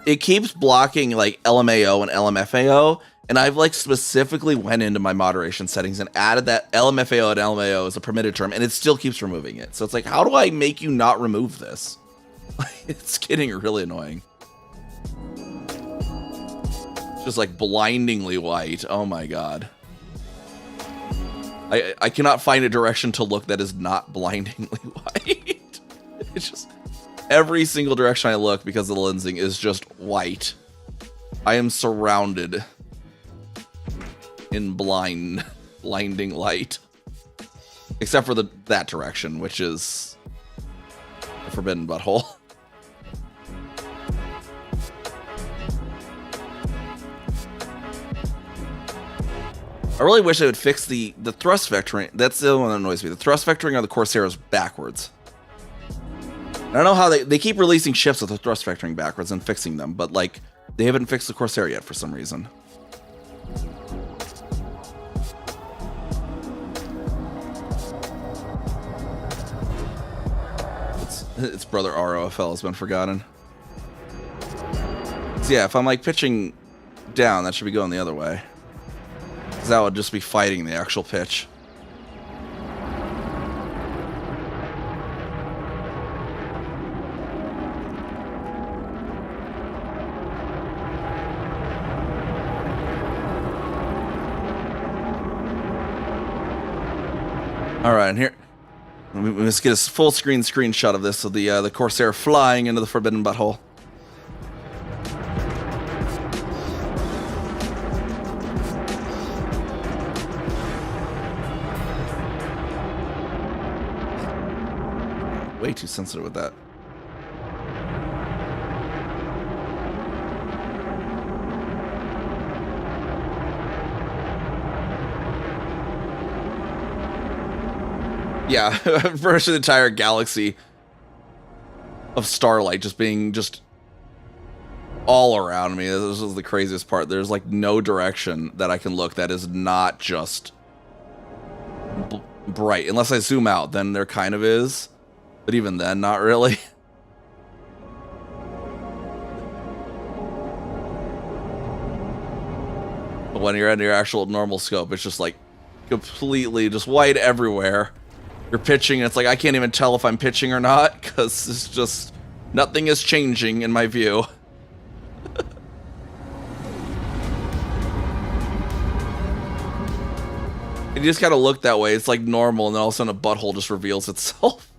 it keeps blocking like LMAO and LMFAO, and I've like specifically went into my moderation settings and added that LMFAO and LMAO as a permitted term, and it still keeps removing it. So it's like, how do I make you not remove this? It's getting really annoying. Just like blindingly white. Oh my god. I cannot find a direction to look that is not blindingly white. It's just every single direction I look because of the lensing is just white. I am surrounded in blinding light. Except for that direction, which is the forbidden butthole. I really wish I would fix the thrust vectoring. That's the one that annoys me. The thrust vectoring on the Corsair is backwards. I don't know how they keep releasing ships with the thrust vectoring backwards and fixing them, but like they haven't fixed the Corsair yet for some reason. Its brother ROFL has been forgotten. So yeah, if I'm like pitching down, that should be going the other way. Because that would just be fighting the actual pitch. All right, and here, let's get a full screen screenshot of this of the Corsair flying into the forbidden butthole. Way too sensitive with that. Yeah, versus the entire galaxy of starlight just being just all around me. This is the craziest part. There's like no direction that I can look that is not just bright. Unless I zoom out, then there kind of is. But even then, not really. But when you're at your actual normal scope, it's just like completely just white everywhere. You're pitching, and it's like I can't even tell if I'm pitching or not, because it's just nothing is changing in my view. And you just gotta look that way. It's like normal, and then all of a sudden a butthole just reveals itself.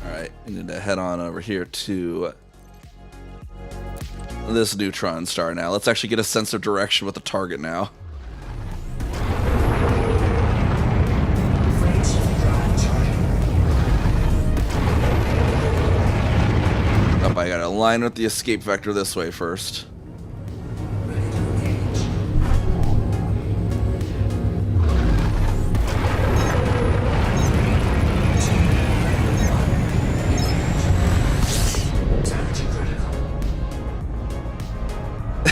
Alright, I need to head on over here to this neutron star now. Let's actually get a sense of direction with the target now. Oh, I gotta align with the escape vector this way first.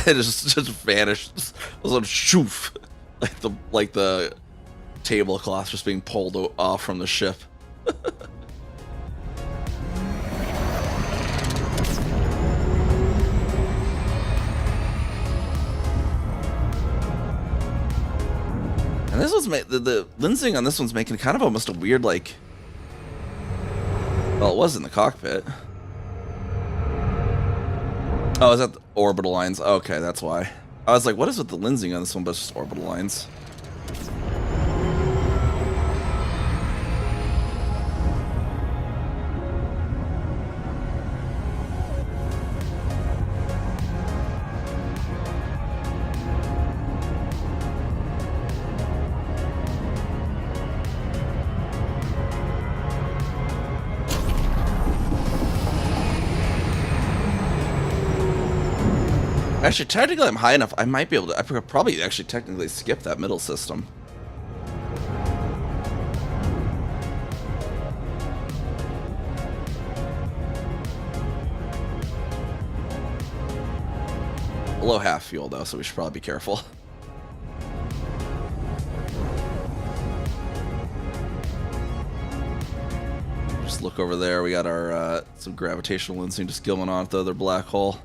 It just vanished. It was like shoof, like the tablecloth just being pulled off from the ship. And this one's the lensing on this one's making kind of almost a weird like. Well, it was in the cockpit. Oh, is that the orbital lines? Okay, that's why. I was like, what is with the lensing on this one, but it's just orbital lines. Actually, technically I'm high enough, I might be able to, I could probably actually technically skip that middle system. below half fuel though, so we should probably be careful. Just look over there. We got our some gravitational lensing just going on at the other black hole.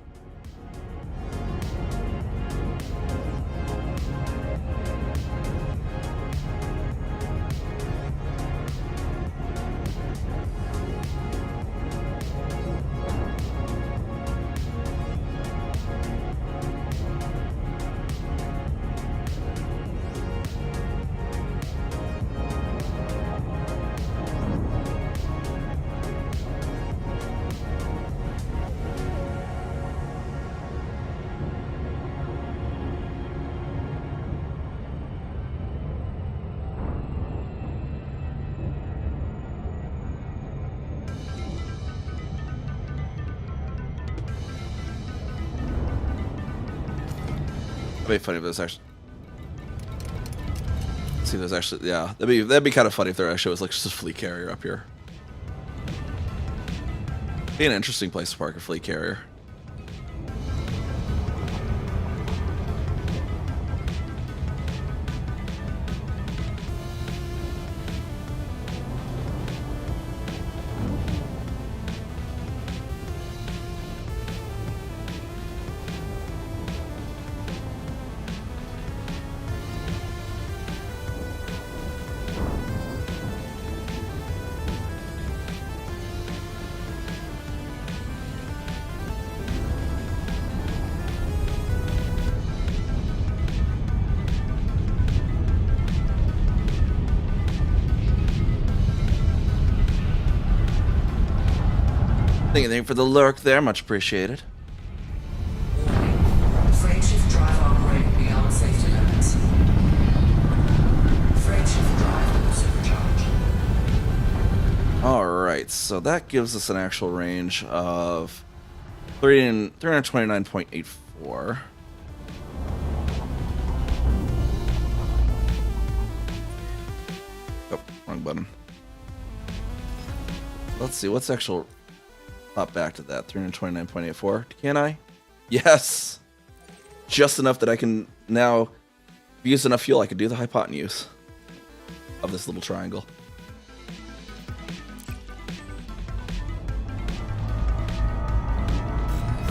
That'd be funny if there's actually. See, there's actually, yeah, that'd be kind of funny if there actually was like just a fleet carrier up here. Be an interesting place to park a fleet carrier. Anything for the lurk there, much appreciated. Freight shift drive operating beyond safety limits. Freight shift drive will supercharge. Alright, so that gives us an actual range of 329.84. Oh, wrong button. Let's see, what's actual... Pop back to that, 329.84. Can I? Yes! Just enough that I can now use enough fuel I can do the hypotenuse of this little triangle.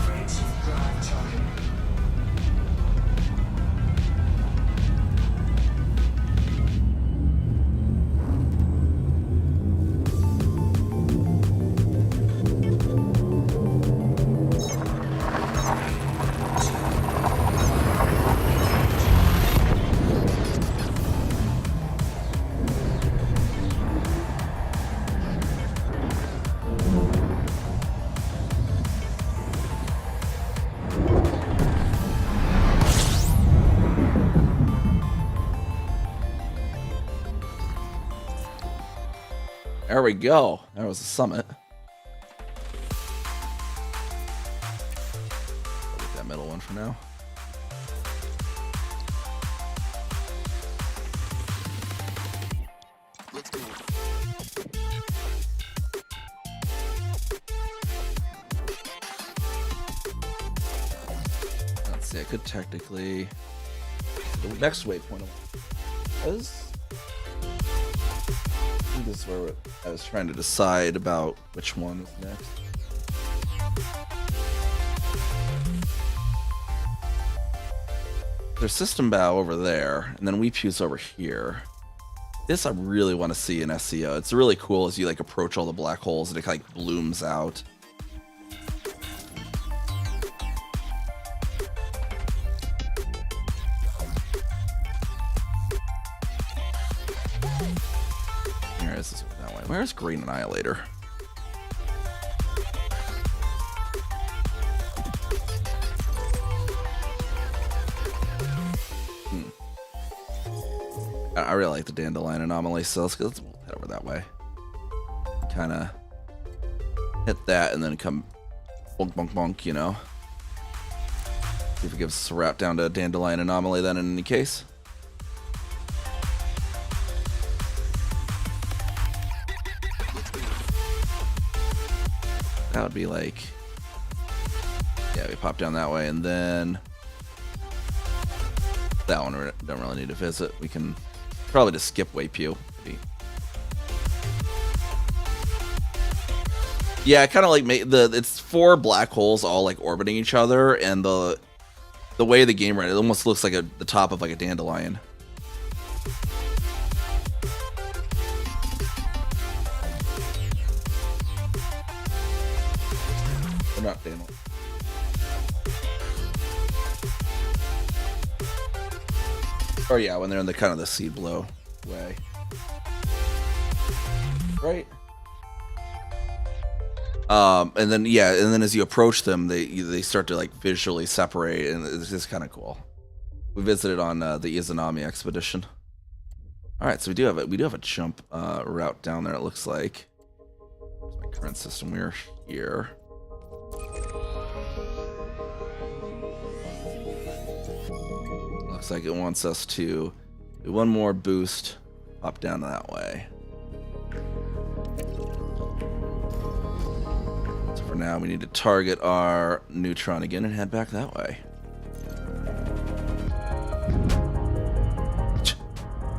Freight shift drive charging. There we go. That was the summit. I'll get that middle one for now. Let's see, I could technically... The next waypoint was... I think this is where I was trying to decide about which one was next. There's system bow over there, and then weep use over here. This I really want to see in SCO. It's really cool as you like approach all the black holes and it like blooms out. Where's Green Annihilator? I really like the dandelion anomaly, so let's head over that way. Kind of hit that and then come bonk, bonk, bonk, you know. See if it gives us a route down to dandelion anomaly then in any case. That would be like, yeah, we pop down that way and then That one we don't really need to visit. We can probably just skip Waypew. Yeah, kind of like it's 4 black holes all like orbiting each other, and the way the game ran, it almost looks like the top of like a dandelion. Or not dandelion. Or yeah, when they're in the kind of the seed blow way. Right. And then as you approach them, they start to like visually separate, and it's just kind of cool. We visited on the Izanami expedition. All right, so we do have a jump route down there. It looks like. Where's my current system? We're here. Looks like it wants us to do one more boost, hop down that way. So for now, we need to target our neutron again and head back that way.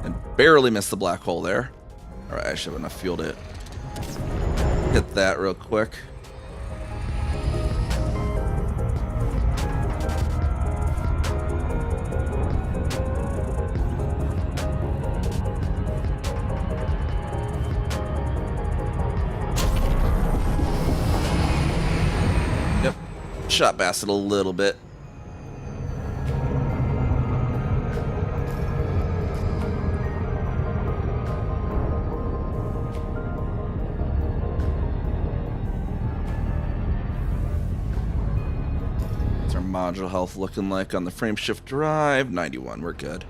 And barely missed the black hole there. All right, I should have enough fuel to hit that real quick. Shot past it a little bit. What's our module health looking like on the frameshift drive? 91, we're good.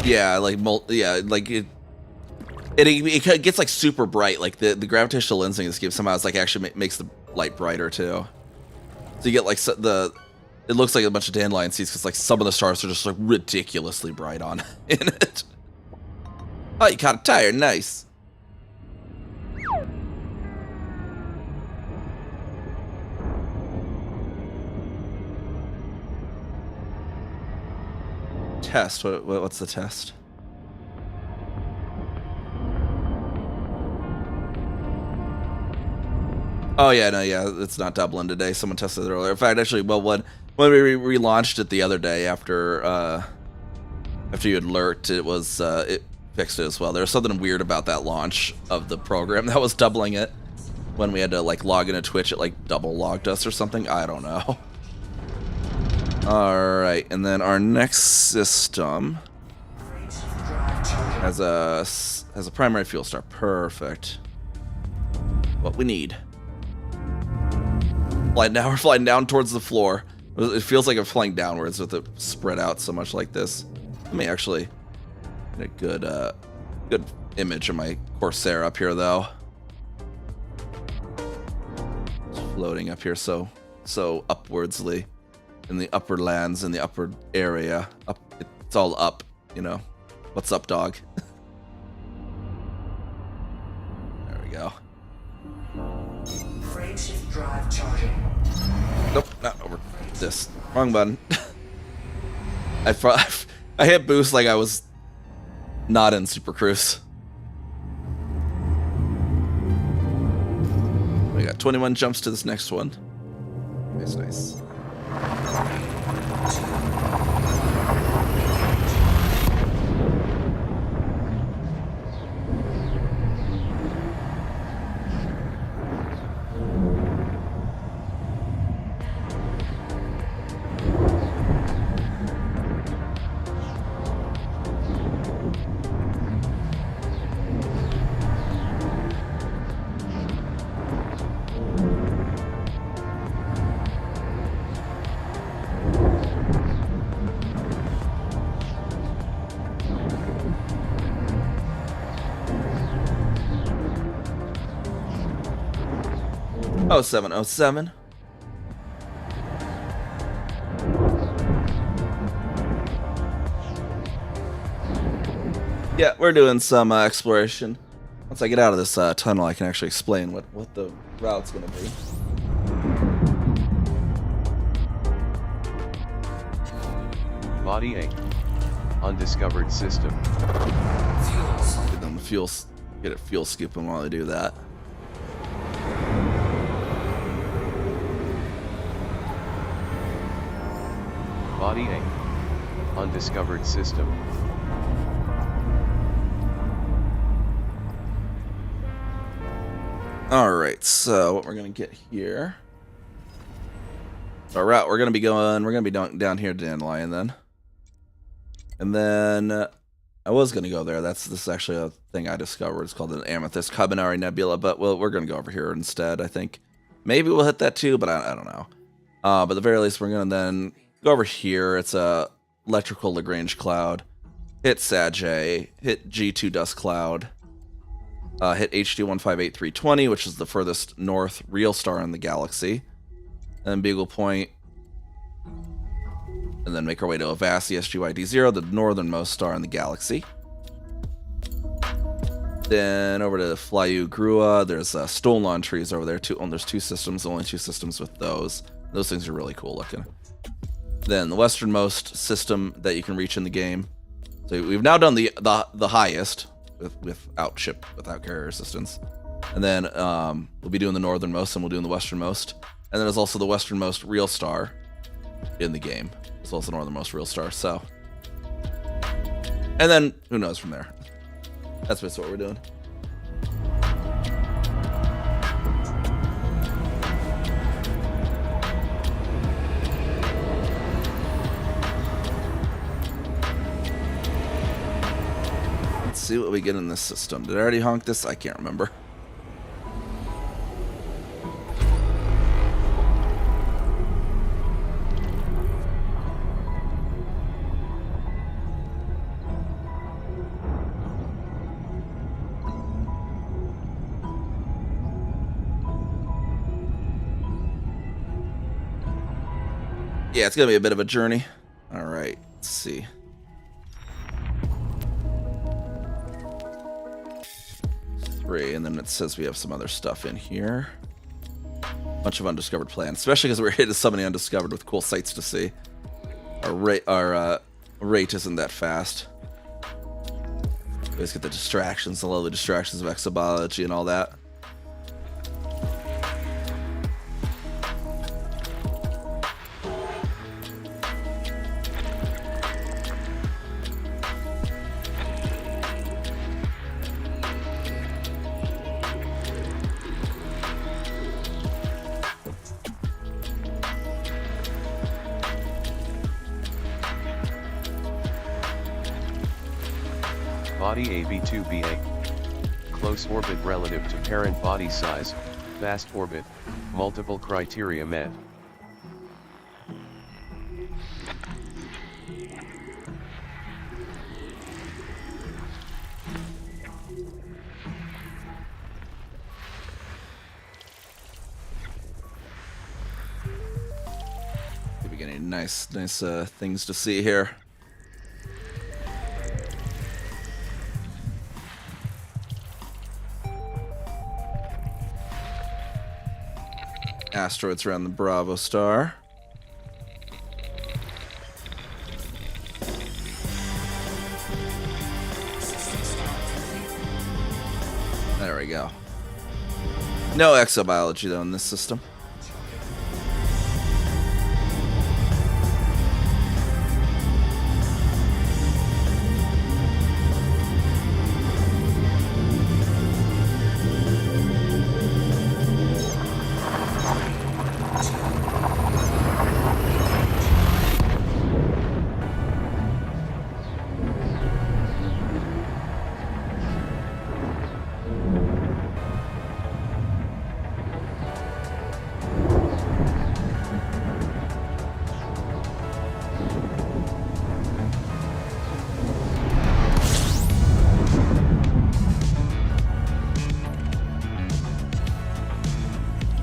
Yeah, like like it gets like super bright. Like the gravitational lensing in this game somehow is like actually makes the light brighter too. So you get like it looks like a bunch of dandelion seeds because like some of the stars are just like ridiculously bright on in it. Oh, you caught a tire, nice. Test. What's the test? Oh yeah, no, yeah, it's not doubling today. Someone tested it earlier. In fact, actually, well, when we relaunched it the other day after you had lurked, it fixed it as well. There was something weird about that launch of the program that was doubling it when we had to like log into Twitch. It like double logged us or something. I don't know. All right, and then our next system has a primary fuel star. Perfect. What we need. Now we're flying down towards the floor. It feels like I'm flying downwards with it spread out so much like this. Let me actually get a good image of my Corsair up here though. It's floating up here so upwardsly. In the upper lands, in the upper area. Up, it's all up, you know. What's up, dog? There we go. Frameshift drive charging. Nope, not over. This. Wrong button. I hit boost like I was not in Super Cruise. We got 21 jumps to this next one. Nice, nice. Oh, 707. Yeah, we're doing some exploration. Once I get out of this tunnel, I can actually explain what the route's gonna be. Body A. Undiscovered system. Fuels. Get them the fuels. Get a fuel scooping while I do that. Body A. Undiscovered system. Alright, so what we're gonna get here. Our route we're gonna be down here to Dandelion then. And then I was gonna go there. This is actually a thing I discovered. It's called the Niamh Kaminari Nebula, but we're gonna go over here instead, I think. Maybe we'll hit that too, but I don't know. But at the very least, we're gonna then go over here. It's a electrical Lagrange cloud. Hit Sagittae, hit G2 dust cloud, hit HD 158320, which is the furthest north real star in the galaxy, and then Beagle Point, and then make our way to Avasi SGYD0, the northernmost star in the galaxy. Then over to Flyu Grua, there's stone lawn trees over there too. Oh, there's two systems, only two systems with those. Those things are really cool looking. Then the westernmost system that you can reach in the game. So we've now done the highest without carrier assistance, and then we'll be doing the northernmost, and we'll do the westernmost, and then there's also the westernmost real star in the game, as well as the northernmost real star. So, and then who knows from there. That's basically what we're doing. See what we get in this system. Did I already honk this? I can't remember. Yeah, it's gonna be a bit of a journey. All right, let's see. And then it says we have some other stuff in here. Bunch of undiscovered plans, especially because we're hitting so many undiscovered with cool sights to see. Our rate isn't that fast. We always get the distractions, the lovely distractions of exobiology and all that. Body AB2BA. Close orbit relative to parent body size, fast orbit, multiple criteria met. We're getting nice things to see here. Asteroids around the Bravo star. There we go. No exobiology though in this system.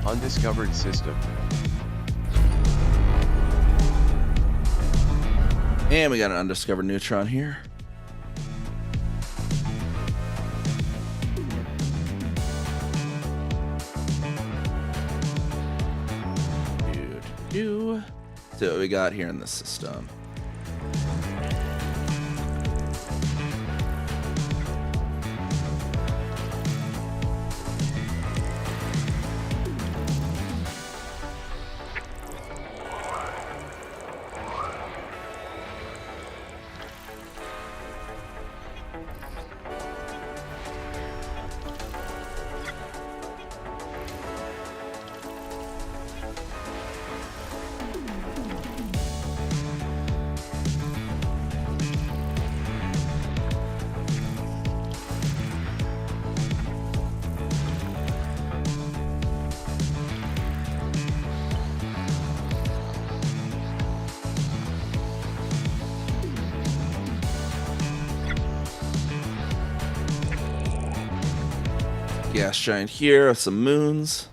Undiscovered system. And we got an undiscovered neutron here. See what we got here in the system. Gas giant here, some moons.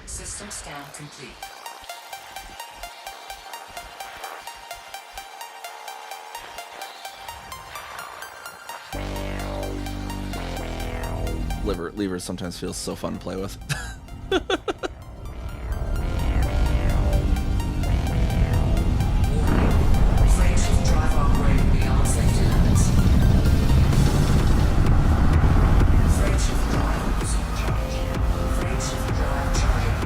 System scan complete. Lever sometimes feels so fun to play with. Frameshift drive operating beyond safety limits. Frameshift drive losing charge. Frameshift drive charging.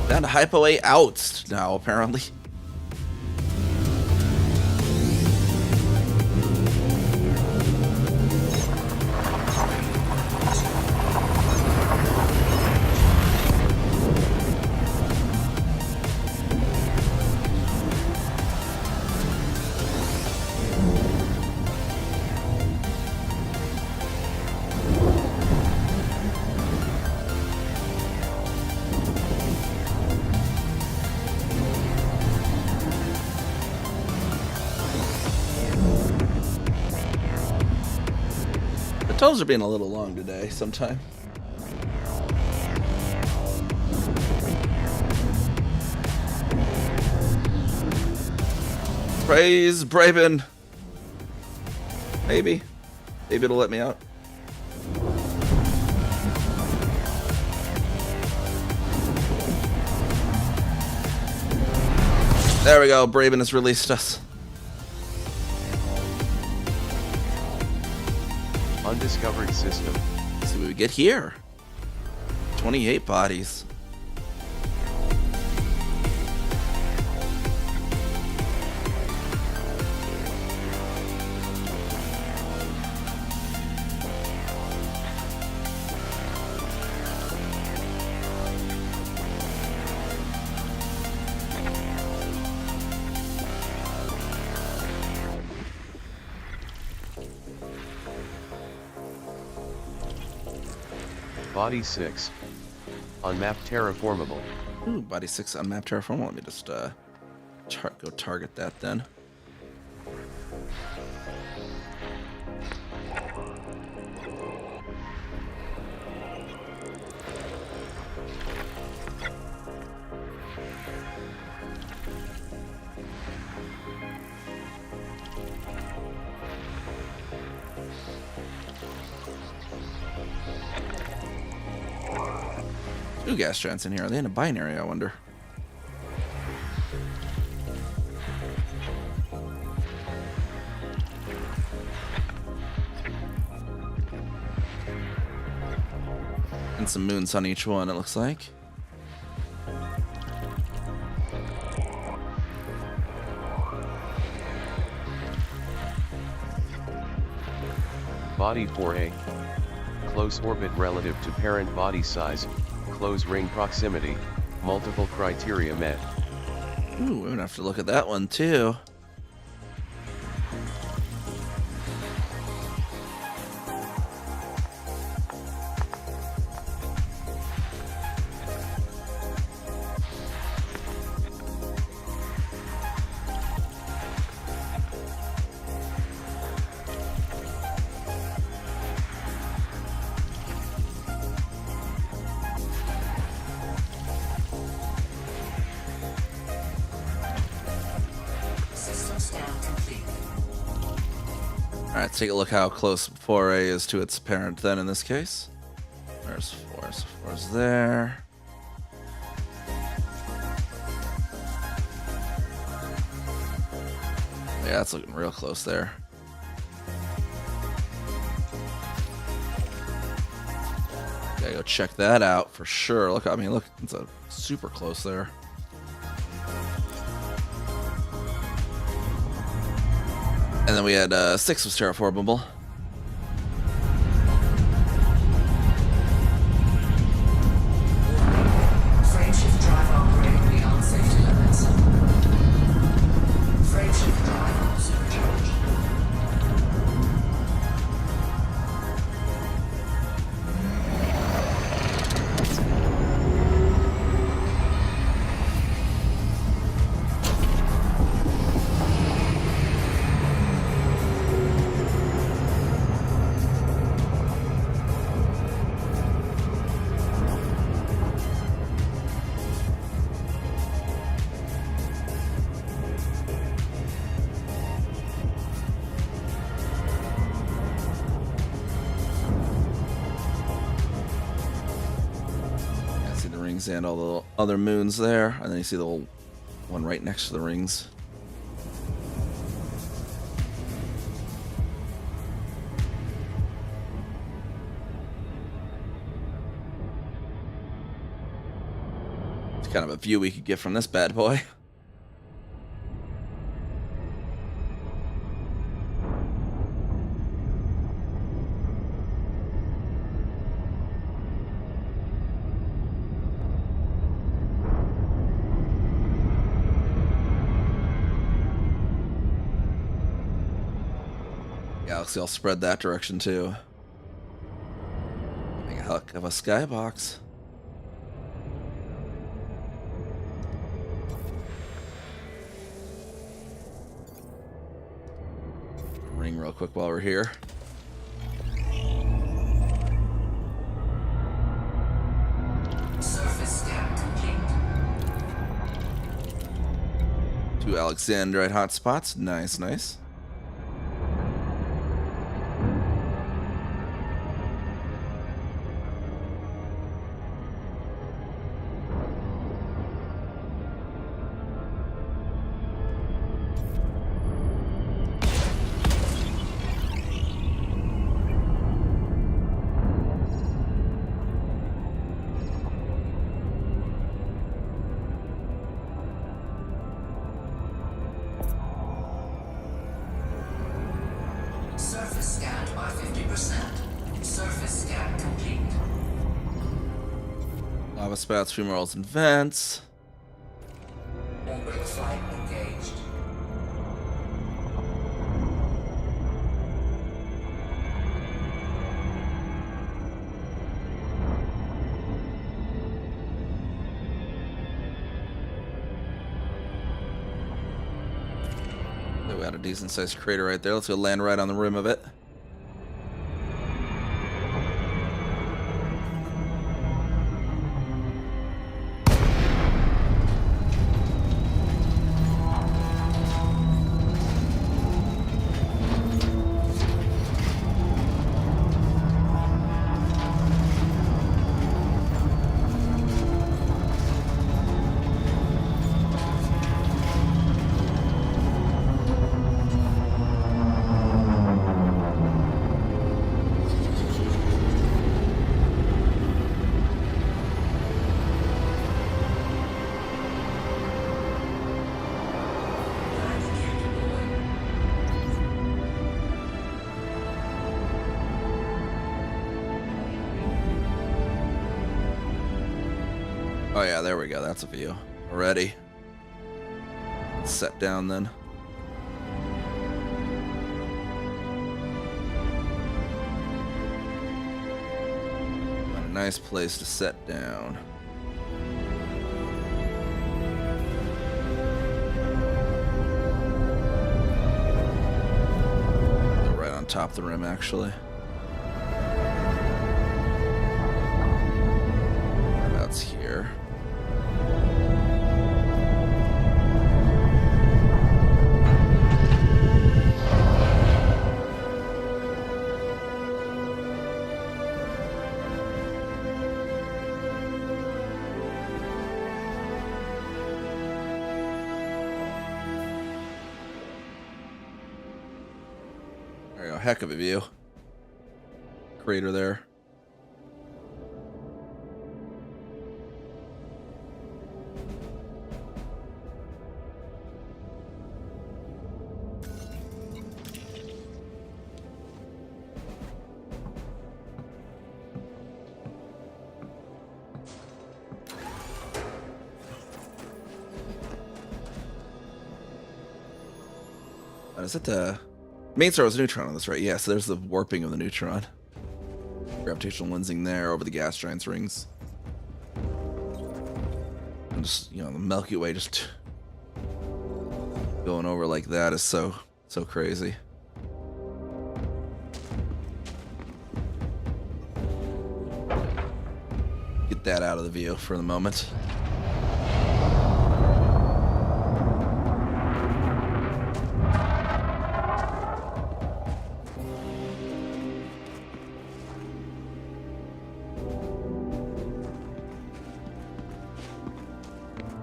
Down to Hypo 8 outs now, apparently. The toes are being a little long today sometime. Praise Braben. Maybe. Maybe it'll let me out. There we go. Braben has released us. Undiscovered system. Let's see what we get here. 28 bodies. Body 6. Unmapped terraformable. Ooh, body 6 unmapped terraform. Let me just go target that then. Two gas giants in here. Are they in a binary, I wonder? And some moons on each one, it looks like. Body 4A. Close orbit relative to parent body size. Close ring proximity. Multiple criteria met. Ooh, we're gonna have to look at that one too. Alright, let's take a look how close 4A is to its parent then in this case. There's 4, so 4's there. Yeah, that's looking real close there. Gotta go check that out for sure. Look, I mean, look, it's a super close there. And then we had 6 was terraformable. Frameshift drive operating beyond safety limits. Frameshift drive supercharged. And all the other moons there, and then you see the little one right next to the rings. It's kind of a view we could get from this bad boy. Galaxy all spread that direction too. Make a heck of a skybox. Ring real quick while we're here. Surface scan complete. 2 Alexandrite hotspots. Nice, nice. Surface scanned by 50%. Surface scan complete. Lava spouts, fumaroles, and vents. Orbital flight engaged. We got a decent sized crater right there. Let's go land right on the rim of it. Oh yeah, there we go. That's a view. Already. Set down then. What a nice place to set down. Right on top of the rim, actually. That's here. There you go, heck of a view. Crater there. Is it the main star was a neutron on this, right? Yeah, so there's the warping of the neutron. Gravitational lensing there over the gas giant's rings. And just, you know, the Milky Way just going over like that is so crazy. Get that out of the view for the moment.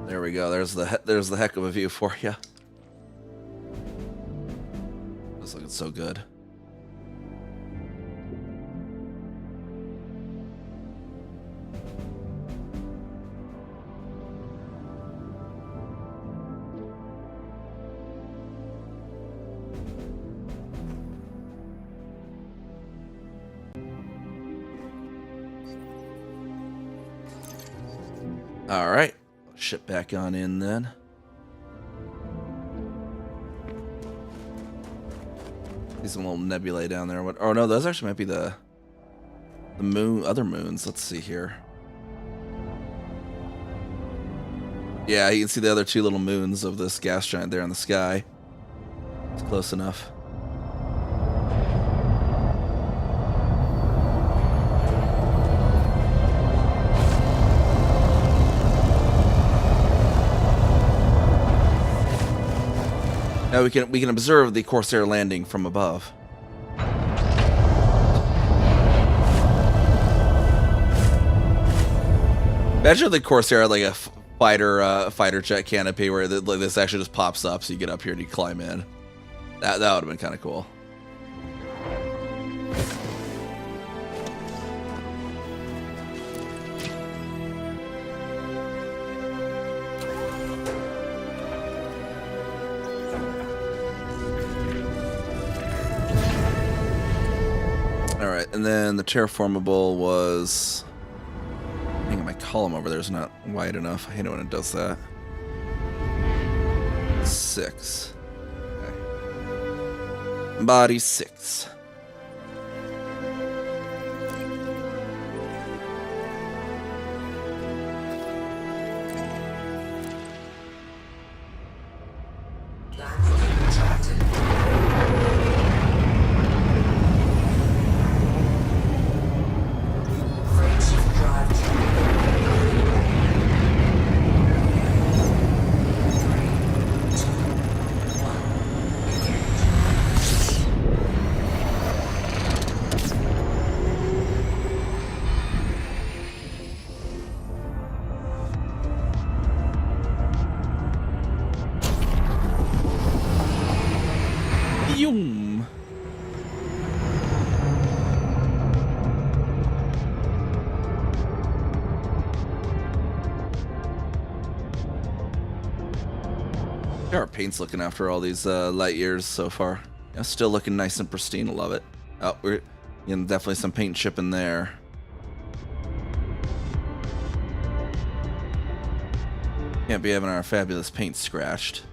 There we go. There's the heck of a view for you. It's looking so good. All right. Ship back on in then. See some little nebulae down there. What? Oh no, those actually might be the moon. Other moons. Let's see here. Yeah, you can see the other two little moons of this gas giant there in the sky. It's close enough. Now we can observe the Corsair landing from above. Imagine the Corsair had like a fighter jet canopy where this actually just pops up, so you get up here and you climb in. That would have been kind of cool. Alright, and then the terraformable was... Dang, my column over there is not wide enough. I hate it when it does that. 6. Okay. Body 6. How our paint's looking after all these light years so far. Yeah, still looking nice and pristine. Love it. Oh, we're definitely some paint chipping there. Can't be having our fabulous paint scratched.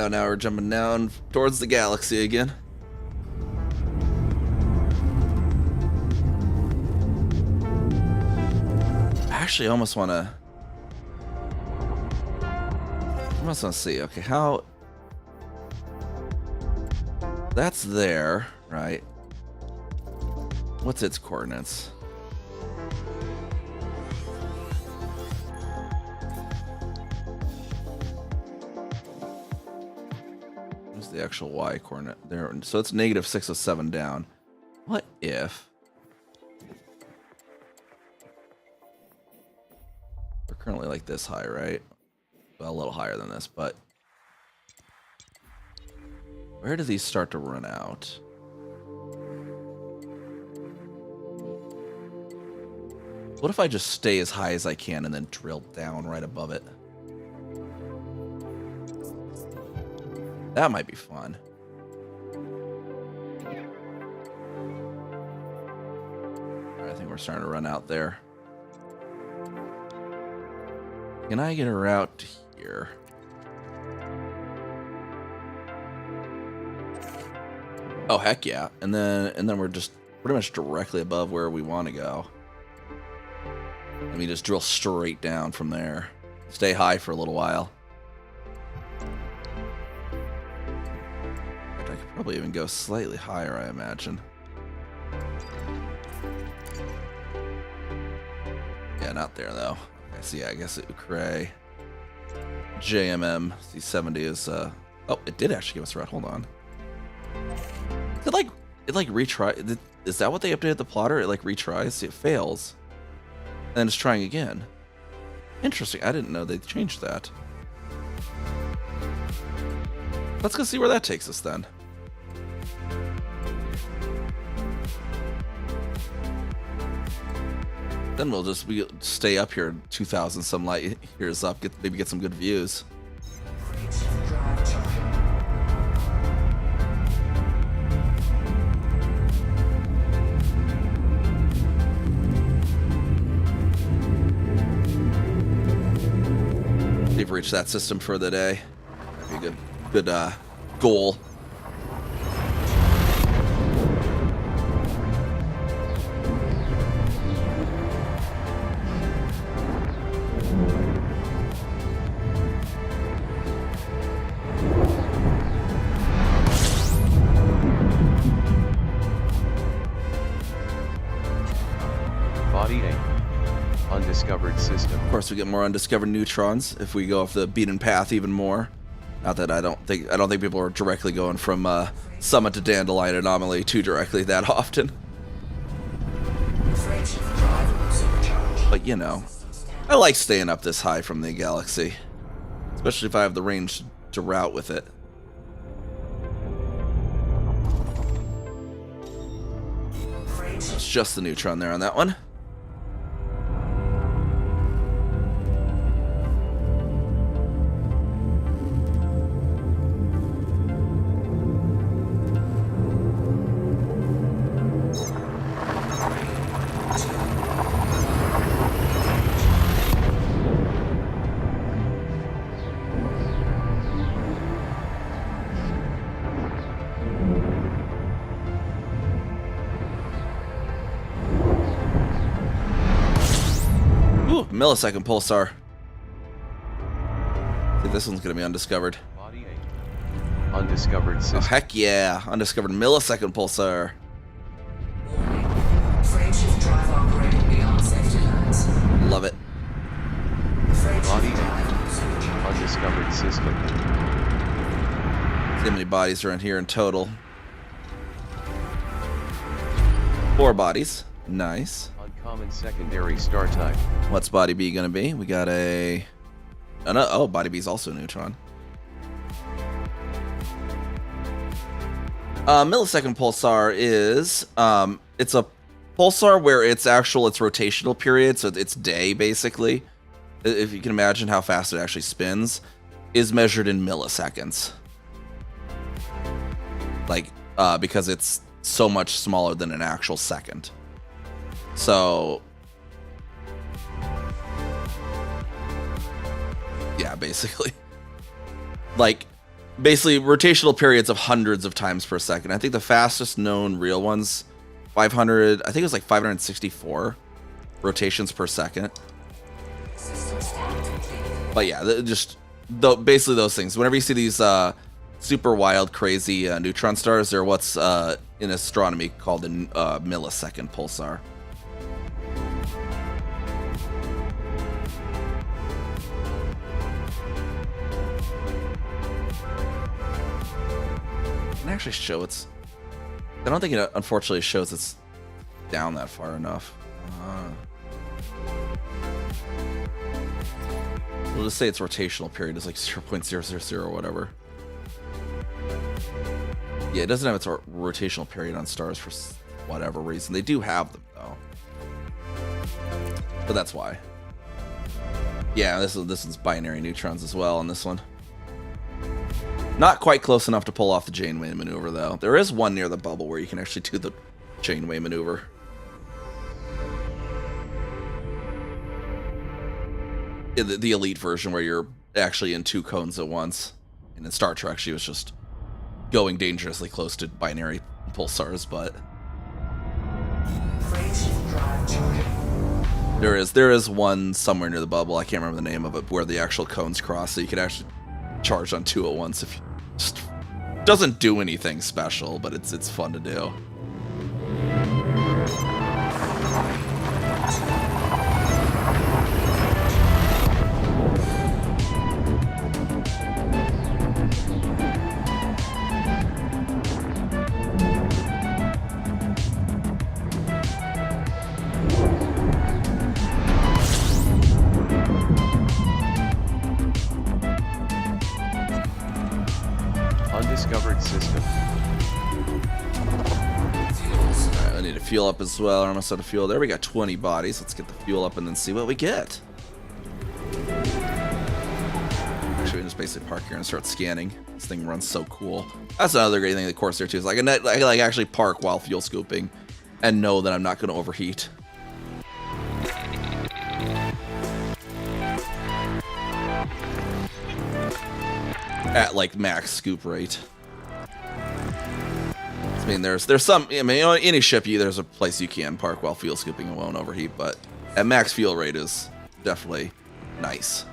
down. Now we're jumping down towards the galaxy again. Actually, I almost want to see. Okay, how... That's there, right? What's its coordinates? What's the actual Y coordinate there? So it's negative 607 down. What if... We're currently like this high, right? Well, a little higher than this, but... Where do these start to run out? What if I just stay as high as I can and then drill down right above it? That might be fun. I think we're starting to run out there. Can I get a route to here? Oh heck yeah. And then we're just pretty much directly above where we want to go. Let me just drill straight down from there. Stay high for a little while. I could probably even go slightly higher, I imagine. Yeah, not there though. Okay, so yeah, I guess it would cray. JMM C70 is oh, it did actually give us a route. Hold on. It like retry. Is that what they updated the plotter? It like retries. See, it fails. And then it's trying again. Interesting. I didn't know they changed that. Let's go see where that takes us then. Then we'll just stay up here 2,000 some light years up. Maybe get some good views. We've reached that system for the day. That'd be a good goal. Body A. Undiscovered system. Of course, we get more undiscovered neutrons if we go off the beaten path even more. Not that I don't think people are directly going from Summit to Dandelion Anomaly too directly that often. But you know, I like staying up this high from the galaxy, especially if I have the range to route with it. It's just the neutron there on that one. Millisecond pulsar. See, this one's gonna be undiscovered. Body A. Undiscovered system. Oh heck yeah! Undiscovered millisecond pulsar. Frameshift drive operating beyond safety limits. Love it. Body A. Undiscovered system. See how many bodies are in here in total. 4 bodies. Nice. Uncommon secondary star type. What's body B gonna be? We got a... Oh, body B is also a neutron. Millisecond pulsar is... it's a pulsar where it's rotational period, so it's day, basically. If you can imagine how fast it actually spins, is measured in milliseconds. Like, because it's so much smaller than an actual second. So... yeah, basically. Like, basically rotational periods of hundreds of times per second. I think the fastest known real ones, 500. I think it was like 564 rotations per second. But yeah, basically those things. Whenever you see these super wild, crazy neutron stars, they're what's in astronomy called a millisecond pulsar. Can actually show it's. I don't think it unfortunately shows it's down that far enough. We'll just say its rotational period is like 0.000 or whatever. Yeah, it doesn't have its rotational period on stars for whatever reason. They do have them though, but that's why. Yeah, this one's binary neutrons as well on this one. Not quite close enough to pull off the Janeway maneuver though. There is one near the bubble where you can actually do the Janeway maneuver. The elite version where you're actually in two cones at once. And in Star Trek, she was just going dangerously close to binary pulsars, but there is one somewhere near the bubble. I can't remember the name of it, where the actual cones cross, so you could actually charge on two at once. If you just doesn't do anything special, but it's fun to do. Undiscovered system. Alright, I need to fuel up as well. I'm almost out of fuel. There we got 20 bodies. Let's get the fuel up and then see what we get. Actually, we can just basically park here and start scanning. This thing runs so cool. That's another great thing of the Corsair too. Is I can like actually park while fuel scooping and know that I'm not going to overheat. At like max scoop rate. I mean, there's some. I mean, on any ship, there's a place you can park while fuel scooping and won't overheat, but at max fuel rate is definitely nice.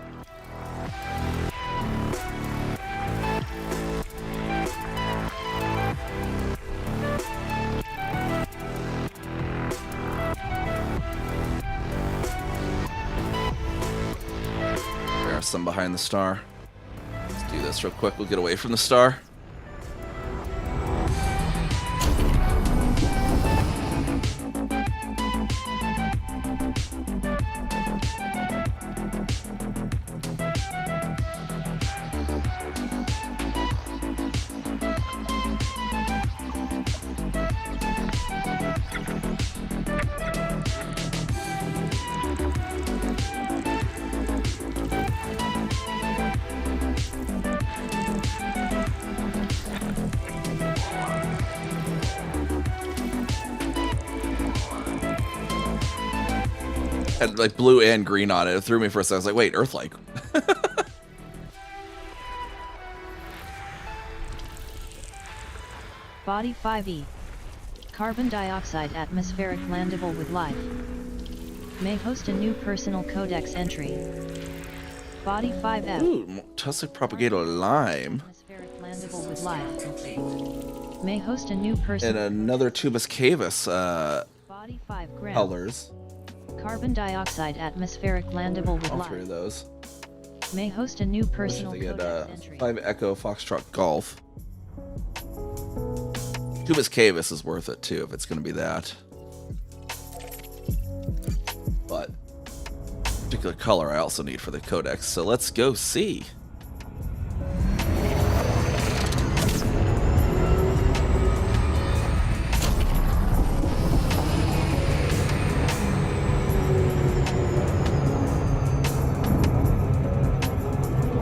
There are some behind the star. Let's do this real quick. We'll get away from the star. Had like blue and green on it. It threw me for a second. I was like, wait, Earth-like. Body 5E. Carbon dioxide atmospheric landable with life. May host a new personal codex entry. Body 5F. Ooh, Tussock propagator lime. Atmospheric landable with life. May host a new personal. And another Tubus cavus Body 5 gram. colors. Carbon dioxide atmospheric landable with All life. three of those. May host a new personal They get codex entry. 5 Echo Foxtrot Golf. Tubus cavus is worth it too if it's going to be that. But particular color I also need for the codex, so let's go see.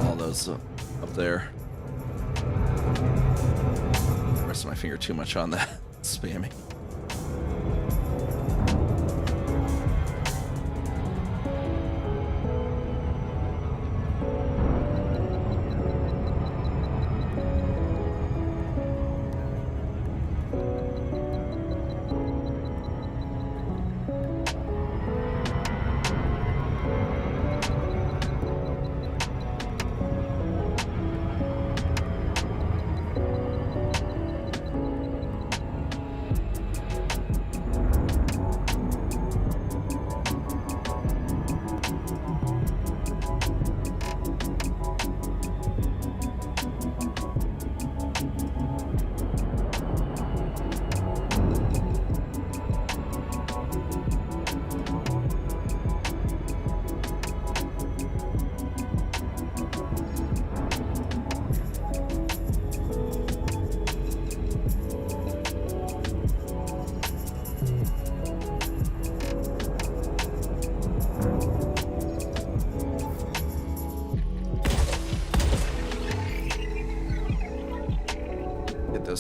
All those up there. Resting my finger too much on that spamming.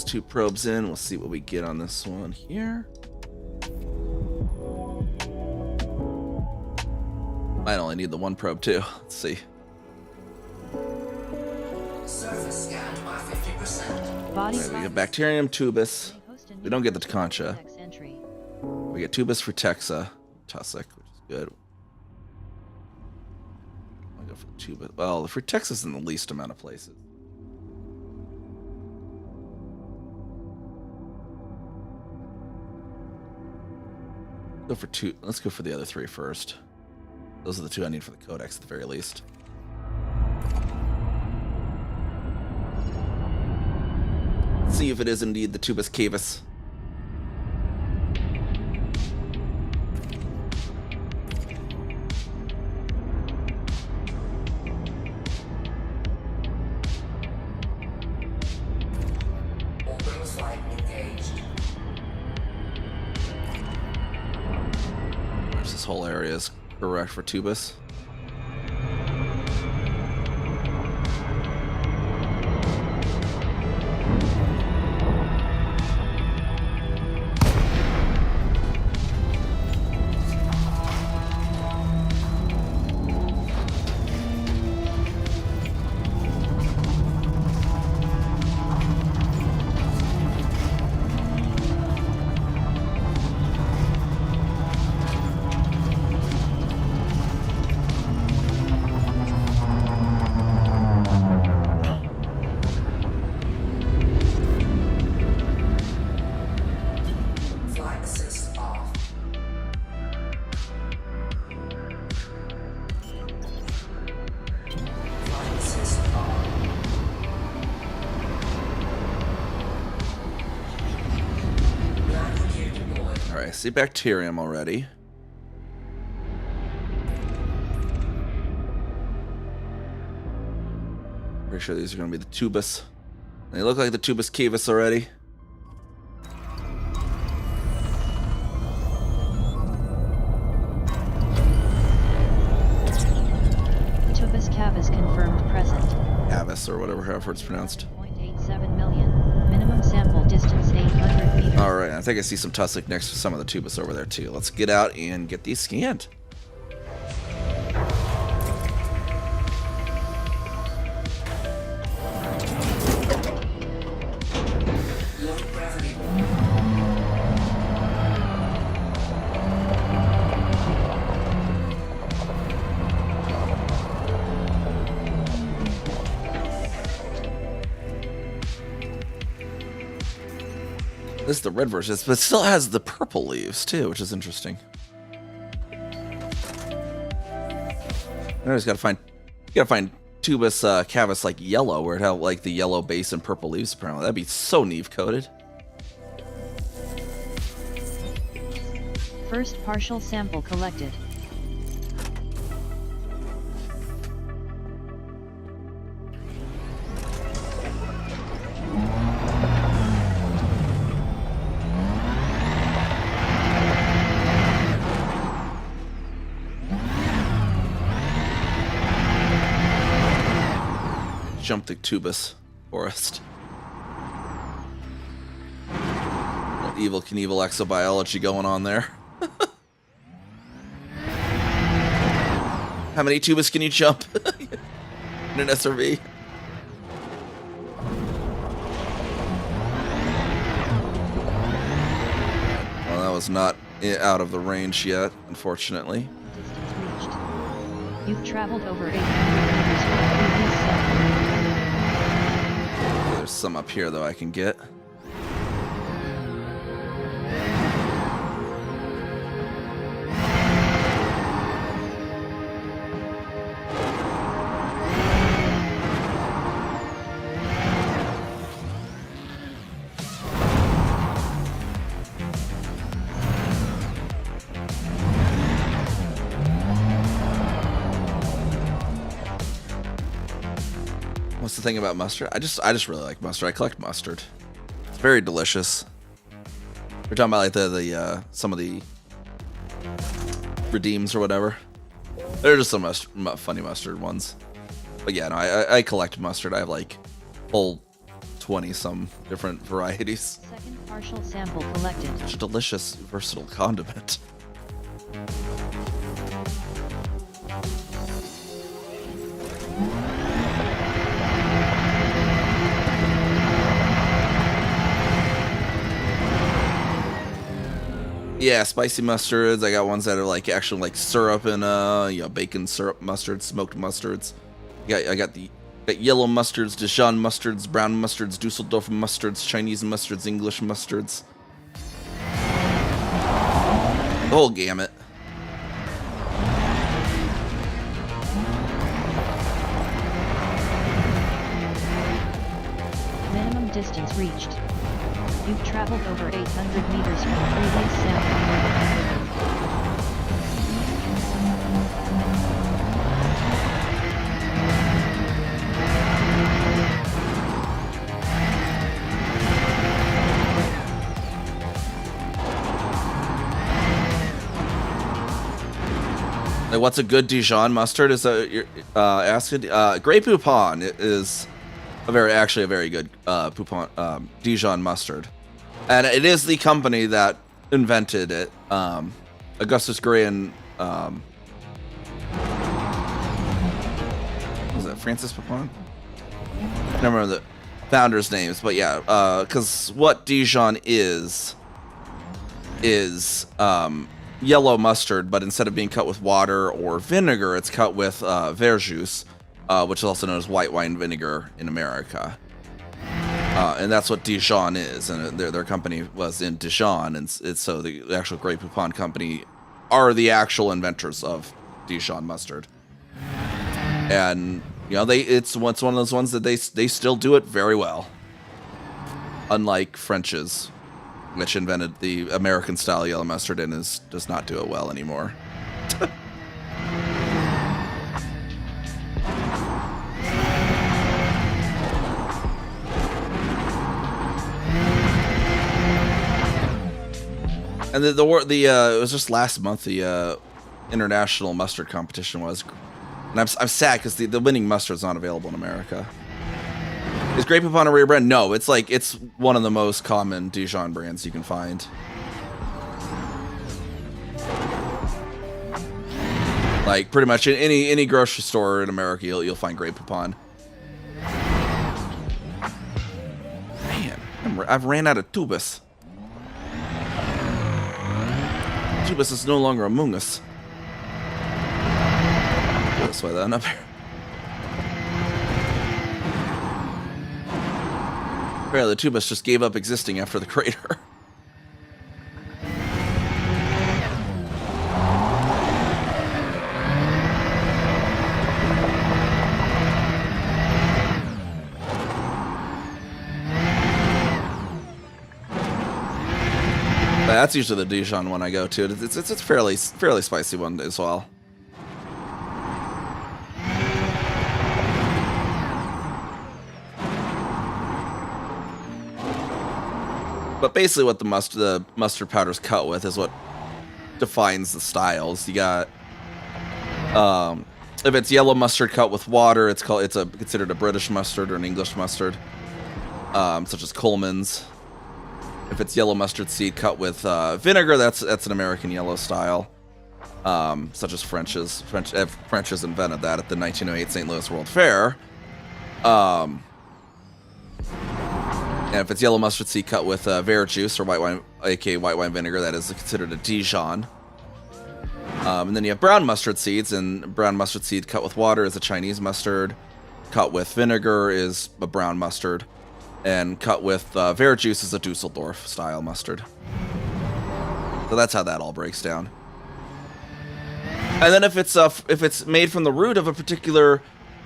2 probes in. We'll see what we get on this one here. Might only need the 1 probe too. Let's see. Surface scanned by 50%. Body Right, we get bacterium tubus. We don't get the concha. entry. We get tubus frutexa, tussock, which is good. I'll go for the tubus. Well, the frutexa's in the least amount of places. Go for 2. Let's go for the other 3 first. Those are the 2 I need for the codex at the very least. Let's see if it is indeed the tubus cavus. Orbital flight engaged. This whole area is correct for tubus. Flight assist off. Flight assist on. Landing gear deployed. All right, I see bacterium already. Pretty sure these are going to be the tubus. They look like the tubus cavus already. Tubus cavus confirmed present. Cavus, or whatever, however it's pronounced. 0.87 million. Minimum sample distance 800 meters. All right, I think I see some tussock next to some of the tubus over there too. Let's get out and get these scanned. Low gravity. This is the red version, but it still has the purple leaves too, which is interesting. I just gotta find tubus cavus like yellow, where it had like the yellow base and purple leaves. Apparently, that'd be so Niamh coded. First partial sample collected. Jump the tubus forest. Little evil Knievel exobiology going on there. How many tubus can you jump in an SRV? Well, that was not out of the range yet, unfortunately. Distance reached. You've traveled over 800 meters from previous sample. There's some up here, though, I can get. What's the thing about mustard? I just really like mustard. I collect mustard. It's very delicious. We're talking about like the some of the redeems or whatever. They're just some funny mustard ones. But yeah, no, I collect mustard. I have like whole 20 some different varieties. Second partial sample collected. Such a delicious, versatile condiment. Yeah, spicy mustards. I got ones that are like actually like syrup and bacon syrup mustards, smoked mustards. I got yellow mustards, Dijon mustards, brown mustards, Dusseldorf mustards, Chinese mustards, English mustards. The whole gamut. Minimum distance reached. You've traveled over 800 meters from previous sample. Like, what's a good Dijon mustard? Is you're asking? Grey Poupon is a very good Poupon Dijon mustard, and it is the company that invented it. Augustus Grey and was it Francis Poupon? I don't remember the founders' names, but yeah, because what Dijon is yellow mustard, but instead of being cut with water or vinegar, it's cut with verjuice, which is also known as white wine vinegar in America. And that's what Dijon is, and their company was in Dijon, and so the actual Grey Poupon company are the actual inventors of Dijon mustard. And it's one of those ones that they still do it very well, unlike French's, which invented the American-style yellow mustard and does not do it well anymore. And it was just last month the international mustard competition was, and I'm sad because the winning mustard's not available in America. Is Grey Poupon a rare brand? No, it's one of the most common Dijon brands you can find. Like pretty much in any grocery store in America, you'll find Grey Poupon. Man, I've ran out of Tubus. Tubus is no longer among us. Go this way then, up here. Apparently, the Tubus just gave up existing after the crater. That's usually the Dijon one I go to. It's a fairly spicy one as well. But basically what the mustard powder's cut with is what defines the styles. You got, if it's yellow mustard cut with water, it's considered a British mustard or an English mustard, such as Coleman's. If it's yellow mustard seed cut with vinegar, that's an American yellow style, such as French's. French's invented that at the 1908 St. Louis World Fair. And if it's yellow mustard seed cut with verjuice or white wine, aka white wine vinegar, that is considered a Dijon. And then you have brown mustard seeds, and brown mustard seed cut with water is a Chinese mustard. Cut with vinegar is a brown mustard. And cut with verjuice is a Dusseldorf style mustard. So that's how that all breaks down. And then if it's made from the root of a particular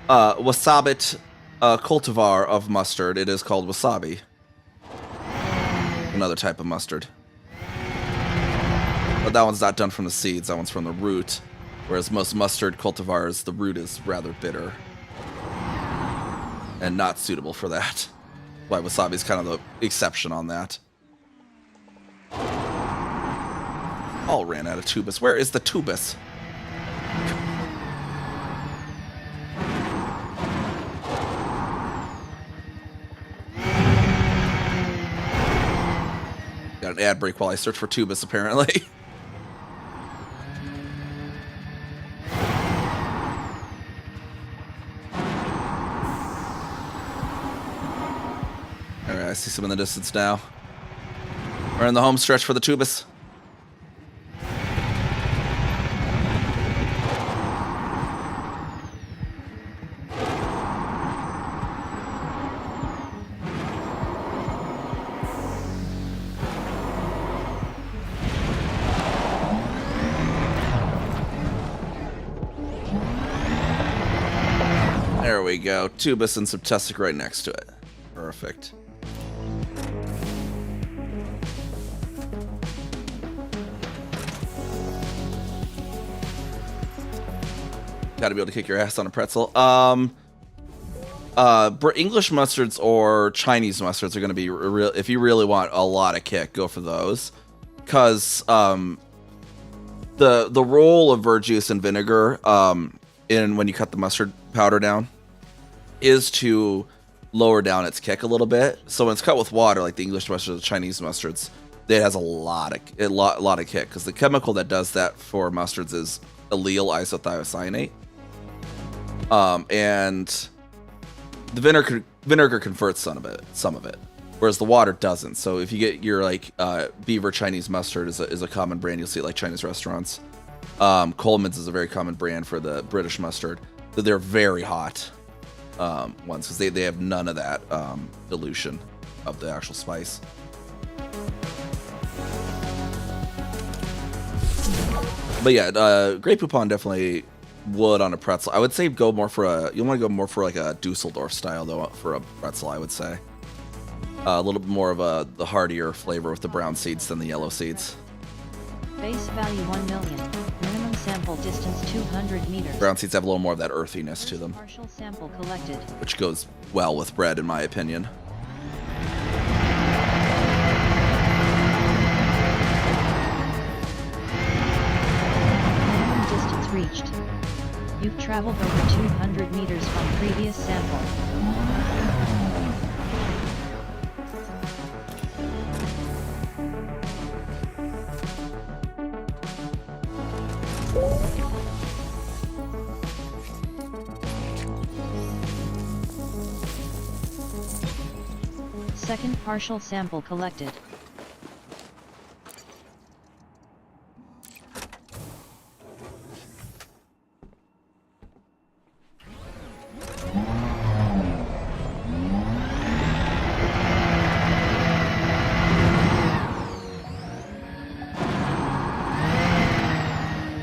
wasabit cultivar of mustard, it is called wasabi. Another type of mustard. But that one's not done from the seeds, that one's from the root. Whereas most mustard cultivars, the root is rather bitter. And not suitable for that. Why wasabi is kind of the exception on that. All ran out of Tubus. Where is the Tubus? an ad break while I search for Tubus, apparently. Alright, I see some in the distance now. We're in the home stretch for the Tubus. There we go. Tubus and Subtessic right next to it. Perfect. Gotta be able to kick your ass on a pretzel. English mustards or Chinese mustards are gonna be real. If you really want a lot of kick, go for those. Cause the role of verjuice and vinegar in when you cut the mustard powder down is to lower down its kick a little bit. So when it's cut with water, like the English mustards or the Chinese mustards, it has a lot of kick because the chemical that does that for mustards is allyl isothiocyanate. And the vinegar converts some of it, whereas the water doesn't. So if you get your like Beaver Chinese mustard is a common brand, you'll see it like Chinese restaurants. Coleman's is a very common brand for the British mustard. They're very hot ones because they have none of that dilution of the actual spice. But yeah, Grey Poupon definitely would on a pretzel. I would say go more for you want to go more for like a Dusseldorf style though for a pretzel. I would say a little bit more of the heartier flavor with the brown seeds than the yellow seeds. Base value 1 million. Minimum sample distance 200 meters. Brown seeds have a little more of that earthiness to them, Partial sample collected. which goes well with bread in my opinion. Minimum distance reached. You've traveled over 200 meters from previous sample. Second partial sample collected.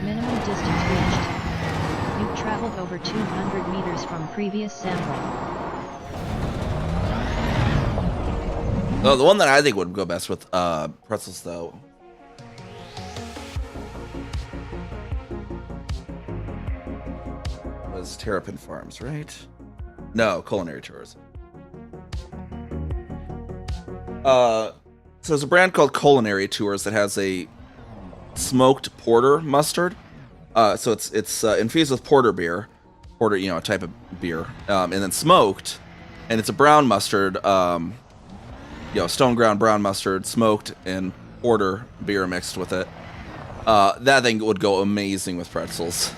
Minimum distance reached. You've traveled over 200 meters from previous sample. Oh, the one that I think would go best with pretzels, though, was Terrapin Farms, right? No, Culinary Tours. So there's a brand called Culinary Tours that has a smoked porter mustard. So it's infused with porter beer, a type of beer, and then smoked, and it's a brown mustard. Stone ground brown mustard, smoked, and porter beer mixed with it. That thing would go amazing with pretzels.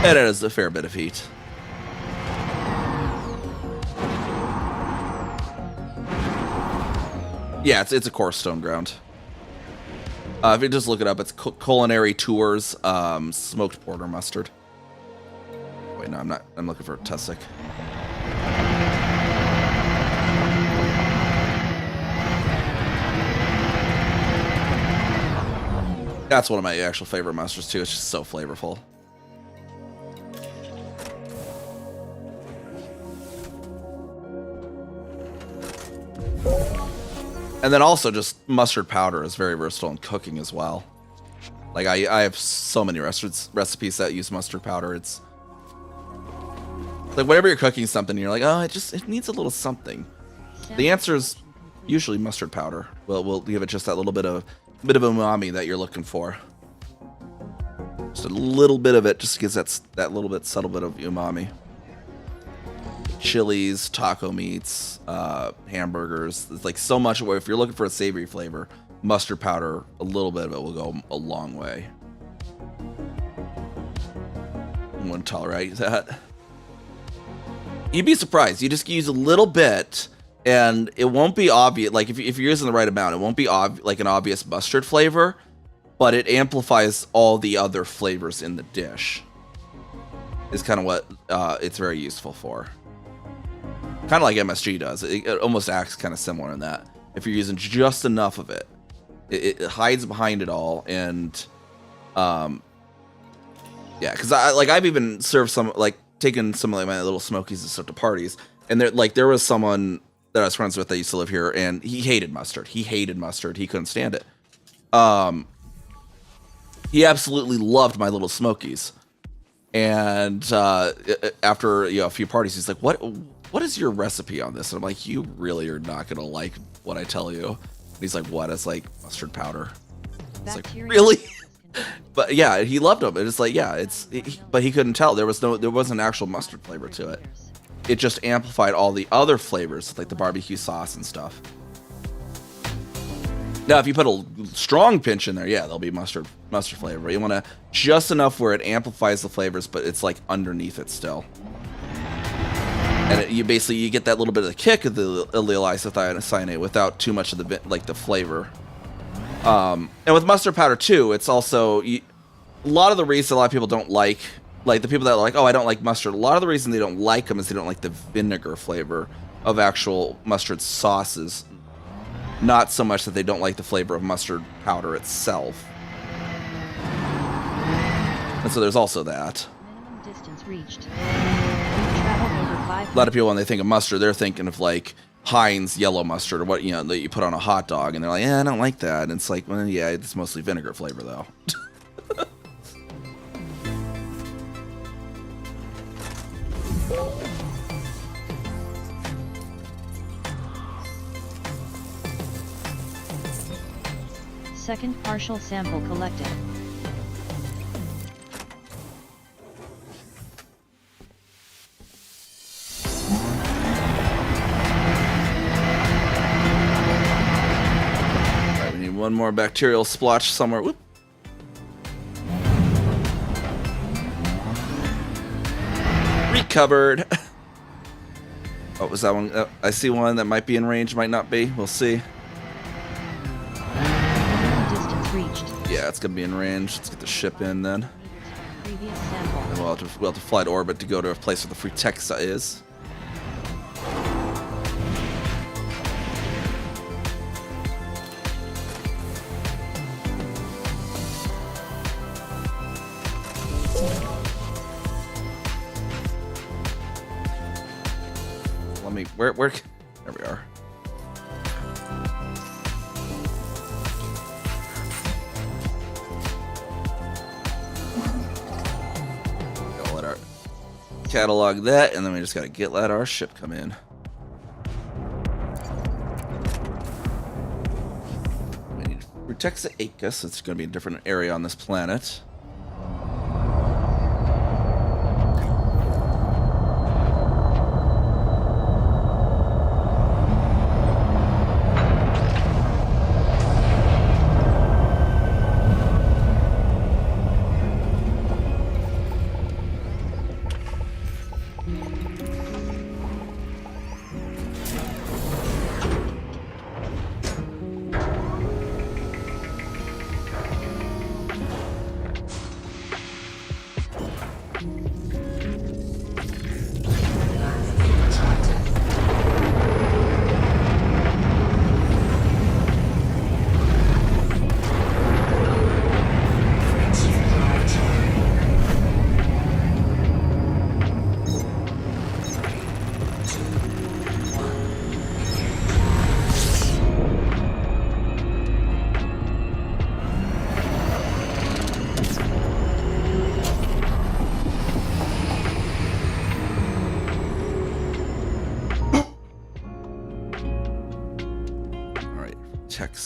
And it has a fair bit of heat. Yeah, it's a coarse stone ground. If you just look it up, it's Culinary Tours smoked porter mustard. Wait, no, I'm not. I'm looking for Tussock. That's one of my actual favorite mustards too. It's just so flavorful. And then also just mustard powder is very versatile in cooking as well. Like I have so many recipes that use mustard powder. It's like whenever you're cooking something, you're like, oh, it needs a little something. The answer is usually mustard powder. We'll give it just that little bit of umami that you're looking for. Just a little bit of it just gives that little bit subtle bit of umami. chilies, taco meats, hamburgers. There's like so much. If you're looking for a savory flavor, mustard powder, a little bit of it will go a long way. I wouldn't tolerate that. You'd be surprised. You just use a little bit, and it won't be obvious. Like if you're using the right amount, it won't be like an obvious mustard flavor, but it amplifies all the other flavors in the dish. Is kind of what it's very useful for. Kind of like MSG does. It almost acts kind of similar in that. If you're using just enough of it, it hides behind it all, and yeah, because I've even served some, like, taken some of like my little smokies and stuff to parties, and there was someone that I was friends with that used to live here, and he hated mustard. He couldn't stand it. He absolutely loved my little smokies, and after a few parties, he's like, "What is your recipe on this?" And I'm like, "You really are not gonna like what I tell you." And he's like, "What?" It's like mustard powder. It's like, really? But yeah, he loved them. It's like, yeah, but he couldn't tell. There wasn't actual mustard flavor to it. It just amplified all the other flavors, like the barbecue sauce and stuff. Now, if you put a strong pinch in there, yeah, there'll be mustard flavor. You want to just enough where it amplifies the flavors, but it's like underneath it still. And you get that little bit of the kick of the allyl isocyanate without too much of the flavor. And with mustard powder too, it's also a lot of the reason a lot of people don't like the people that are like, "Oh, I don't like mustard." A lot of the reason they don't like them is they don't like the vinegar flavor of actual mustard sauces. Not so much that they don't like the flavor of mustard powder itself. And so there's also that. Minimum distance reached. You've traveled over 500. A lot of people, when they think of mustard, they're thinking of like Heinz yellow mustard, or what, that you put on a hot dog, and they're like, "Yeah, I don't like that." And it's like, well, yeah, it's mostly vinegar flavor though. Second partial sample collected. Alright, we need one more bacterial splotch somewhere. Whoop. Recovered. Oh, was that one? I see one that might be in range, might not be. We'll see. Reached. Yeah, it's gonna be in range. Let's get the ship in then. Previous sample. And we'll have to fly to orbit to go to a place where the free Texa is. Let me where there we are. Catalog that, and then we just gotta let our ship come in. We need Rutexa Acus. It's gonna be a different area on this planet.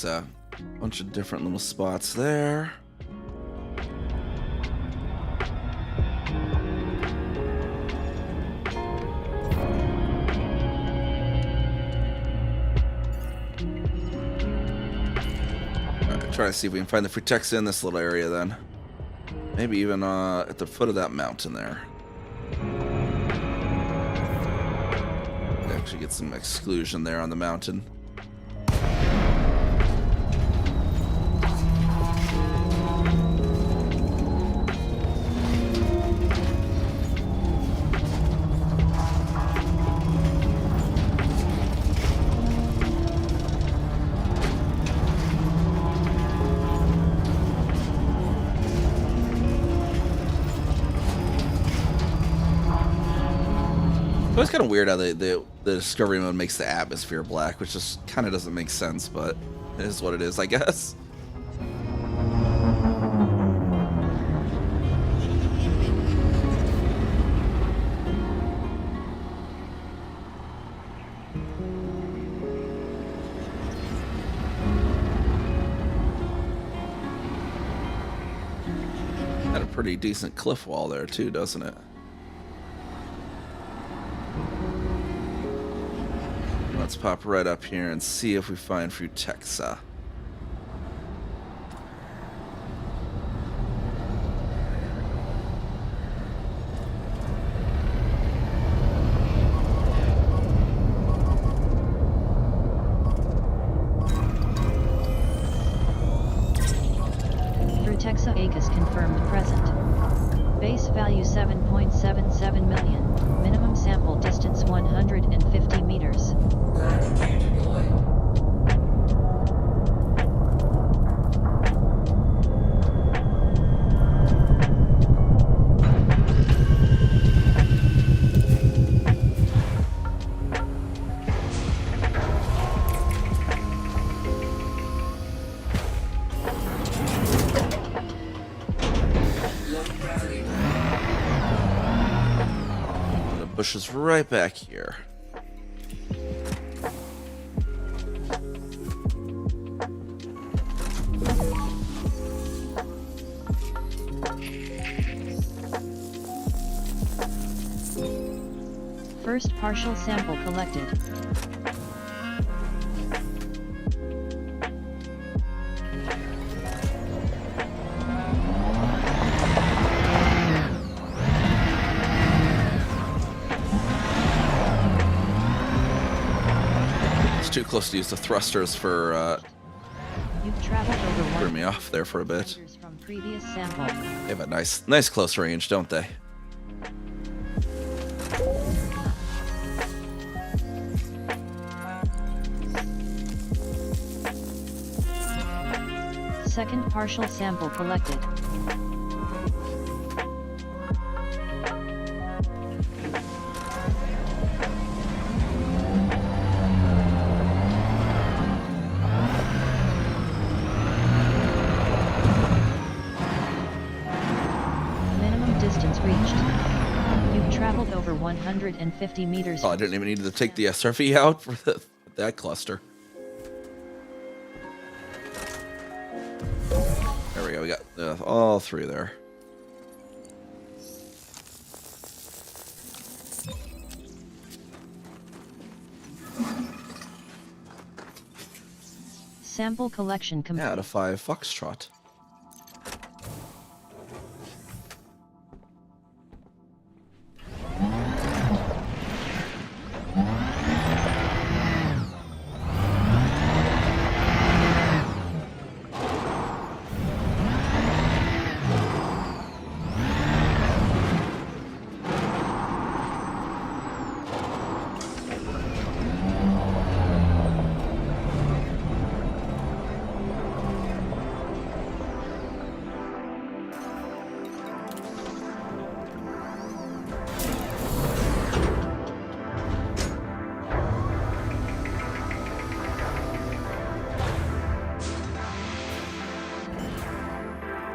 A bunch of different little spots there. Try to see if we can find the Frutexa in this little area then. Maybe even at the foot of that mountain there. Actually get some exclusion there on the mountain. It was kind of weird how the discovery mode makes the atmosphere black, which just kind of doesn't make sense, but it is what it is, I guess. Got a pretty decent cliff wall there too, doesn't it? Let's pop right up here and see if we find Frutexa. Frutexa ACUS confirmed present. Base value 7.77 million. Minimum sample distance 150 meters. Landing gear deployed. Low gravity. The bush is right back here. First partial sample collected. It's too close to use the thrusters for You've traveled over threw me off there for a bit. meters from previous sample. They have a nice close range, don't they? Second partial sample collected. Minimum distance reached. You've traveled over 150 meters. Oh, I didn't even need to take the SRV out for that cluster. There we go. We got all three there. Sample collection complete. Yeah, out of 5 Foxtrot.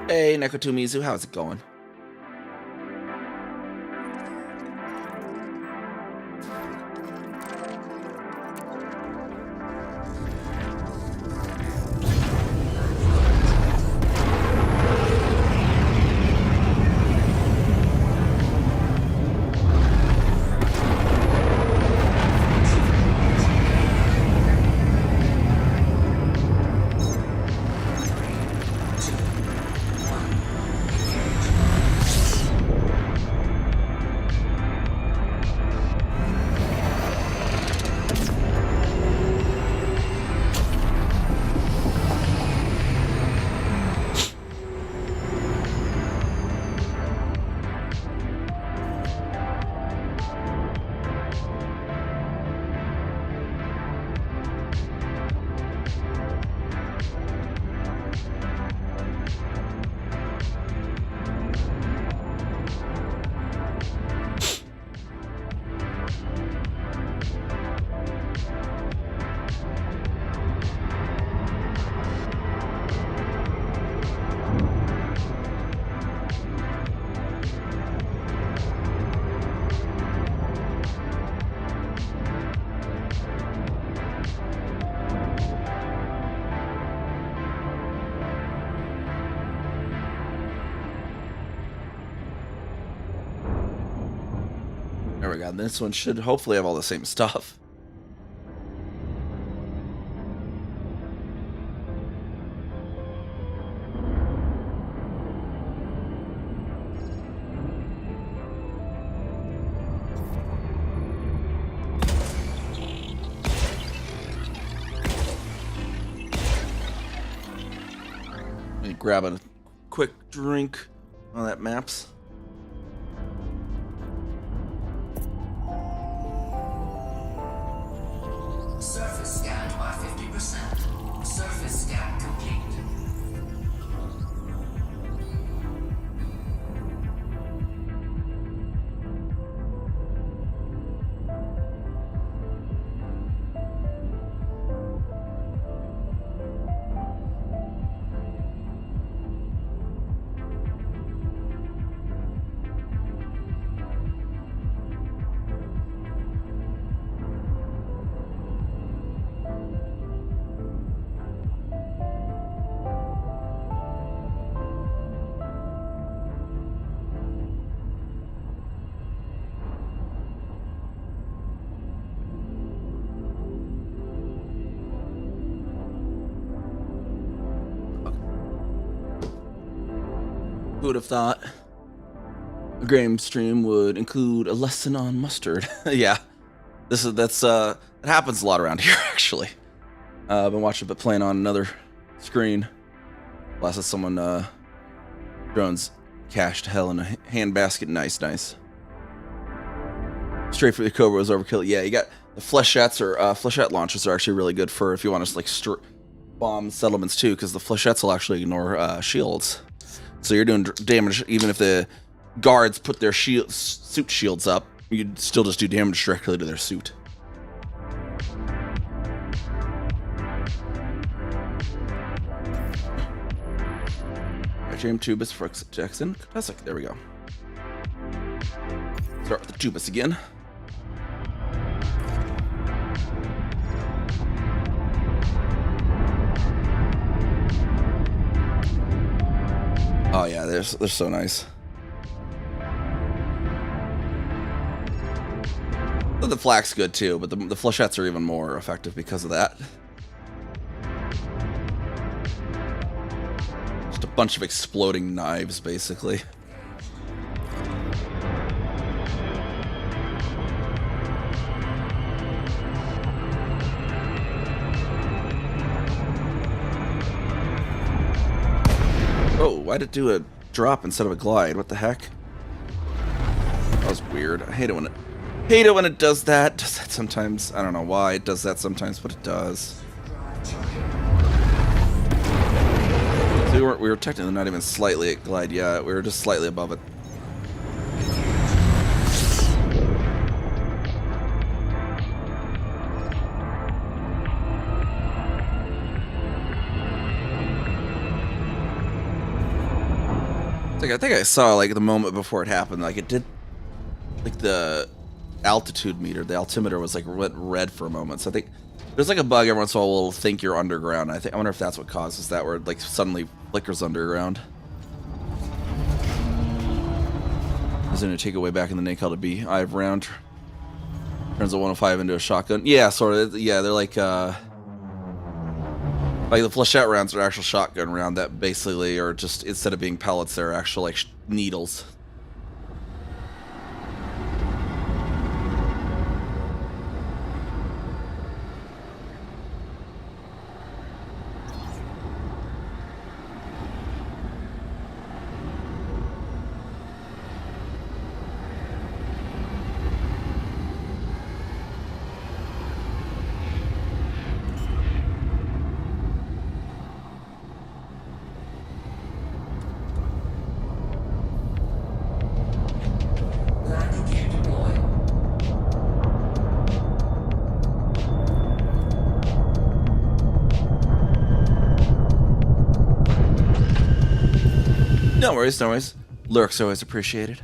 Hey, Nekotumizu, how's it going? we go. This one should hopefully have all the same stuff. Let me grab a quick drink on that maps. Surface scanned by 50%. Surface scan complete. Who would have thought a game stream would include a lesson on mustard? Yeah, that happens a lot around here actually. I've been watching it playing on another screen. Blasted someone drones cash to hell in a handbasket. Nice. Straight for the Cobra was overkill. Yeah, you got the flechettes or flechette launchers are actually really good for if you want to like bomb settlements too, because the flechettes will actually ignore shields. So you're doing damage even if the guards put their suit shields up. You'd still just do damage directly to their suit. James Tubus for Jackson. Fantastic. There we go. Start with the Tubus again. Oh yeah, they're so nice. The flak's good too, but the flechettes are even more effective because of that. Just a bunch of exploding knives, basically. Oh, why'd it do a drop instead of a glide? What the heck? That was weird. I hate it when it does that. Does that sometimes? I don't know why it does that sometimes, but it does. So we were technically not even slightly at glide yet. We were just slightly above it. I think I saw like the moment before it happened, like it did, like the altitude meter, the altimeter was like went red for a moment. So I think there's like a bug every once in a while will think you're underground. I wonder if that's what causes that, where it like suddenly flickers underground. I was gonna take away back in the NACAL to be IVE round. Turns a 105 into a shotgun. Yeah, sort of. Yeah, they're like the flechette rounds are actual shotgun round that basically are just, instead of being pellets, they're actual like needles. No worries, no worries. Lurk's always appreciated.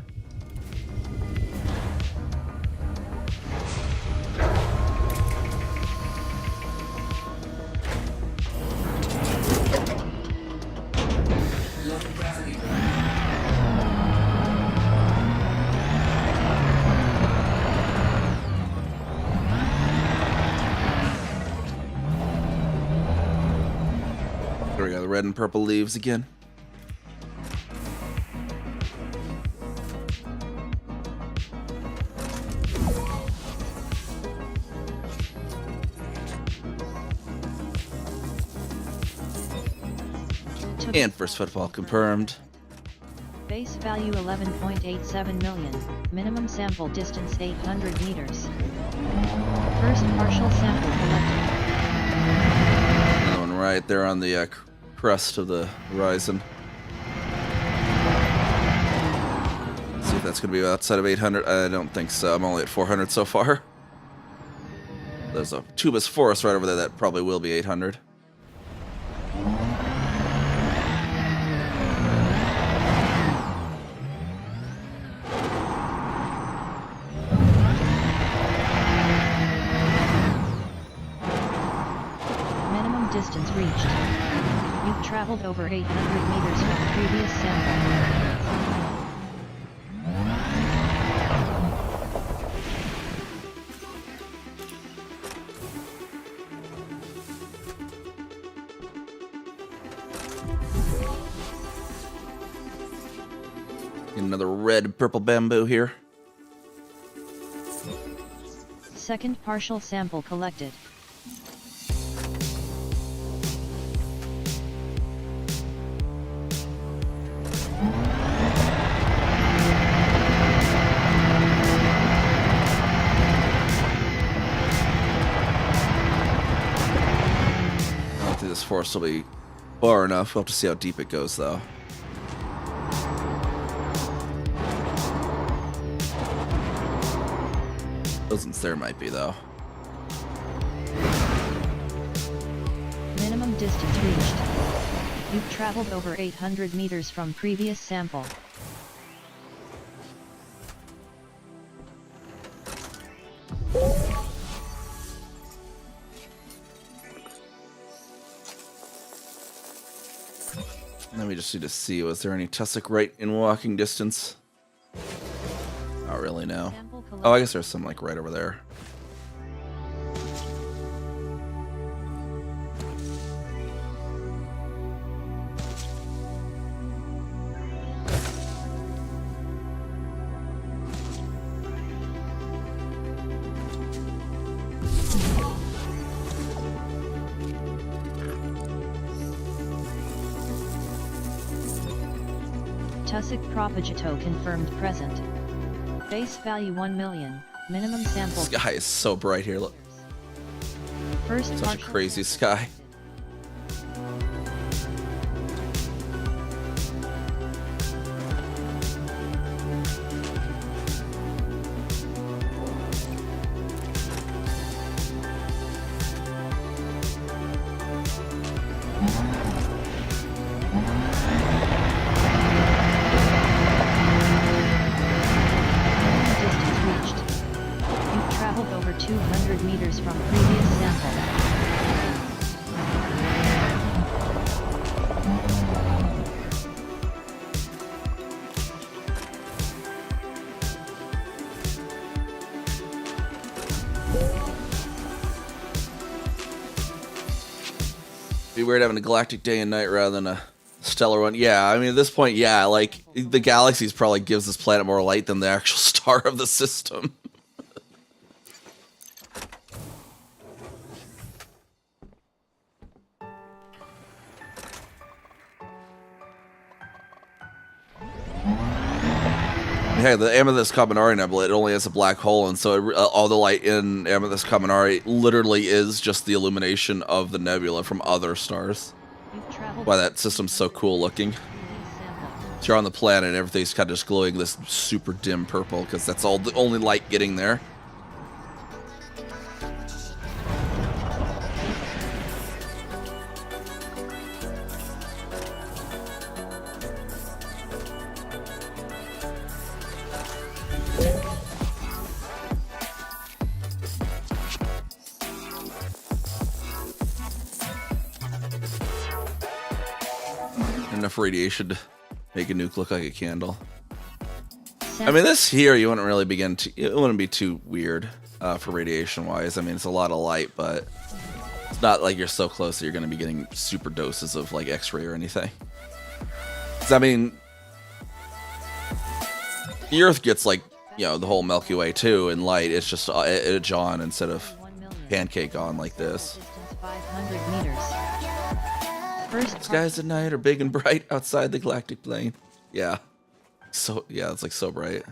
we got the red and purple leaves again. And first footfall confirmed. Base value 11.87 million. Minimum sample distance 800 meters. First partial sample collected. Another one right there on the crest of the horizon. See if that's going to be outside of 800. I don't think so. I'm only at 400 so far. There's a tubus forest right over there that probably will be 800. Distance reached. You've traveled over 800 meters from previous sample. Another red purple bamboo here. Second partial sample collected. This forest will be far enough. We'll have to see how deep it goes, though. Dozens there might be, though. Minimum distance reached. You've traveled over 800 meters from previous sample. Then we just need to see, was there any tussock right in walking distance? Not really, no. Oh, I guess there's some like right over there. Tussock propagato confirmed present. Base value 1 million. Minimum sample. The sky is so bright here. Look, First such a crazy sky. Distance reached. You've traveled over 200 meters from previous sample. Be weird having a galactic day and night rather than a stellar one. Yeah, I mean, at this point, yeah, like, the galaxies probably gives this planet more light than the actual star of the system. Hey, the Amethyst Kaminari Nebula, it only has a black hole, and so all the light in Amethyst Kaminari literally is just the illumination of the nebula from other stars. You've traveled Why that system's so cool looking. So you're on the planet and everything's kind of just glowing this super dim purple because that's all the only light getting there. Enough radiation to make a nuke look like a candle. I mean, this here, you wouldn't really begin to, it wouldn't be too weird for radiation wise. I mean, it's a lot of light, but It's not like you're so close that you're going to be getting super doses of like X-ray or anything. 'Cause, I mean, the Earth gets like, you know, the whole Milky Way too in light. It's just edge on instead of pancake on like this. Distance 500 meters. First Skies at night are big and bright outside the galactic plane. Yeah. So, yeah, it's like so bright.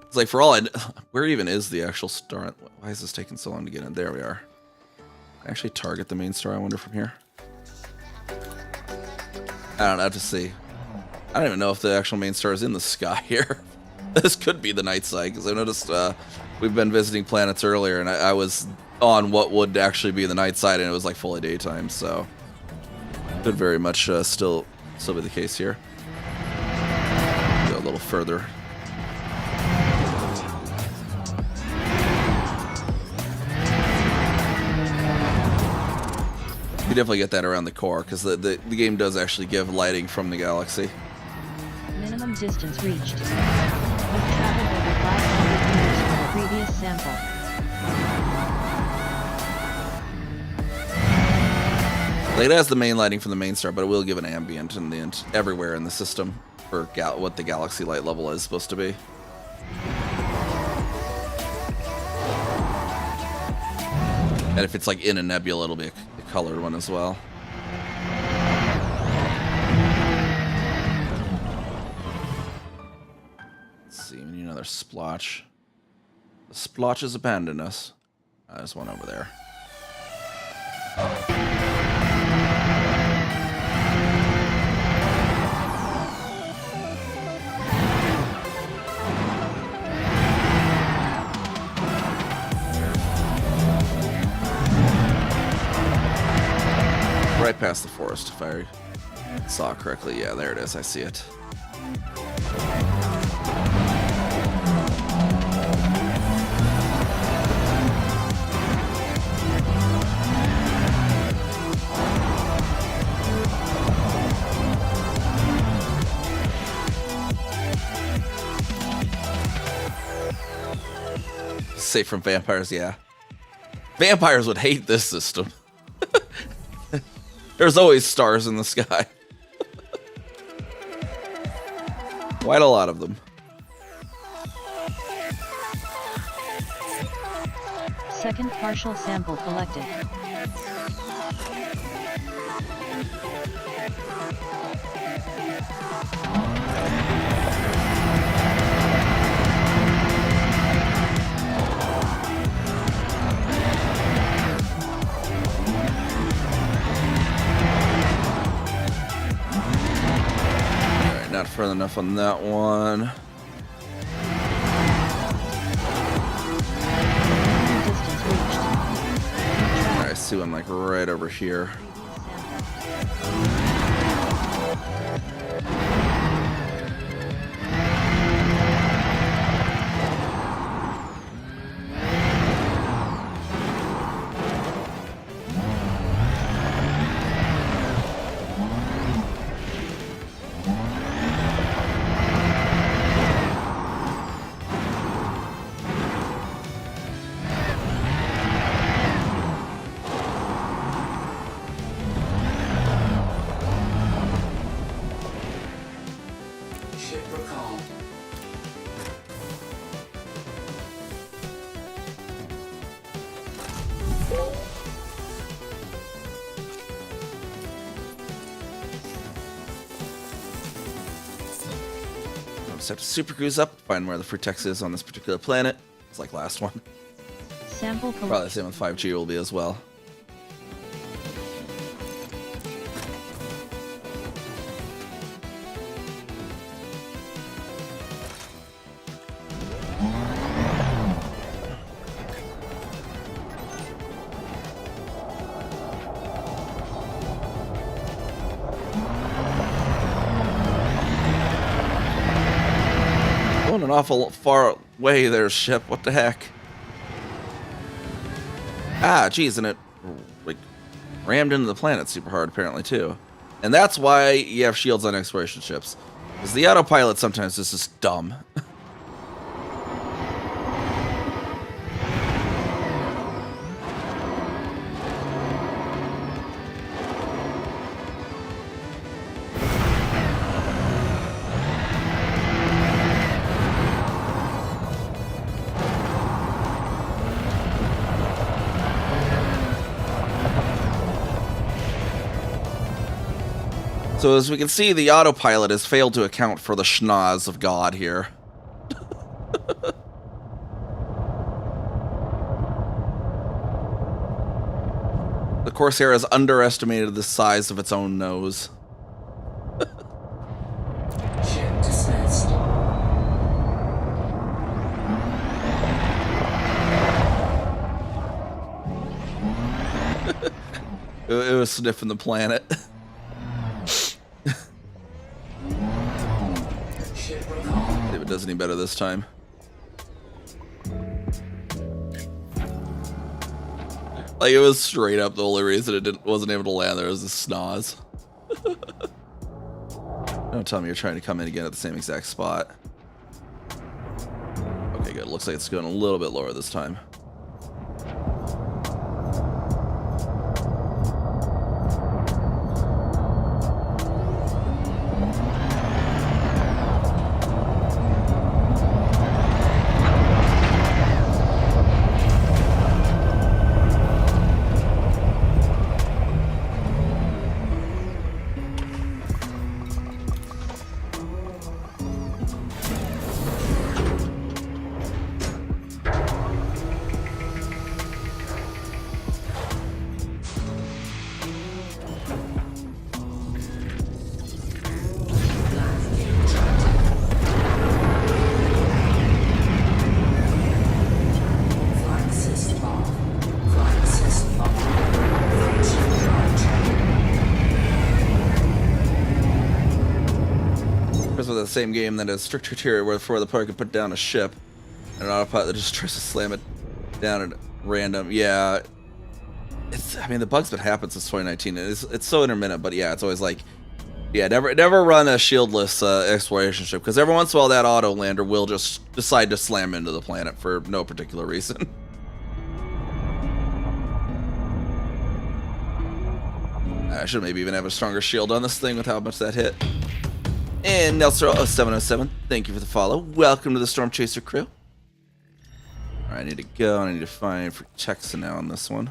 It's like for all I know, where even is the actual star? Why is this taking so long to get in? There we are. Actually target the main star, I wonder, from here. I don't know, I have to see. I don't even know if the actual main star is in the sky here. This could be the night side, because I noticed we've been visiting planets earlier, and I was on what would actually be the night side, and it was like fully daytime, so could very much still be the case here. Go a little further. You definitely get that around the core, because the game does actually give lighting from the galaxy. minimum distance reached. You've traveled over 500 meters from the previous sample. Like, it has the main lighting from the main star, but it will give an ambient in the everywhere in the system for what the galaxy light level is supposed to be. And if it's like in a nebula, it'll be a colored one as well. Let's see, we need another splotch. The splotch has abandoned us. There's one over there. Right past the forest, if I saw correctly. Yeah, there it is. I see it. Safe from vampires, yeah. Vampires would hate this system. There's always stars in the sky. Quite a lot of them. Second partial sample collected. Not further enough on that one. Distance reached. I see one like right over here. Ship recalled. Just have to super cruise up, find where the Frutex is on this particular planet. It's like last one. Sample Probably the collected. same with 5G will be as well. Going an awful far way there, ship. What the heck? Ah, geez, and it like rammed into the planet super hard apparently too. And that's why you have shields on exploration ships. Because the autopilot sometimes is just dumb. So as we can see, the autopilot has failed to account for the schnoz of God here. The Corsair has underestimated the size of its own nose. Ship dismissed. It was sniffing the planet. Ship recall. See if it does any better this time. Like, it was straight up the only reason it wasn't able to land there was the schnoz. Don't tell me you're trying to come in again at the same exact spot. Okay, good. Looks like it's going a little bit lower this time. Flight system off. Flight system off. French drive track. This was the same game that has strict criteria where before the player can put down a ship and an autopilot that just tries to slam it down at random. Yeah. I mean, the bug's been happening since 2019. It's so intermittent, but yeah, it's always like, yeah, never run a shieldless exploration ship, because every once in a while that auto lander will just decide to slam into the planet for no particular reason. I should maybe even have a stronger shield on this thing with how much that hit. And Nelson0707, thank you for the follow. Welcome to the Storm Chaser crew. Alright, I need to go, and I need to find for Texan now on this one.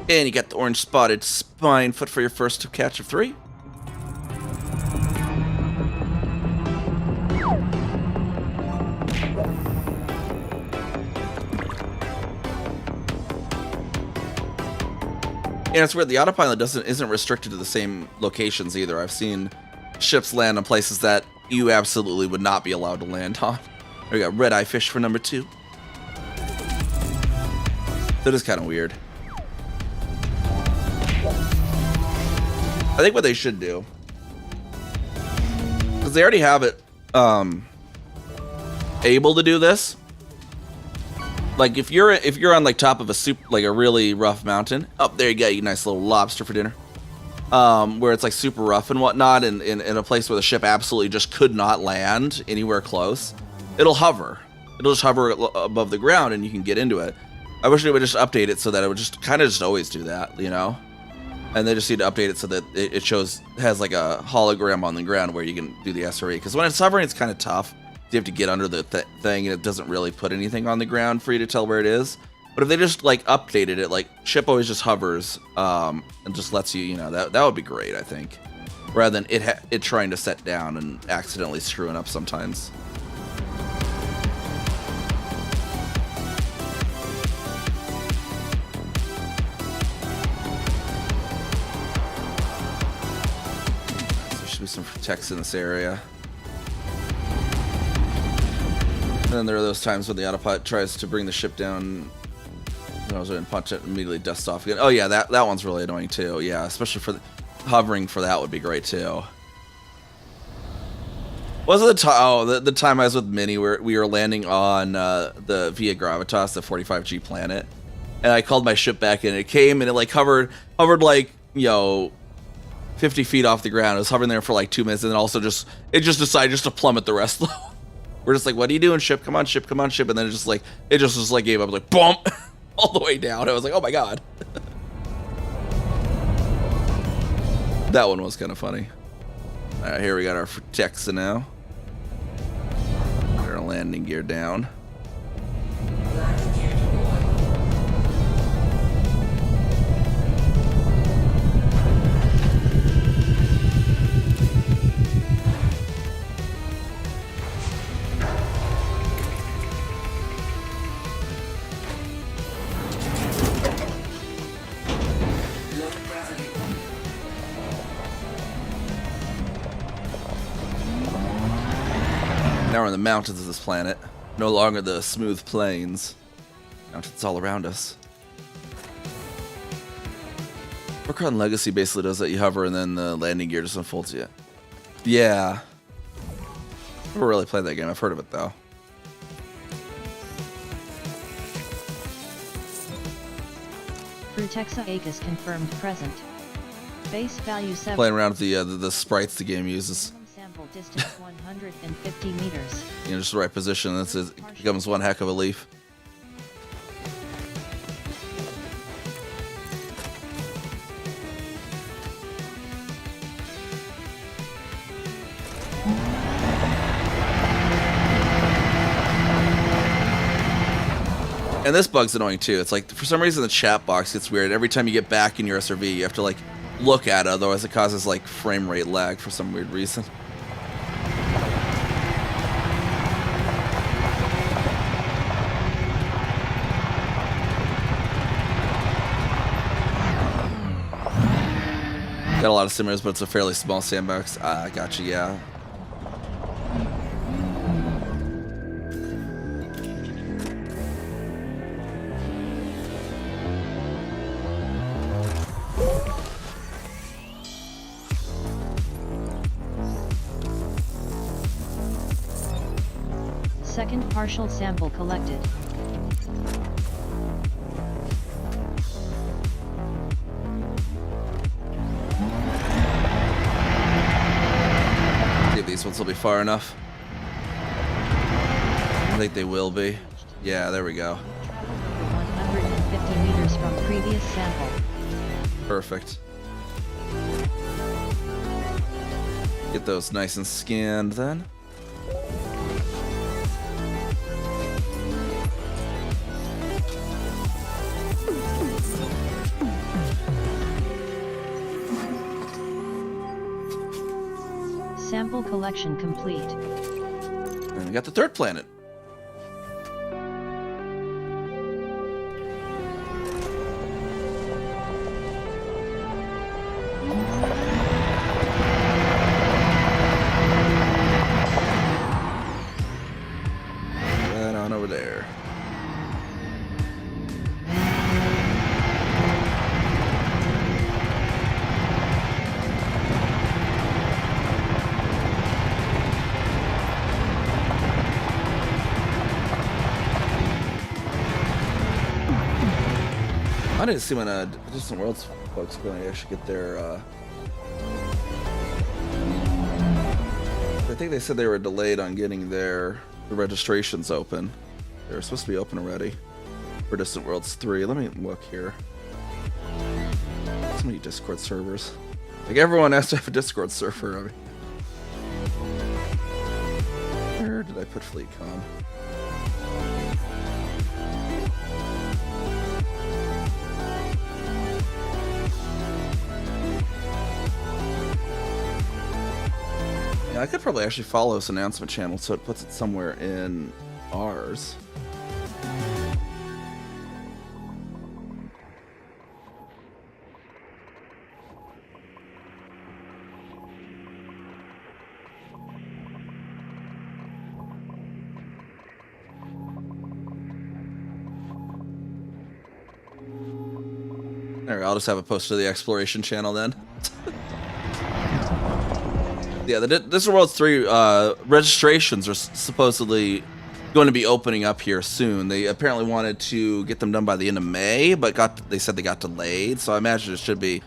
And you got the orange spotted spine foot for your first catch of 3. And it's weird, the autopilot isn't restricted to the same locations either. I've seen ships land on places that you absolutely would not be allowed to land on. We got red eye fish for number 2. That is kind of weird. I think what they should do, because they already have it able to do this. Like if you're on like top of a really rough mountain, up there you got you nice little lobster for dinner. Where it's like super rough and whatnot, and in a place where the ship absolutely just could not land anywhere close, it'll hover. It'll just hover above the ground and you can get into it. I wish they would just update it so that it would just kind of just always do that, you know? And they just need to update it so that it has like a hologram on the ground where you can do the SRE. Because when it's hovering, it's kind of tough. You have to get under the thing, and it doesn't really put anything on the ground for you to tell where it is. But if they just like updated it, like ship always just hovers and just lets you, you know, that would be great, I think. Rather than it trying to set down and accidentally screwing up sometimes. There should be some protects in this area. And then there are those times when the autopilot tries to bring the ship down. I was going to punch it and immediately dust off again. Oh yeah, that one's really annoying too. Yeah, especially for hovering for that would be great too. Wasn't the time? Oh, the time I was with Minnie where we were landing on the Via Gravitas, the 45G planet, and I called my ship back in. And it came and it like hovered like, you know, 50 feet off the ground. It was hovering there for like 2 minutes, and then also it just decided just to plummet the rest of the. We're just like, what are you doing, ship? Come on, ship, come on, ship. And then it just gave up, like, bump, all the way down. I was like, oh my god. That one was kind of funny. All right, here we got our Texa now. Get our landing gear down. are in the mountains of this planet. No longer the smooth plains. Mountains all around us. Warcraft Legacy basically does that. You hover and then the landing gear just unfolds yet. Yeah. Never really played that game. I've heard of it though. Frutexa Acus confirmed present. Base value 7. Playing around with the sprites the game uses. Sample distance 150 meters. You know, just the right position. This is, it becomes one heck of a leaf. And this bug's annoying too. It's like, for some reason the chat box gets weird. Every time you get back in your SRV, you have to like look at it, otherwise it causes like frame rate lag for some weird reason. Got a lot of simulators, but it's a fairly small sandbox. Gotcha, yeah. Second partial sample collected. See if these ones will be far enough. I think they will be. Yeah, there we go. Traveled over 150 meters from previous sample. Perfect. Get those nice and scanned then. Sample collection complete. And we got the third planet. Right on over there. I didn't see when Distant Worlds folks going to actually get their. I think they said they were delayed on getting the registrations open. They were supposed to be open already for Distant Worlds 3. Let me look here. So many Discord servers. Like everyone has to have a Discord server. I mean, where did I put FleetCon? Yeah, I could probably actually follow this announcement channel so it puts it somewhere in ours. There, I'll just have it posted to the exploration channel then. Yeah, the Distant Worlds 3 registrations are supposedly going to be opening up here soon. They apparently wanted to get them done by the end of May, but they said they got delayed. So I imagine it should be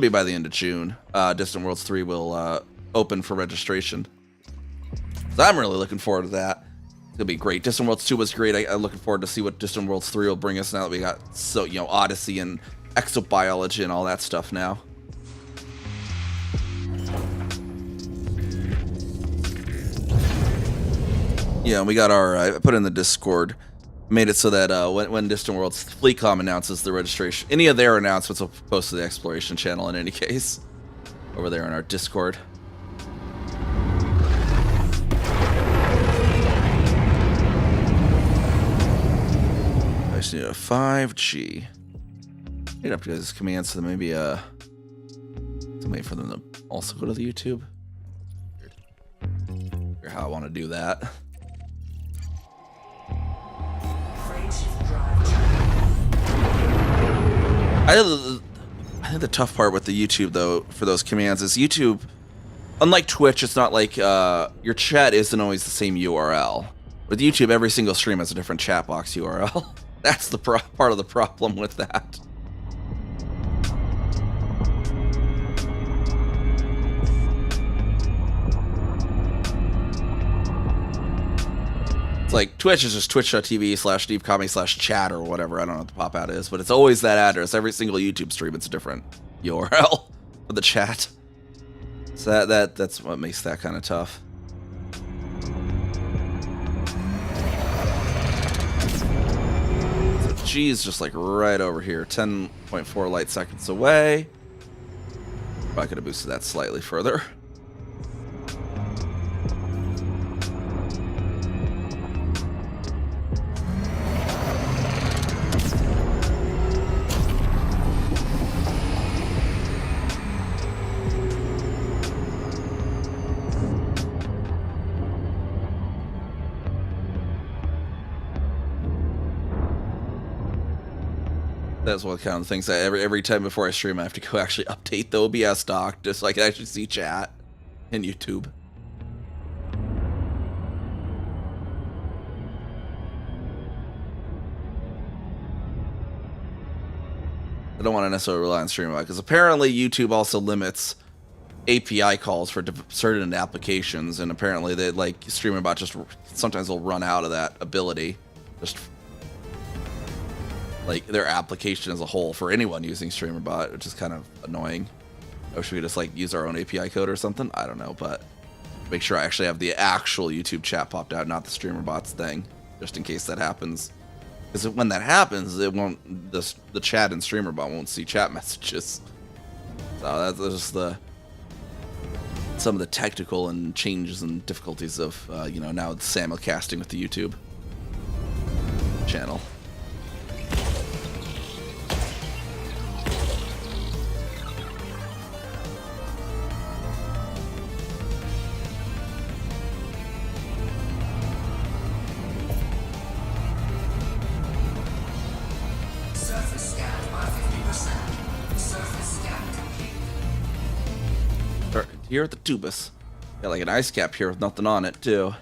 by the end of June. Distant Worlds 3 will open for registration. So I'm really looking forward to that. It's gonna be great. Distant Worlds 2 was great. I'm looking forward to see what Distant Worlds 3 will bring us now that we got Odyssey and exobiology and all that stuff now. Yeah, we got our, I put in the Discord, made it so that when Distant Worlds FleetCom announces the registration, any of their announcements will post to the exploration channel in any case, over there in our Discord. I just need a 5G. Need to update this command so that maybe somebody for them to also go to the YouTube. Or how I want to do that. I think the tough part with the YouTube though for those commands is YouTube, unlike Twitch, it's not like your chat isn't always the same URL. With YouTube, every single stream has a different chat box URL. That's the part of the problem with that. It's like Twitch is just twitch.tv/NiamhKami/chat or whatever. I don't know what the pop out is, but it's always that address. Every single YouTube stream, it's a different URL for the chat. So that's what makes that kind of tough. So G is just like right over here, 10.4 light seconds away. Probably could have boosted that slightly further. That's one kind of things that every time before I stream, I have to go actually update the OBS doc just so I can actually see chat in YouTube. I don't want to necessarily rely on StreamYard because apparently YouTube also limits API calls for certain applications, and apparently they like StreamYard just sometimes will run out of that ability. Just like their application as a whole for anyone using StreamerBot, which is kind of annoying. Or should we just like use our own API code or something? I don't know, but make sure I actually have the actual YouTube chat popped out, not the StreamerBots thing, just in case that happens. Because when that happens, it won't the chat in StreamerBot won't see chat messages. So that's just some of the technical and changes and difficulties of you know, now simulcasting with the YouTube channel. Here at the tubus. Got like an ice cap here with nothing on it too.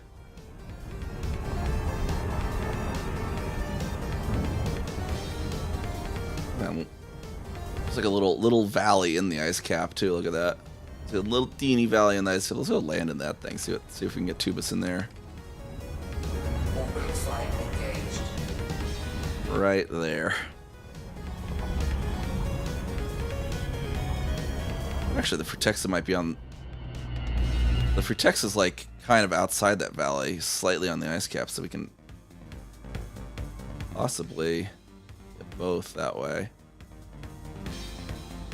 It's like a little valley in the ice cap too. Look at that. It's a little teeny valley in the ice cap. Let's go land in that thing. See if we can get tubus in there. Right there. Actually, the Frutexa might be on. The Frutexa is like kind of outside that valley, slightly on the ice cap, so we can possibly get both that way.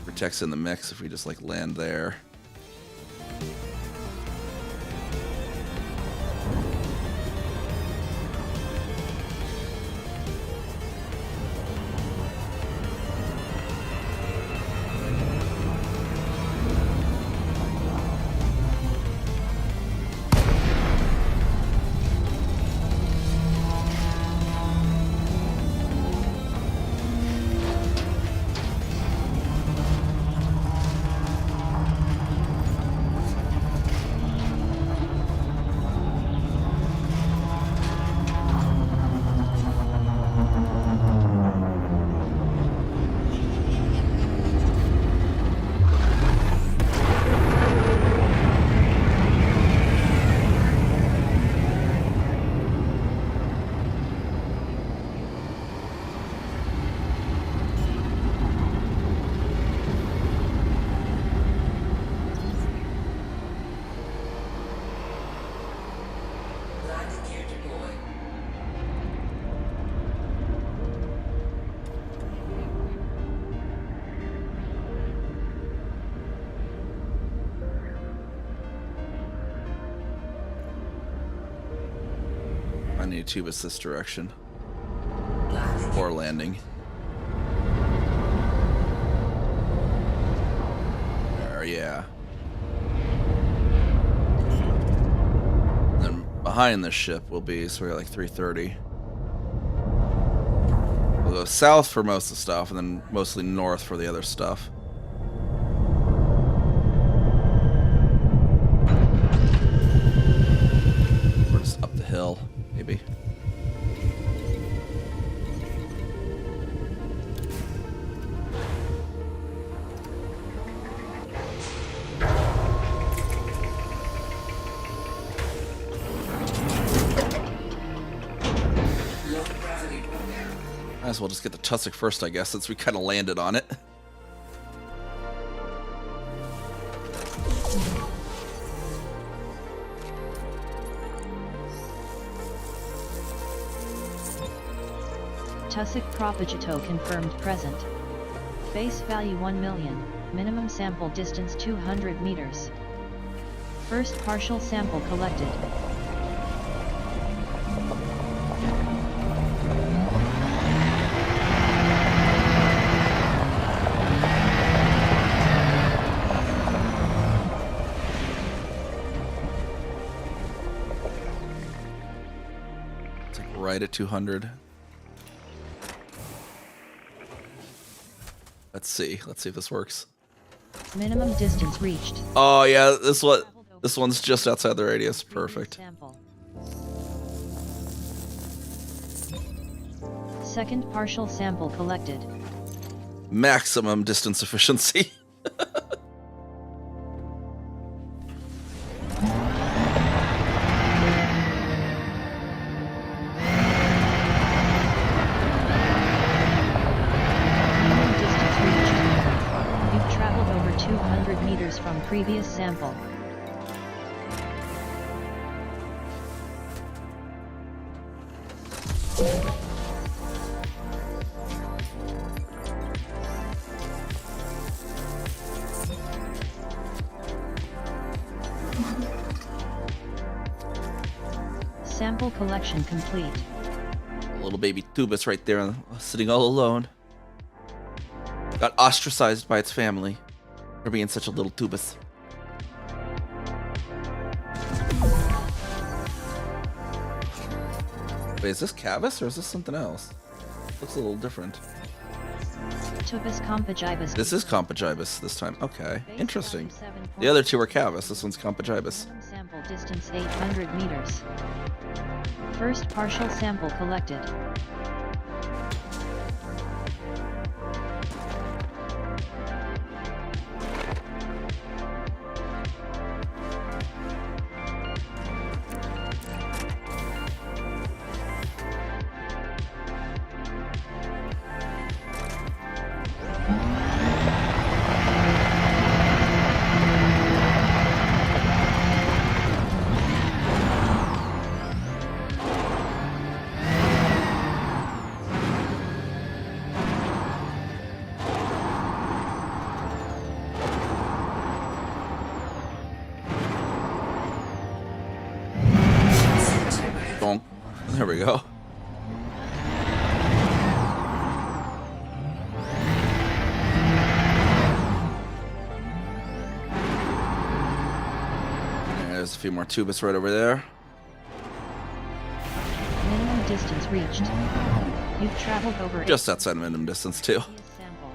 Frutexa in the mix if we just like land there. I need to tubus this direction before landing. There, yeah. Then behind this ship will be, so we're at like 330. We'll go south for most of the stuff, and then mostly north for the other stuff. Or just up the hill, maybe. Might as well just get the tussock first, I guess, since we kind of landed on it. Tussock Propagato confirmed present. Base value 1 million, minimum sample distance 200 meters. First partial sample collected. It's like right at 200. Let's see if this works. Minimum distance reached. Oh yeah, this one's just outside the radius. Perfect. Sample. Second partial sample collected. Maximum distance efficiency. Minimum distance reached. You've traveled over 200 meters from previous sample. Sample collection complete. Little baby Tubus right there, sitting all alone. Got ostracized by its family for being such a little Tubus. Wait, is this Cavus or is this something else? Looks a little different. Tubus compagibus. This is Compagibus this time. Okay, interesting. The other two are Cavus. This one's Compagibus. Sample distance 800 meters. First partial sample collected. Bonk. There we go. There's a few more Tubus right over there. Minimum distance reached. You've traveled over Just outside minimum distance too. sample.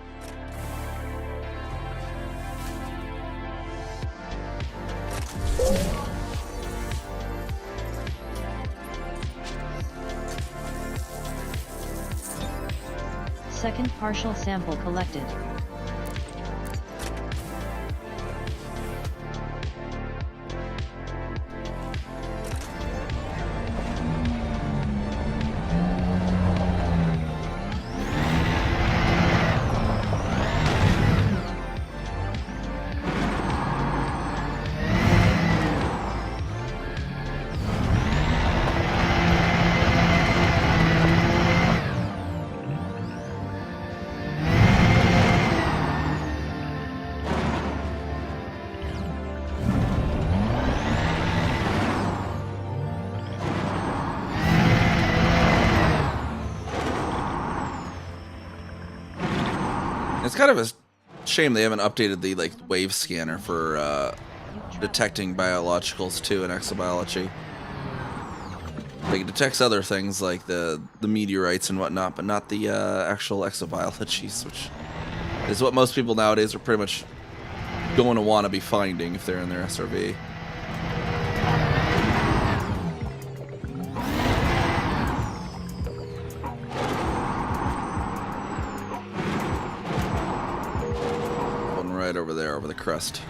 Second partial sample collected. It's kind of a shame they haven't updated the wave scanner for detecting biologicals too in exobiology. Like it detects other things like the meteorites and whatnot, but not the actual exobiologies, which is what most people nowadays are pretty much going to want to be finding if they're in their SRV. One right over there, over the crest.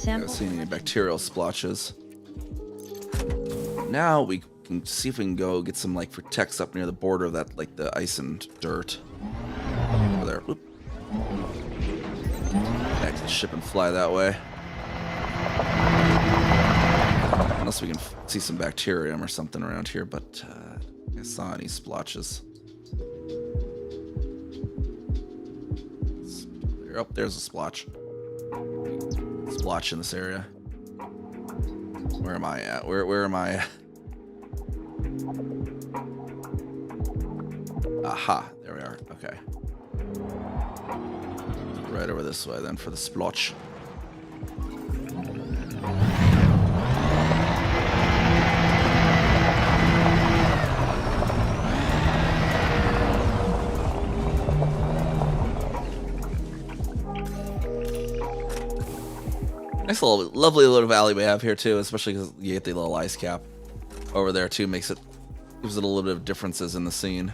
I haven't seen any bacterial splotches. Now we can see if we can go get some like protects up near the border of that, like the ice and dirt. Over there. Whoop. Back to the ship and fly that way. Unless we can see some bacterium or something around here, but I saw any splotches. Oh, there's a splotch. Splotch in this area. Where am I at? Where am I? Aha, there we are. Okay. Right over this way then for the splotch. Nice little, lovely little valley we have here too, especially because you get the little ice cap over there too. Gives it a little bit of differences in the scene.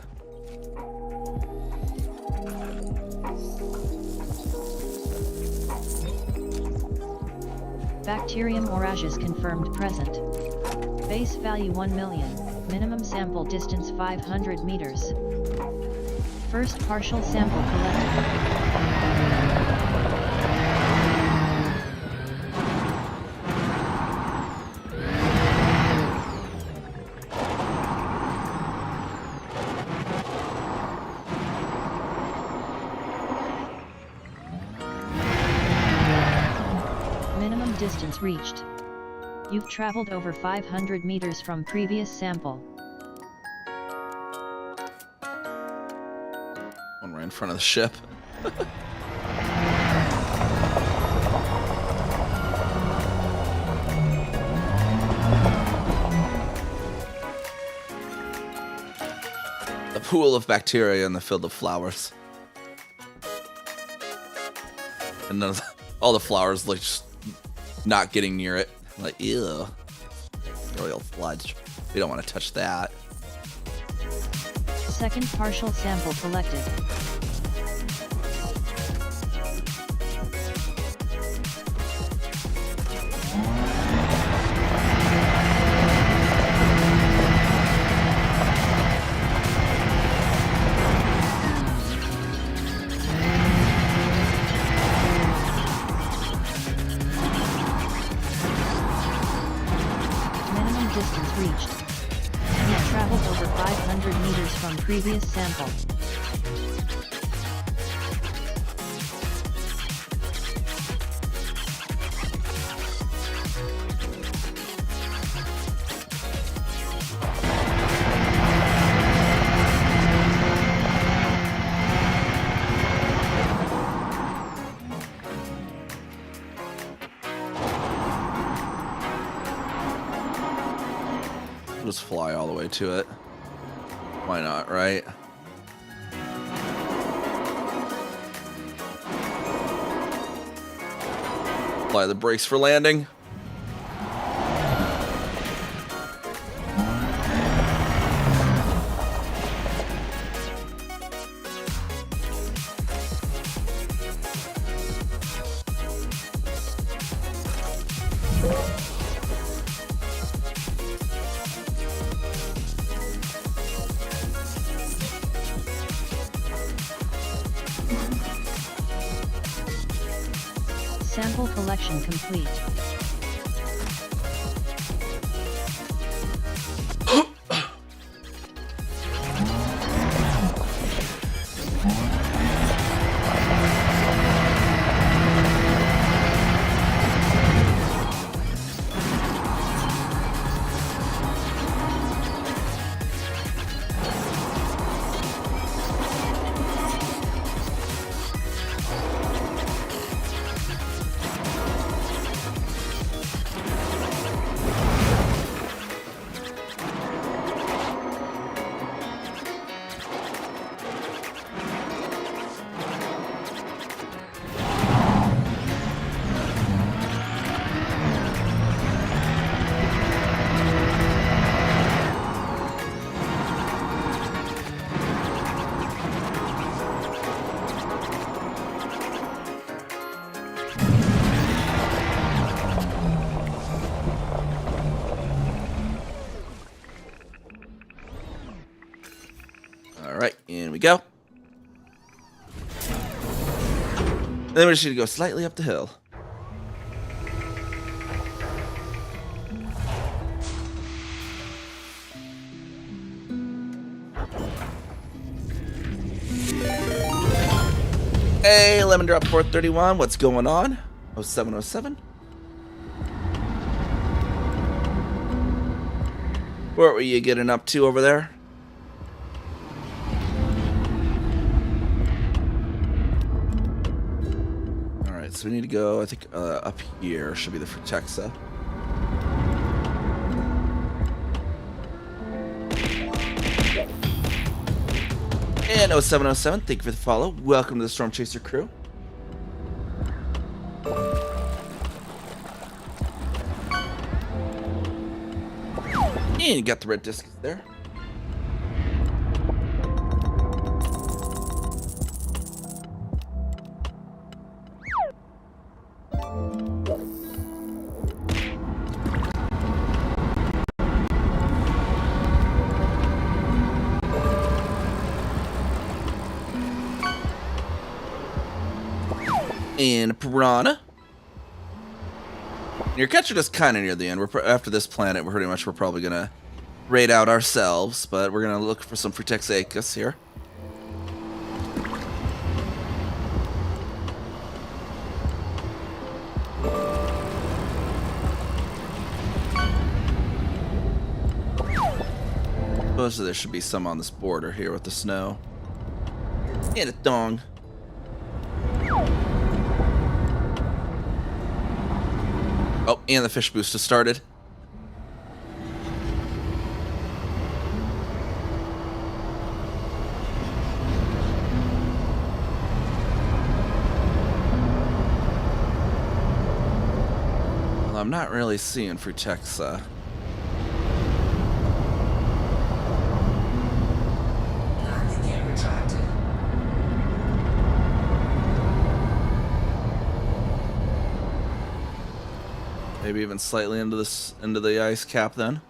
Bacterium orageus confirmed present. Base value 1 million. Minimum sample distance 500 meters. First partial sample collected. Minimum distance reached. You've traveled over 500 meters from previous sample. One right in front of the ship. The pool of bacteria in the field of flowers. And none of all the flowers like just not getting near it. Like, ew. Royal sludge. We don't want to touch that. Second partial sample collected. Distance reached. You've traveled over 500 meters from previous sample. Just fly all the way to it. Why not, right? Apply the brakes for landing. Sample collection complete. Alright, in we go. Then we just need to go slightly up the hill. Hey, Lemon Drop 431, what's going on? 0707. What were you getting up to over there? Alright, so we need to go, I think, up here should be the Frutexa. And 0707, thank you for the follow. Welcome to the Storm Chaser crew. And you got the red disc there. And Piranha. You're catching us kind of near the end. After this planet, we're probably gonna raid out ourselves, but we're gonna look for some Frutexa here. Suppose there should be some on this border here with the snow. And a dong. Oh, and the fish boost has started. Well, I'm not really seeing Frutexa. Landing gear retracted. Maybe even slightly into the ice cap then.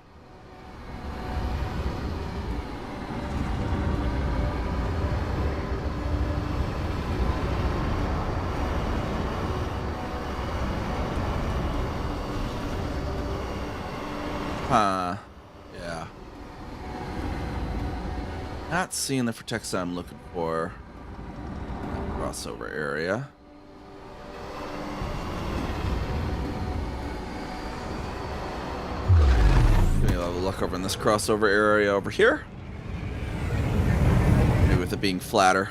Huh. Yeah. Not seeing the Frutexa I'm looking for. Crossover area. Maybe I'll have a look over in this crossover area over here. Maybe with it being flatter.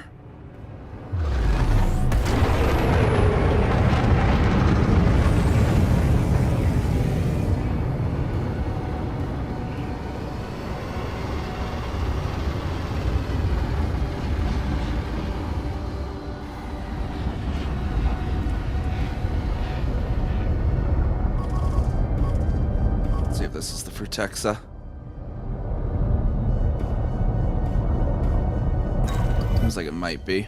See if this is the Frutexa. Seems like it might be.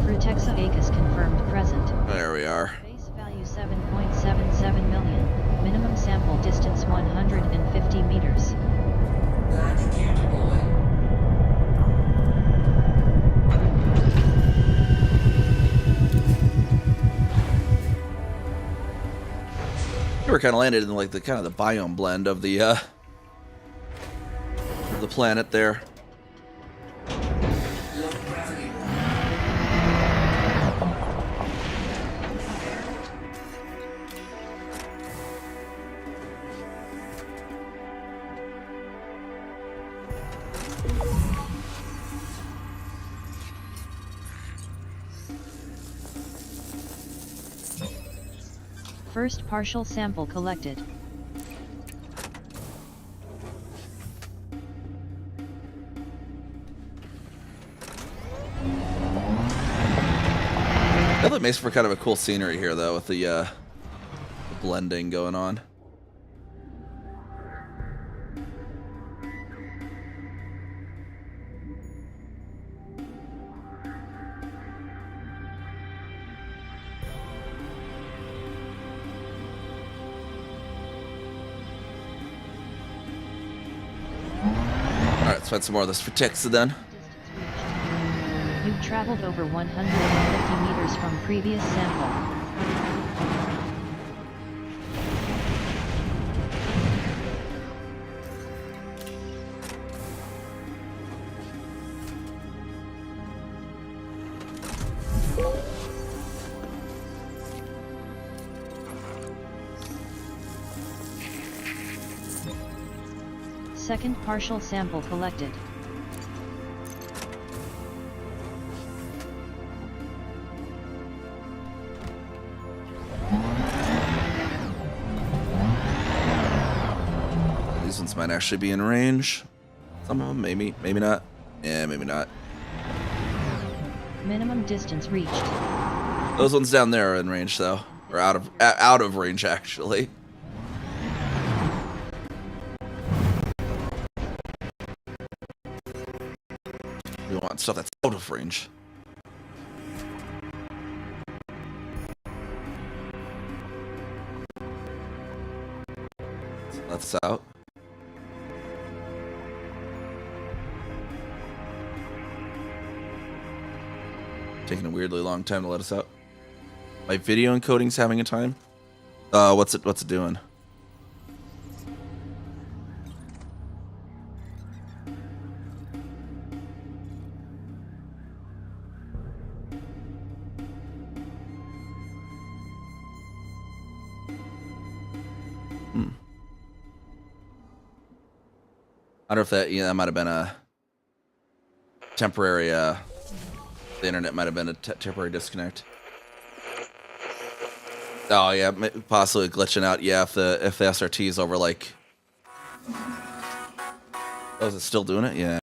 Frutexa Acus confirmed present. There we are. Base value 7.77 million. Minimum sample distance 150 meters. Landing gear deployed. We're kind of landed in like the kind of the biome blend of the planet there. Low gravity. First partial sample collected. That makes for kind of a cool scenery here, though, with the blending going on. find some more of this for Texas then. You've traveled over 150 meters from previous sample. Second partial sample collected. These ones might actually be in range. Some of them, maybe not. Yeah, maybe not. Minimum distance reached. Those ones down there are in range, though, or out of range actually. We want stuff that's out of range. So that's out. Taking a weirdly long time to let us out. My video encoding's having a time. What's it doing? I wonder if that might have been a temporary. The internet might have been a temporary disconnect. Oh yeah, possibly glitching out. Yeah, if the SRT is over like. Oh, is it still doing it? Yeah.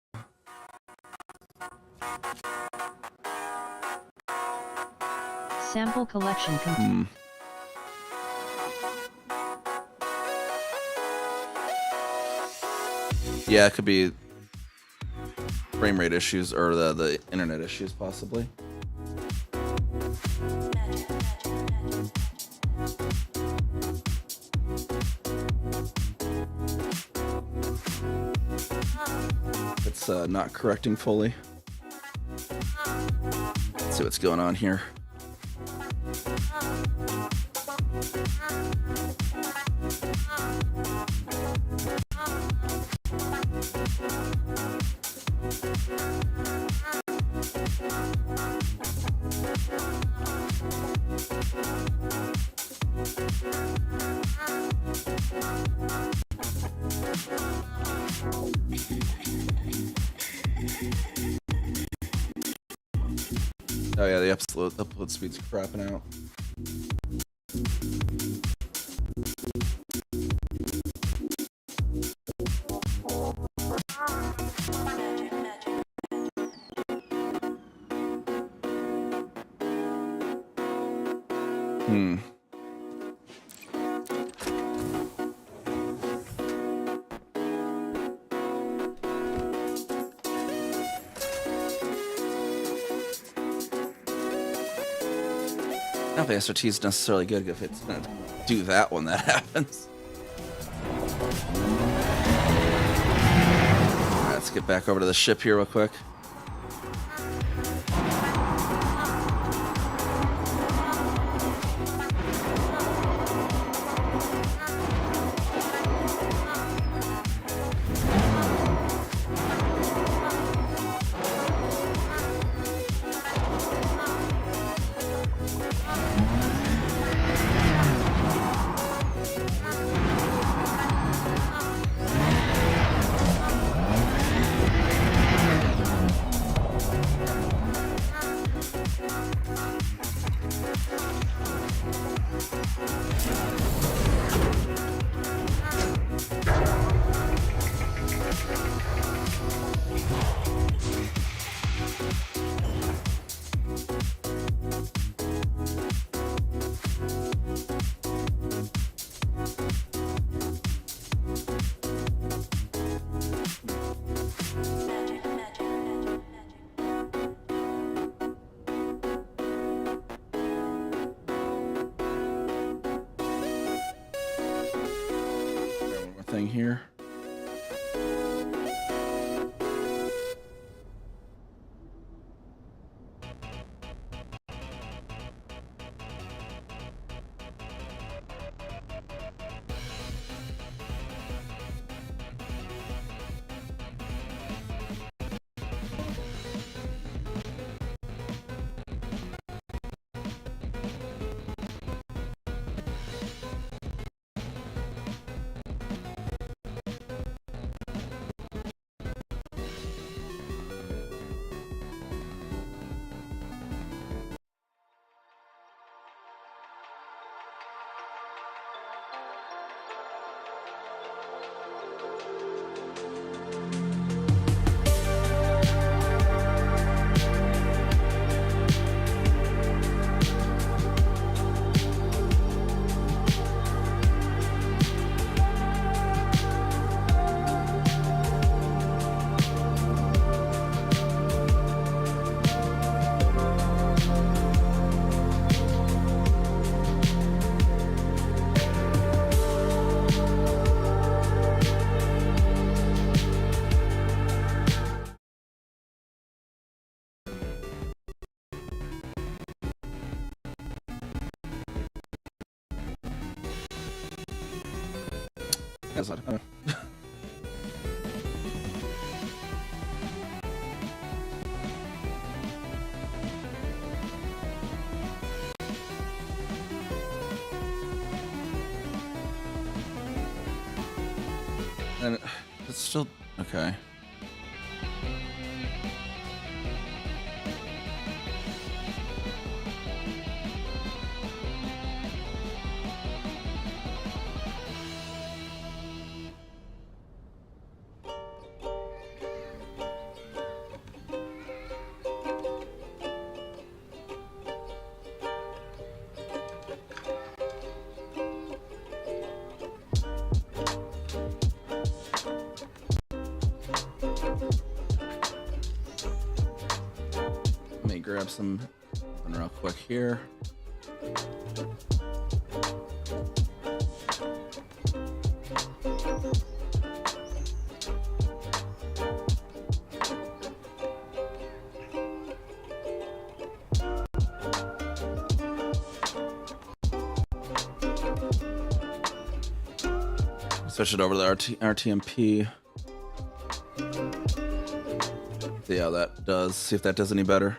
Sample collection complete. Yeah, it could be frame rate issues or the internet issues, possibly. It's not correcting fully. Let's see what's going on here. Oh yeah, the upload speed's crapping out. I don't think SRT is necessarily good if it's gonna do that when that happens. Alright, let's get back over to the ship here real quick. Thing here. That's not. And it's still okay. Let me grab some real quick here. Switch it over to the RTMP. See how that does. See if that does any better.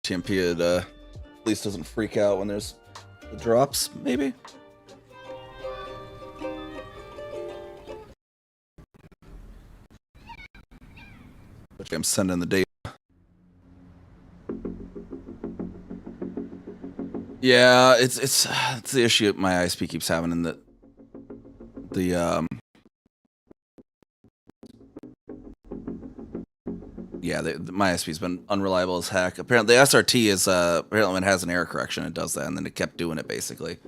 TMP at least doesn't freak out when there's the drops, maybe? Which I'm sending the data. Yeah, it's the issue my ISP keeps having in that my ISP's been unreliable as heck. Apparently, the SRT is apparently when it has an error correction, it does that, and then it kept doing it basically.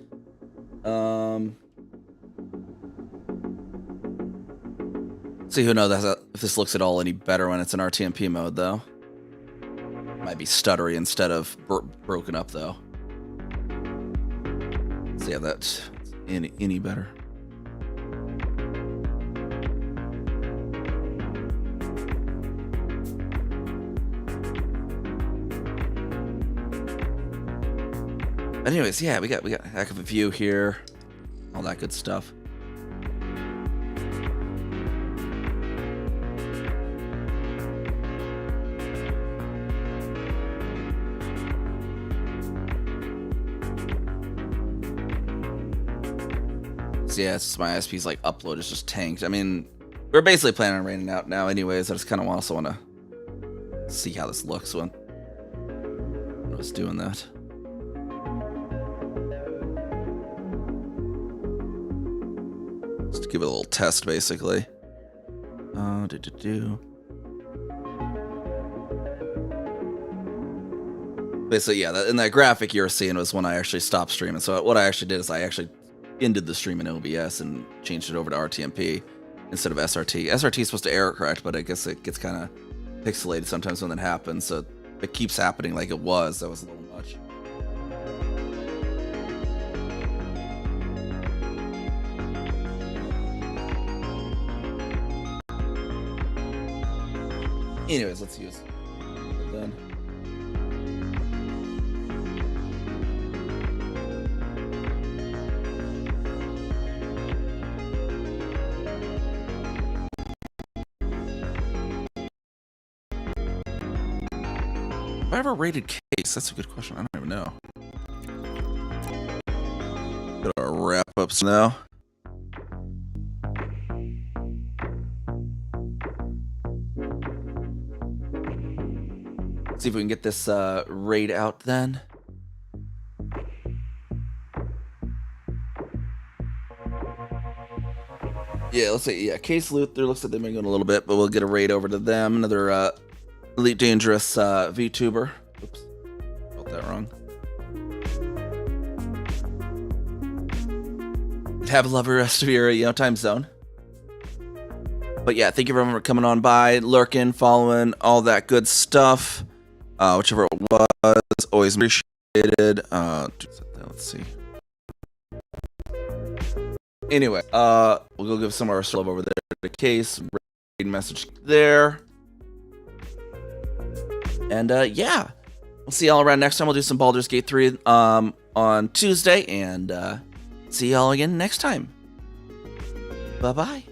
See, who knows if this looks at all any better when it's in RTMP mode, though. Might be stuttery instead of broken up, though. See how that's any better. Anyways, yeah, we got a heck of a view here, all that good stuff. So yeah, it's just my ISP's like upload is just tanked. I mean, we're basically planning on raining out now, anyways. I just kind of also want to see how this looks when I was doing that. Just to give it a little test, basically. Basically, yeah, in that graphic you were seeing was when I actually stopped streaming. So what I actually did is I actually ended the stream in OBS and changed it over to RTMP instead of SRT. SRT is supposed to error correct, but I guess it gets kind of pixelated sometimes when that happens. So it keeps happening like it was. That was a little much. Anyways, let's use it then. Have I ever rated case? That's a good question. I don't even know. Got our wrap ups now. See if we can get this raid out then. Yeah, let's say, yeah, Case Luther looks like they've been going a little bit, but we'll get a raid over to them. Another Elite Dangerous VTuber. Oops, spelled that wrong. Have a lovely rest of your time zone. But yeah, thank you everyone for coming on by, lurking, following, all that good stuff. Whichever it was, always appreciated. Let's see. Anyway, we'll go give some of our love over there to Case. Message there. And yeah, we'll see y'all around next time. We'll do some Baldur's Gate 3 on Tuesday, and see y'all again next time. Bye-bye.